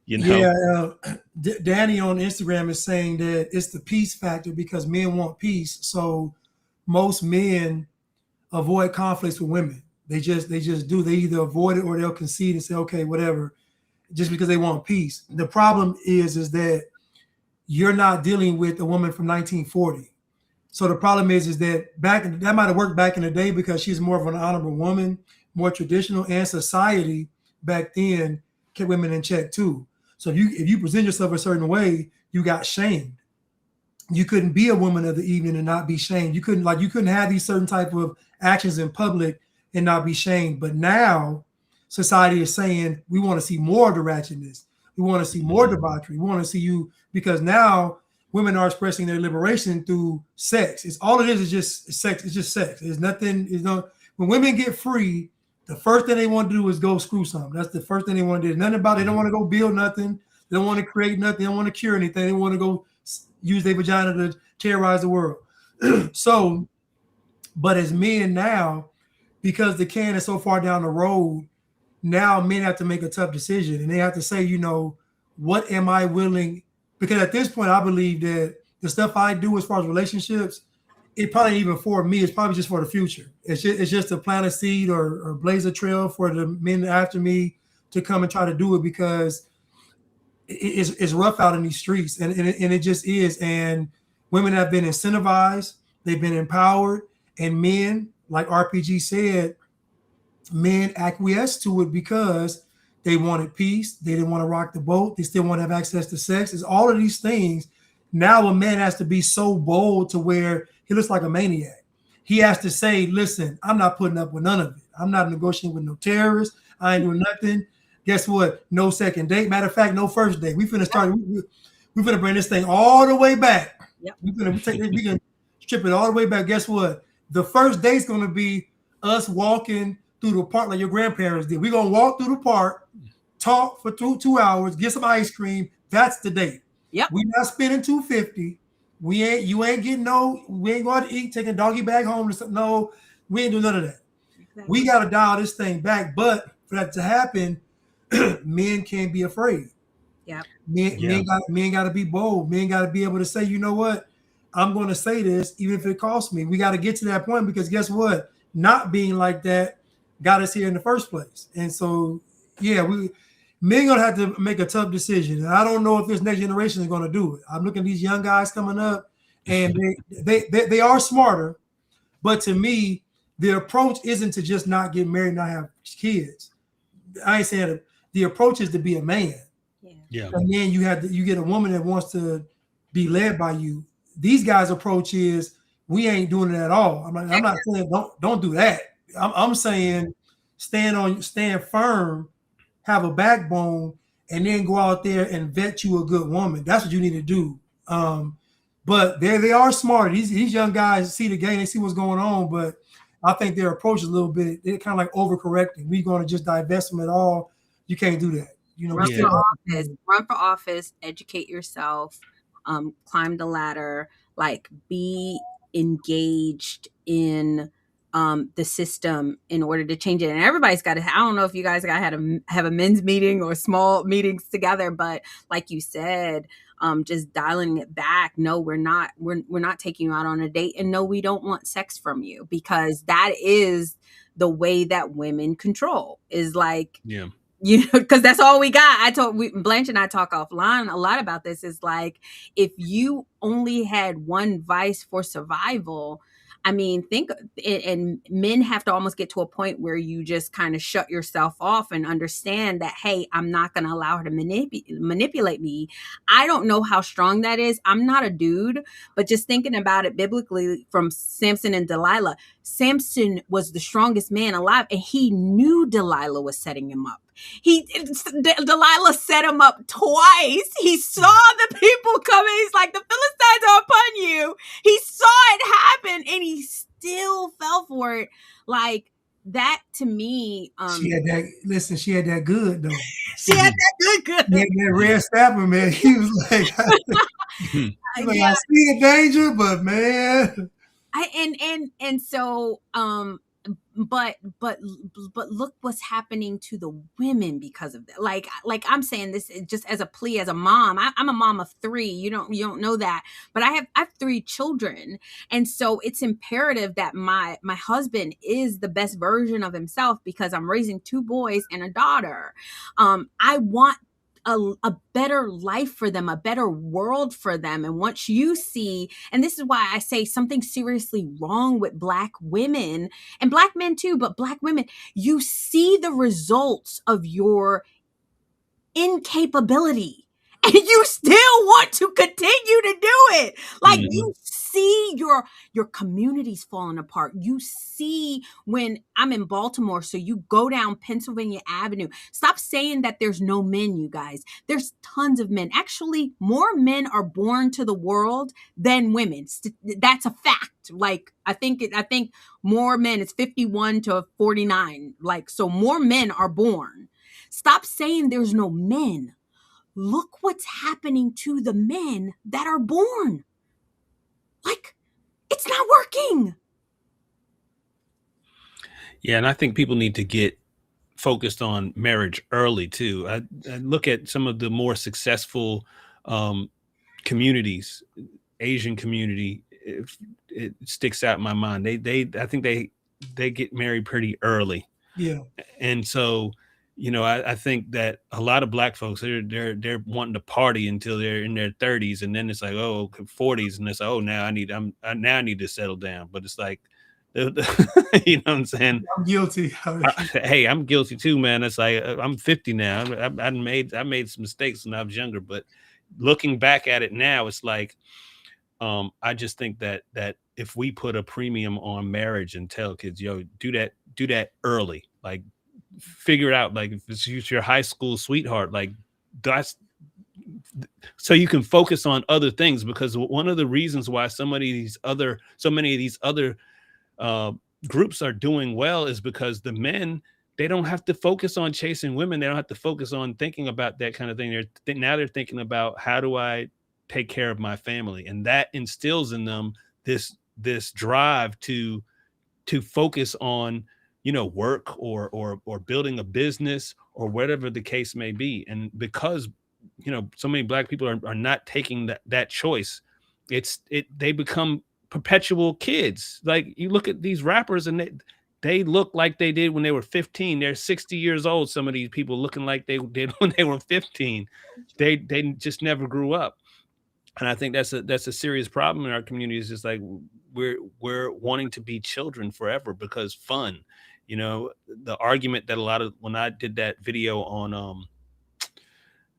Yeah, Danny on Instagram is saying that it's the peace factor because men want peace. So most men avoid conflicts with women. They just do. They either avoid it or they'll concede and say, okay, whatever, just because they want peace. The problem is that you're not dealing with a woman from 1940. So the problem is that that might have worked back in the day because she's more of an honorable woman, more traditional, and society back then kept women in check too. So if you present yourself a certain way, you got shamed. You couldn't be a woman of the evening and not be shamed. You couldn't have these certain type of actions in public and not be shamed. But now society is saying we want to see more of the ratchetness. We want to see more debauchery. We want to see you, because now women are expressing their liberation through sex. It's all it is just sex. It's just sex. There's nothing. When women get free, the first thing they want to do is go screw something. That's the first thing they want to do. There's nothing about it. They don't want to go build nothing. They don't want to create nothing. They don't want to cure anything. They want to go use their vagina to terrorize the world. So, but as men now, because the can is so far down the road, now men have to make a tough decision. And they have to say, what am I willing? Because at this point, I believe that the stuff I do as far as relationships, it probably ain't even for me. It's probably just for the future. It's just to plant a seed or blaze a trail for the men after me to come and try to do it, because it's rough out in these streets, and it just is. And women have been incentivized, they've been empowered, and men, like RPG said, men acquiesced to it because they wanted peace. They didn't want to rock the boat. They still want to have access to sex. It's all of these things. Now a man has to be so bold to where he looks like a maniac. He has to say, listen, I'm not putting up with none of it. I'm not negotiating with no terrorists. I ain't doing nothing. Guess what? No second date. Matter of fact, no first date. We finna start. We finna bring this thing all the way back. Yep. We can strip it all the way back. Guess what? The first date's gonna be us walking through the park like your grandparents did. We're gonna walk through the park, talk for 2 hours, get some ice cream. That's the date. Yep. We're not spending $250. You ain't getting we ain't going to eat, taking a doggy bag home or something. No, we ain't doing none of that. Exactly. We gotta dial this thing back. But for that to happen, men can't be afraid. Yeah. Men got to be bold. Men got to be able to say, you know what? I'm going to say this, even if it costs me. We got to get to that point, because guess what? Not being like that got us here in the first place. And so, yeah, men gonna have to make a tough decision. And I don't know if this next generation is gonna do it. I'm looking at these young guys coming up, and they are smarter. But to me, the approach isn't to just not get married, not have kids. I ain't saying it. The approach is to be a man. Yeah. And then you get a woman that wants to be led by you. These guys' approach is we ain't doing it at all. I'm not saying don't do that. I'm saying stand firm, have a backbone, and then go out there and vet you a good woman. That's what you need to do. But they are smart. These young guys see the game, they see what's going on, but I think their approach is a little bit, they're kind of like overcorrecting. We're going to just divest them at all. You can't do that. You know, run for office, educate yourself, climb the ladder, like be engaged in the system in order to change it. And everybody's got to, I don't know if you guys got to have a men's meeting or small meetings together, but like you said, just dialing it back. No, we're not taking you out on a date, and no, we don't want sex from you, because that is the way that women control, is like, yeah, you know, because that's all we got. Blanche and I talk offline a lot about this. Is like, if you only had one vice for survival, I mean, and men have to almost get to a point where you just kind of shut yourself off and understand that, hey, I'm not going to allow her to manipulate me. I don't know how strong that is. I'm not a dude, but just thinking about it biblically from Samson and Delilah, Samson was the strongest man alive, and he knew Delilah was setting him up. Delilah set him up twice. He saw the people coming. He's like, the Philistines are upon you. He saw it happen, and he still fell for it. Like, that to me, she had that. She had that good though. She had that good. Yeah, that red snapper, man. He was like, I see the danger, but man. But look what's happening to the women because of that. Like I'm saying this just as a plea, as a mom. I'm a mom of 3. You don't know that, but I have 3 children, and so it's imperative that my husband is the best version of himself, because I'm raising 2 boys and a daughter. I want a better life for them, a better world for them. And once you see, and this is why I say something seriously wrong with Black women and Black men too, but Black women, you see the results of your incapability, and you still want to continue to do it. Like, you see your communities falling apart. You see, when I'm in Baltimore, so you go down Pennsylvania Avenue. Stop saying that there's no men, you guys. There's tons of men. Actually, more men are born to the world than women. That's a fact. Like, I think more men, it's 51 to 49. Like, so more men are born. Stop saying there's no men. Look what's happening to the men that are born. Like, it's not working. Yeah, and I think people need to get focused on marriage early too. I look at some of the more successful communities, Asian community. It sticks out in my mind. I think they get married pretty early. Yeah, and so, you know, I think that a lot of Black folks, they're wanting to party until they're in their 30s, and then it's like, oh, 40s, and it's like, oh, now I need to settle down. But it's like, you know what I'm saying? I'm guilty. Hey, I'm guilty too, man. It's like, I'm 50 now. I made some mistakes when I was younger, but looking back at it now, it's like, I just think that if we put a premium on marriage and tell kids, yo, do that early, like, figure it out. Like, if it's your high school sweetheart, like, that's so you can focus on other things. Because one of the reasons why so many of these other groups are doing well is because the men, they don't have to focus on chasing women. They don't have to focus on thinking about that kind of thing. Now they're thinking about, how do I take care of my family? And that instills in them this drive to focus on, you know, work or building a business or whatever the case may be. And because, you know, so many Black people are not taking that choice, they become perpetual kids. Like, you look at these rappers, and they look like they did when they were 15. They're 60 years old. Some of these people looking like they did when they were 15. They just never grew up. And I think that's a serious problem in our community. Is just like we're wanting to be children forever because fun. The argument that when I did that video on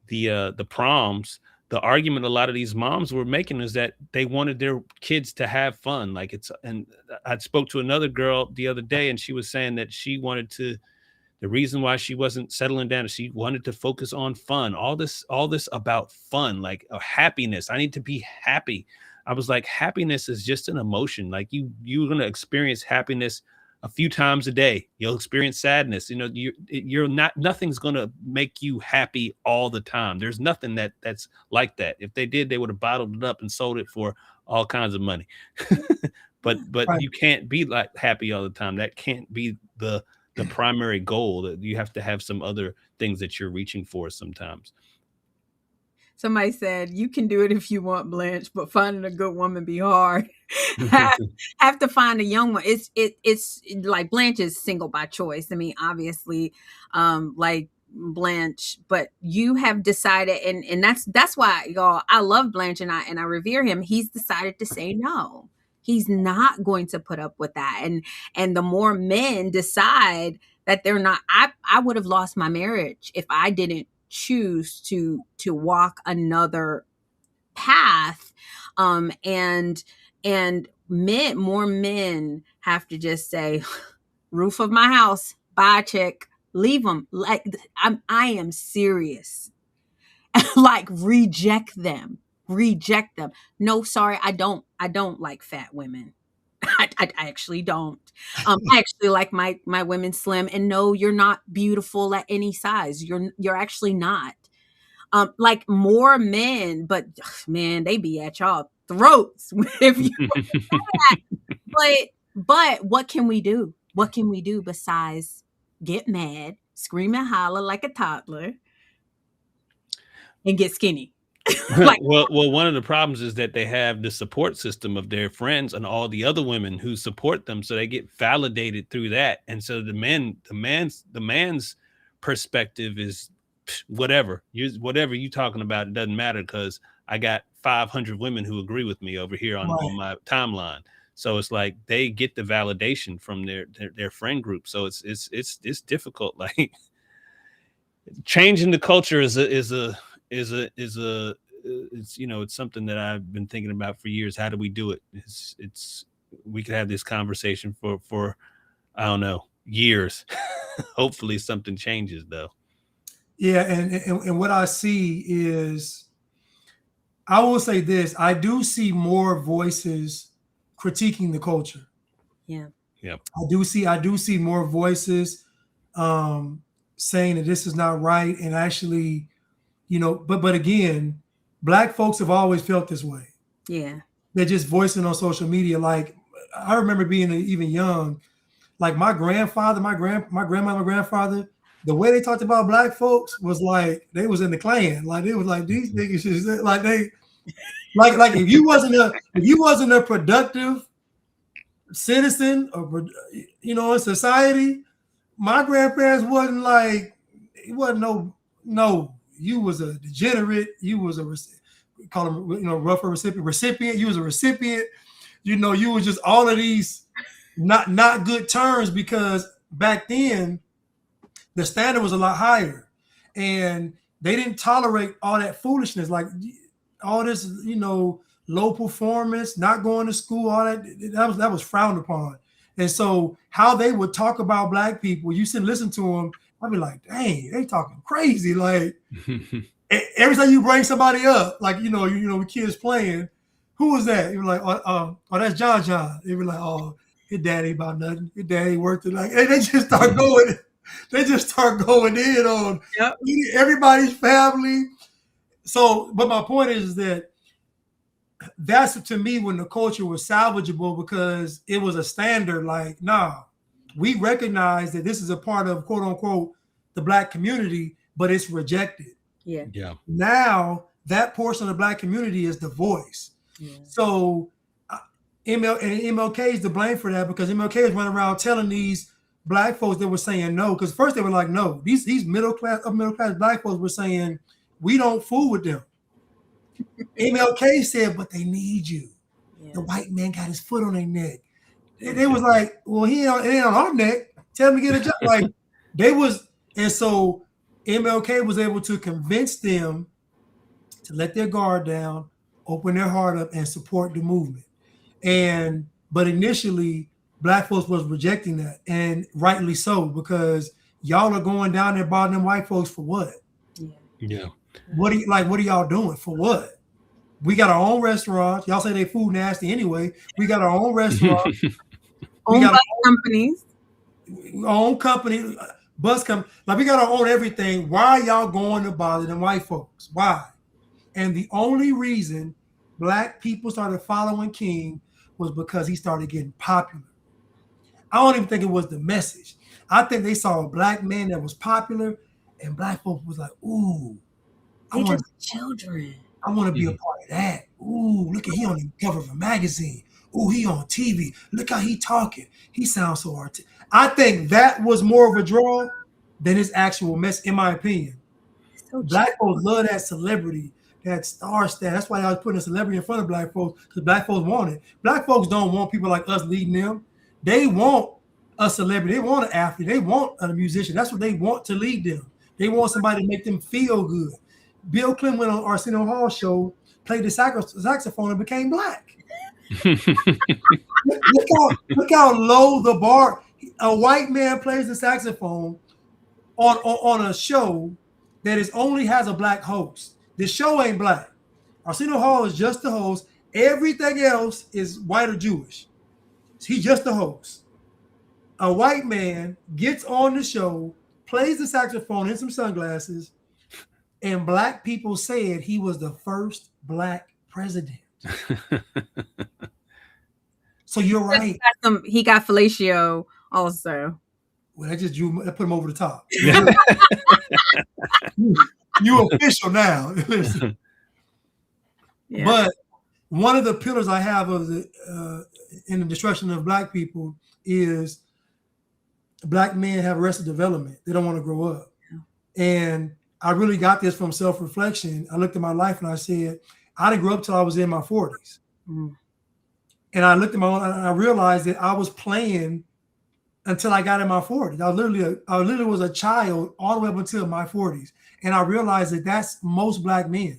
the proms, the argument a lot of these moms were making is that they wanted their kids to have fun. And I spoke to another girl the other day, and she was saying that the reason why she wasn't settling down is she wanted to focus on fun. All this about fun, like happiness. I need to be happy. I was like, happiness is just an emotion. Like you're going to experience happiness a few times a day. You'll experience sadness. Nothing's going to make you happy all the time. There's nothing that's like that. If they did, they would have bottled it up and sold it for all kinds of money. but Right. You can't be like happy all the time. That can't be the primary goal. That you have to have some other things that you're reaching for sometimes. Somebody said, you can do it if you want, Blanche, but finding a good woman be hard. Have to find a young one. It's like Blanche is single by choice. I mean, obviously, like Blanche, but you have decided, and that's why, y'all, I love Blanche and I revere him. He's decided to say no. He's not going to put up with that. And the more men decide that they're not, I would have lost my marriage if I didn't choose to walk another path. And more men have to just say, roof of my house, bye, chick, leave them. Like I am serious. Like reject them. No, sorry, I don't like fat women. I actually don't. I actually like my women slim. And no, you're not beautiful at any size. You're actually not. Like more men, but man, they be at y'all throats if you that. But what can we do? What can we do besides get mad, scream and holler like a toddler, and get skinny? Like, well, one of the problems is that they have the support system of their friends and all the other women who support them, so they get validated through that. And so the man's perspective is whatever you talking about, it doesn't matter because I got 500 women who agree with me over here on my timeline. So it's like they get the validation from their friend group. So it's difficult. Like changing the culture is it's something that I've been thinking about for years. How do we do it? We could have this conversation for I don't know, years. Hopefully something changes though. Yeah, and what I see is, I will say this: I do see more voices critiquing the culture. yeah. I do see more voices saying that this is not right, and actually, but again, Black folks have always felt this way. Yeah. They're just voicing on social media. Like I remember being even young, like my grandfather, my grandmother, my grandfather, the way they talked about Black folks was like they was in the Klan. Like they was like these niggas just like they like if you wasn't a productive citizen or in society, my grandparents wasn't like, it wasn't no you was a degenerate, you was a call them rougher recipient, you was a recipient, you was just all of these not good terms, because back then the standard was a lot higher and they didn't tolerate all that foolishness, like all this low performance, not going to school, all that was frowned upon. And so how they would talk about Black people, you sit and listen to them, I'd be like, dang, they talking crazy. Like every time you bring somebody up, like with kids playing, who was that? You're like, oh, that's John. They were like, oh, his dad ain't about nothing. His dad ain't worth it. Like, and they just start going. They just start going in on everybody's family. So, but my point is that that's to me when the culture was salvageable, because it was a standard. Like, nah, we recognize that this is a part of quote unquote the Black community, but it's rejected. Yeah. Now that portion of the Black community is the voice. Yeah. So MLK is to blame for that because MLK was running around telling these black folks that were saying no. Because first they were like, no, these middle class black folks were saying we don't fool with them. MLK said, but they need you. Yeah. The white man got his foot on their neck. They was like, well, it ain't on our neck. Tell him to get a job. Like they was, and so MLK was able to convince them to let their guard down, open their heart up, and support the movement. But initially, black folks was rejecting that, and rightly so, because y'all are going down there bothering them white folks for what? Yeah. What are y'all doing for what? We got our own restaurants. Y'all say they food nasty anyway. We got our own restaurants. We got companies. Our own company, bus company. Like we got our own everything. Why are y'all going to bother them white folks? Why? And the only reason black people started following King was because he started getting popular. I don't even think it was the message. I think they saw a black man that was popular, and black folks was like, ooh, they just children. I want to be a part of that. Ooh, look at he on the cover of a magazine. Ooh, he on TV. Look how he talking. He sounds so artistic. I think that was more of a draw than his actual mess, in my opinion. So black folks love that celebrity, that star status. That's why I was putting a celebrity in front of black folks, because black folks want it. Black folks don't want people like us leading them. They want a celebrity. They want an athlete. They want a musician. That's what they want to lead them. They want somebody to make them feel good. Bill Clinton went on Arsenio Hall show, played the saxophone, and became black. look how low the bar. A white man plays the saxophone on a show that only has a black host. The show ain't black. Arsenio Hall is just the host. Everything else is white or Jewish. He's just the host. A white man gets on the show, plays the saxophone in some sunglasses, and black people said he was the first black president. So you're right. He got fellatio also. Well, that put him over the top. You official now. Yeah. But one of the pillars I have of in the destruction of black people is black men have arrested development. They don't want to grow up. Yeah. And I really got this from self-reflection. I looked at my life and I said, I didn't grow up till I was in my 40s. Mm. And I looked at my own, and I realized that I was playing until I got in my 40s. I literally was a child all the way up until my 40s. And I realized that that's most black men.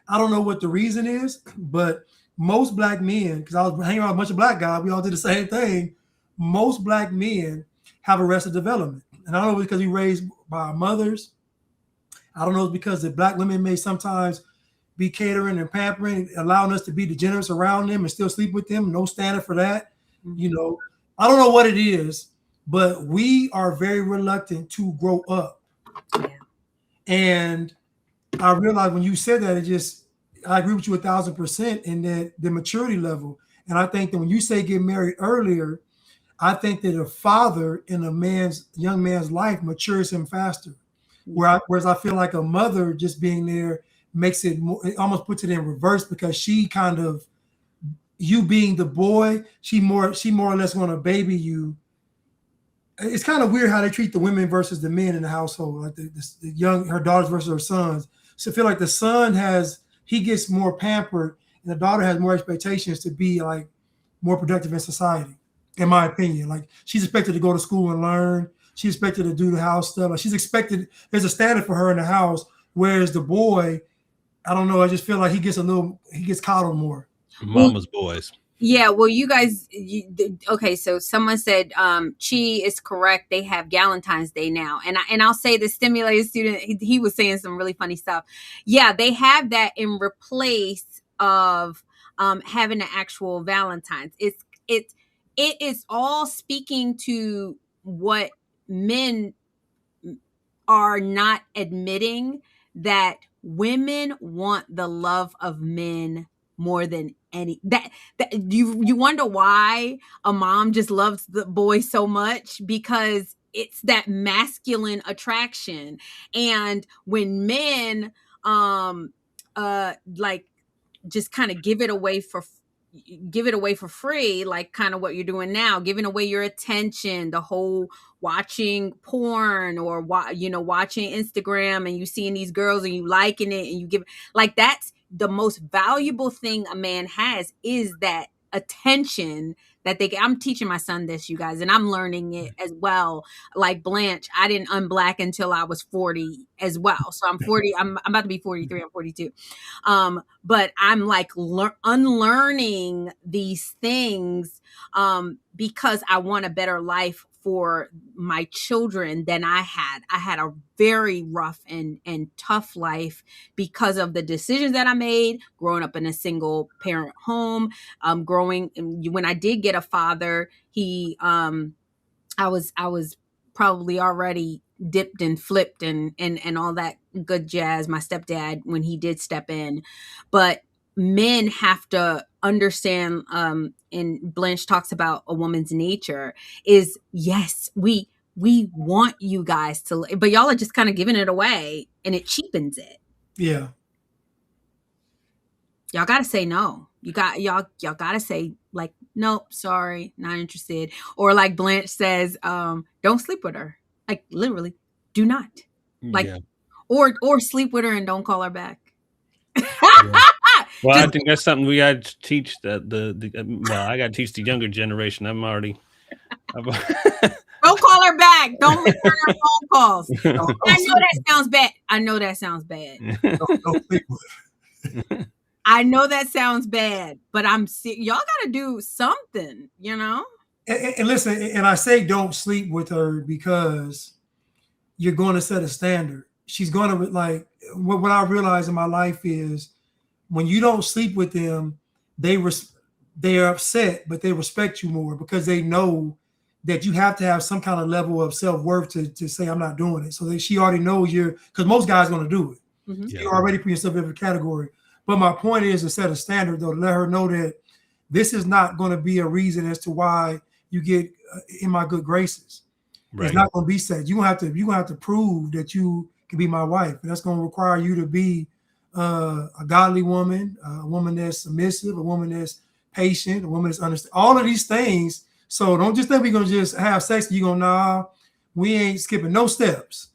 I don't know what the reason is, but most black men, because I was hanging around with a bunch of black guys, we all did the same thing. Most black men have arrested development. And I don't know if it's because we raised by our mothers. I don't know if it's because the black women may sometimes be catering and pampering, allowing us to be degenerates around them and still sleep with them. No standard for that. Mm-hmm. You know, I don't know what it is, but we are very reluctant to grow up. Yeah. And I realized when you said that, I agree with you 1,000% in that the maturity level. And I think that when you say get married earlier, I think that a father in a young man's life matures him faster. Whereas I feel like a mother just being there makes it more, it almost puts it in reverse, because she kind of, you being the boy, she more or less want to baby you. It's kind of weird how they treat the women versus the men in the household, like her daughters versus her sons. So I feel like the son he gets more pampered, and the daughter has more expectations to be like more productive in society, in my opinion. Like she's expected to go to school and learn. She's expected to do the house stuff. Like she's expected, there's a standard for her in the house. Whereas the boy, I don't know, I just feel like he gets coddled more. Mama's boys. Yeah, well, you guys, okay, so someone said Chi is correct. They have Galentine's Day now. And I'll say the stimulated student, he was saying some really funny stuff. Yeah, they have that in replace of having an actual Valentine's. It is all speaking to what men are not admitting, that women want the love of men more than that you wonder why a mom just loves the boy so much, because it's that masculine attraction. And when men like just kind of give it away for, give it away for free, like kind of what you're doing now, giving away your attention, the whole watching porn or watching Instagram, and you seeing these girls and you liking it, and you give, like, that's the most valuable thing a man has, is that attention that I'm teaching my son this, you guys, and I'm learning it as well. Like Blanche, I didn't unblack until I was 40 as well. So I'm 40, I'm about to be 43, I'm 42. But I'm like unlearning these things because I want a better life for my children than I had. I had a very rough and tough life because of the decisions that I made growing up in a single parent home. When I did get a father, I was probably already dipped and flipped and all that good jazz, my stepdad, when he did step in. But men have to understand, and Blanche talks about a woman's nature, is yes, we want you guys to, but y'all are just kind of giving it away, and it cheapens it. Yeah. Y'all got to say no. Y'all got to say, like, nope, sorry, not interested. Or like Blanche says, don't sleep with her. Like, literally, do not. Like, yeah. or sleep with her and don't call her back. Yeah. Well, I think that's something we got to teach I got to teach the younger generation. Don't call her back. Don't return her phone calls. I know that sounds bad. I know that sounds bad. I know that sounds bad, but y'all got to do something, you know? And listen, and I say don't sleep with her because you're going to set a standard. She's going to, like, what I realize in my life is when you don't sleep with them, they are upset, but they respect you more because they know that you have to have some kind of level of self-worth to say, I'm not doing it. So she already knows because most guys are going to do it. Mm-hmm. You already put yourself in every category. But my point is to set a standard, though, to let her know that this is not going to be a reason as to why you get in my good graces. Right. It's not going to be said. You're going to have to prove that you can be my wife. And that's going to require you to be a godly woman, a woman that's submissive, a woman that's patient, a woman that's understanding. All of these things. So don't just think we're going to just have sex and you're going, nah, we ain't skipping no steps.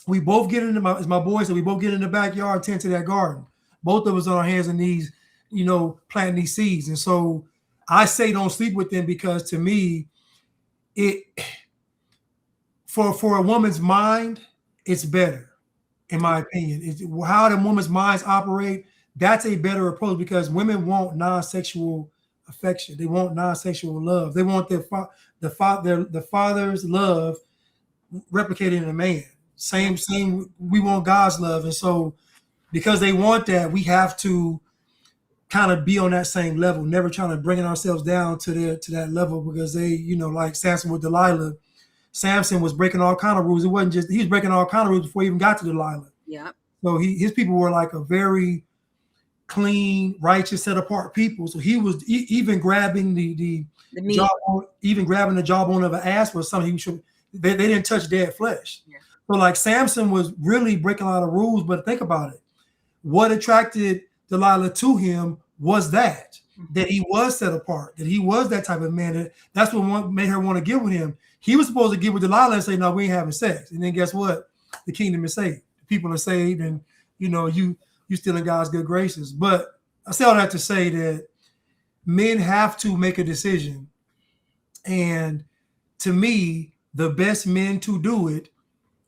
We both get into as my boy said, we both get in the backyard, tend to that garden. Both of us on our hands and knees, planting these seeds. And so I say don't sleep with them because to me, for a woman's mind, it's better, in my opinion. It's how the woman's minds operate. That's a better approach because women want non-sexual affection. They want non-sexual love. They want the father's love replicated in a man. Same. We want God's love, and so because they want that, we have to kind of be on that same level. Never trying to bring ourselves down to that level because they, like Samson with Delilah. Samson was breaking all kind of rules. It wasn't just he was breaking all kind of rules before he even got to Delilah. Yeah. So his people were like a very clean, righteous, set apart people. So he was even grabbing the jawbone, even grabbing the jawbone of an ass was something they didn't touch dead flesh. Yeah. So like Samson was really breaking a lot of rules, but think about it. What attracted Delilah to him was that he was set apart, that he was that type of man. That's what made her want to get with him. He was supposed to get with Delilah and say, no, we ain't having sex. And then guess what? The kingdom is saved. The people are saved and, you still in God's good graces. But I say all that to say that men have to make a decision. And to me, the best men to do it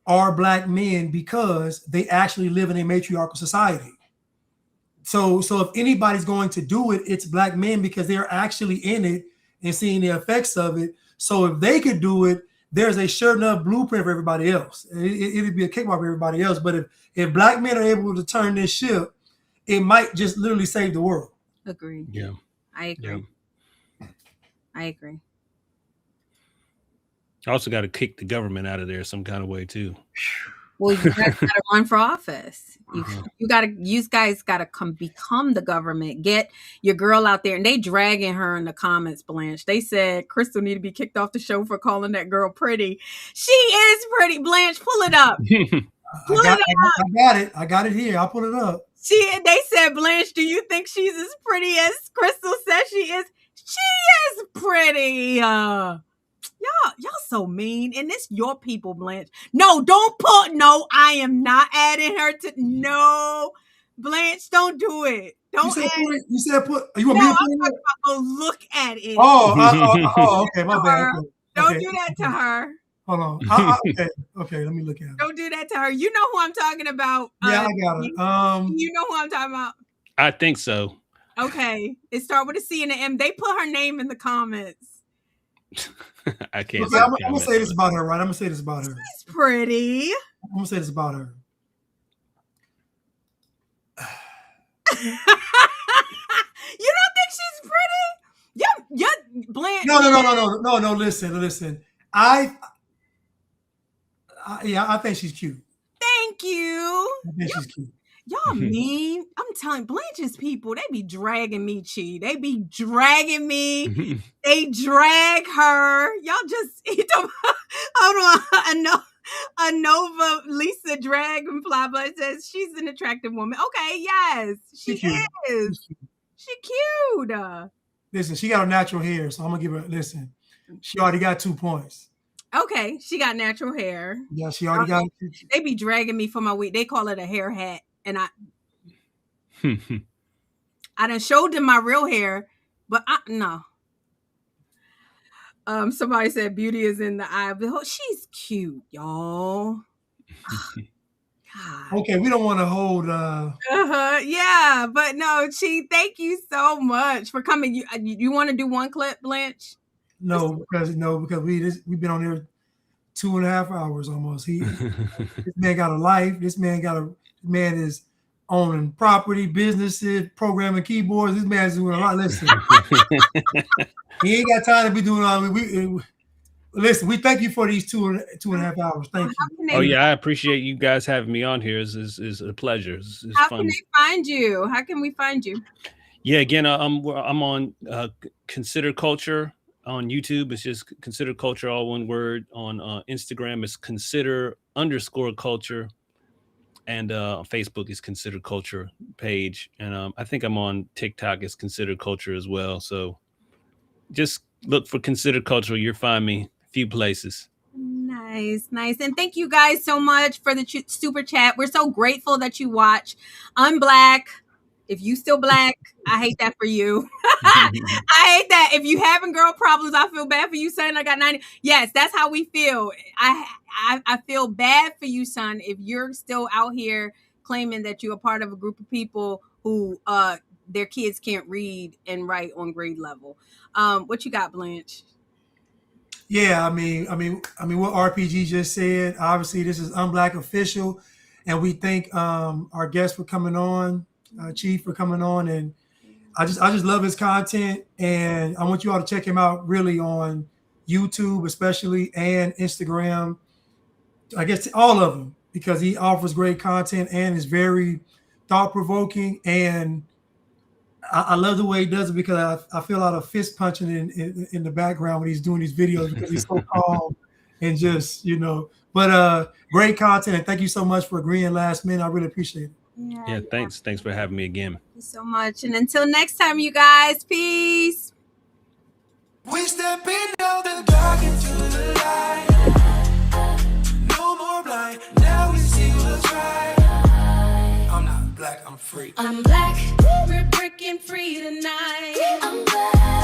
are Black men because they actually live in a matriarchal society. So if anybody's going to do it, it's Black men because they're actually in it and seeing the effects of it. So if they could do it, there's a sure enough blueprint for everybody else. It'd be a cakewalk for everybody else. But if Black men are able to turn this ship, it might just literally save the world. Agreed. Yeah. I agree. Yeah. I agree. Also got to kick the government out of there some kind of way too. Well, you guys got to run for office. You guys got to become the government. Get your girl out there. And they dragging her in the comments, Blanche. They said Crystal need to be kicked off the show for calling that girl pretty. She is pretty. Blanche, pull it up. I got it here. I'll put it up. They said, Blanche, do you think she's as pretty as Crystal says she is? She is pretty. Y'all so mean. And it's your people, Blanche. No, I am not adding her to, no. Blanche, don't do it. Don't You add said put, you want me to put it? go look at it. Okay, my bad. Don't do that to her. Hold on. Okay, let me look at it. Don't do that to her. You know who I'm talking about. Yeah, I got it. You know who I'm talking about? I think so. Okay. It starts with a C and an M. They put her name in the comments. I can't. Okay, I'm gonna say this about her, right? I'm gonna say this about her. She's pretty. I'm gonna say this about her. You don't think she's pretty? Yeah, Blanche. No. Listen. I think she's cute. Thank you. I think she's cute. Y'all mean. I'm telling Blanche's people, they be dragging me, Chi. They be dragging me. They drag her. Y'all just hold on. Anova Lisa Dragonfly, but says she's an attractive woman. Okay, yes, she is. She cute. Listen, she got her natural hair, so I'm gonna give her. Listen, she already got 2 points. Okay, she got natural hair. Yeah, she already got. They be dragging me for my wig. They call it a hair hat, and I done showed them my real hair, but no. Somebody said beauty is in the eye of the beholder. She's cute, y'all. God. Okay, we don't want to hold. Yeah, but no, Chi, thank you so much for coming. You want to do one clip, Blanche? No, because we've been on there 2.5 hours almost. This man got a life. This man is owning property, businesses, programming keyboards. This man's doing a lot. Listen, he ain't got time to be doing all. Listen, we thank you for these 2.5 hours. Thank you. Oh yeah, I appreciate you guys having me on here. It's a pleasure. It's How fun. can they find you? How can we find you? Yeah, again, I'm on Consider Culture on YouTube. It's just Consider Culture, all one word. On Instagram, it's Consider_Culture, and Facebook is Consider Culture page. And I think I'm on TikTok as Consider Culture as well. So just look for Consider Culture. You'll find me a few places. Nice. And thank you guys so much for the super chat. We're so grateful that you watch Unblack. If you still black, I hate that for you. I hate that. If you having girl problems, I feel bad for you, son. I got 90. Yes, that's how we feel. I feel bad for you, son, if you're still out here claiming that you're a part of a group of people who their kids can't read and write on grade level. What you got, Blanche? Yeah, I mean, what RPG just said. Obviously, this is Unblack Official, and we thank our guest for coming on, Chief for coming on, and I just love his content, and I want you all to check him out really on YouTube, especially, and Instagram. I guess all of them, because he offers great content and is very thought-provoking, and I love the way he does it, because I feel a lot of fist punching in the background when he's doing these videos, because he's so calm and just, but great content. And thank you so much for agreeing last minute. I really appreciate it. Yeah, thanks for having me again. Thank you so much. And until next time, you guys, peace. We stepping out the dark into the light. No more blind. Now we see what's right. I'm not black, I'm free. I'm black. We're breaking free tonight. I'm black.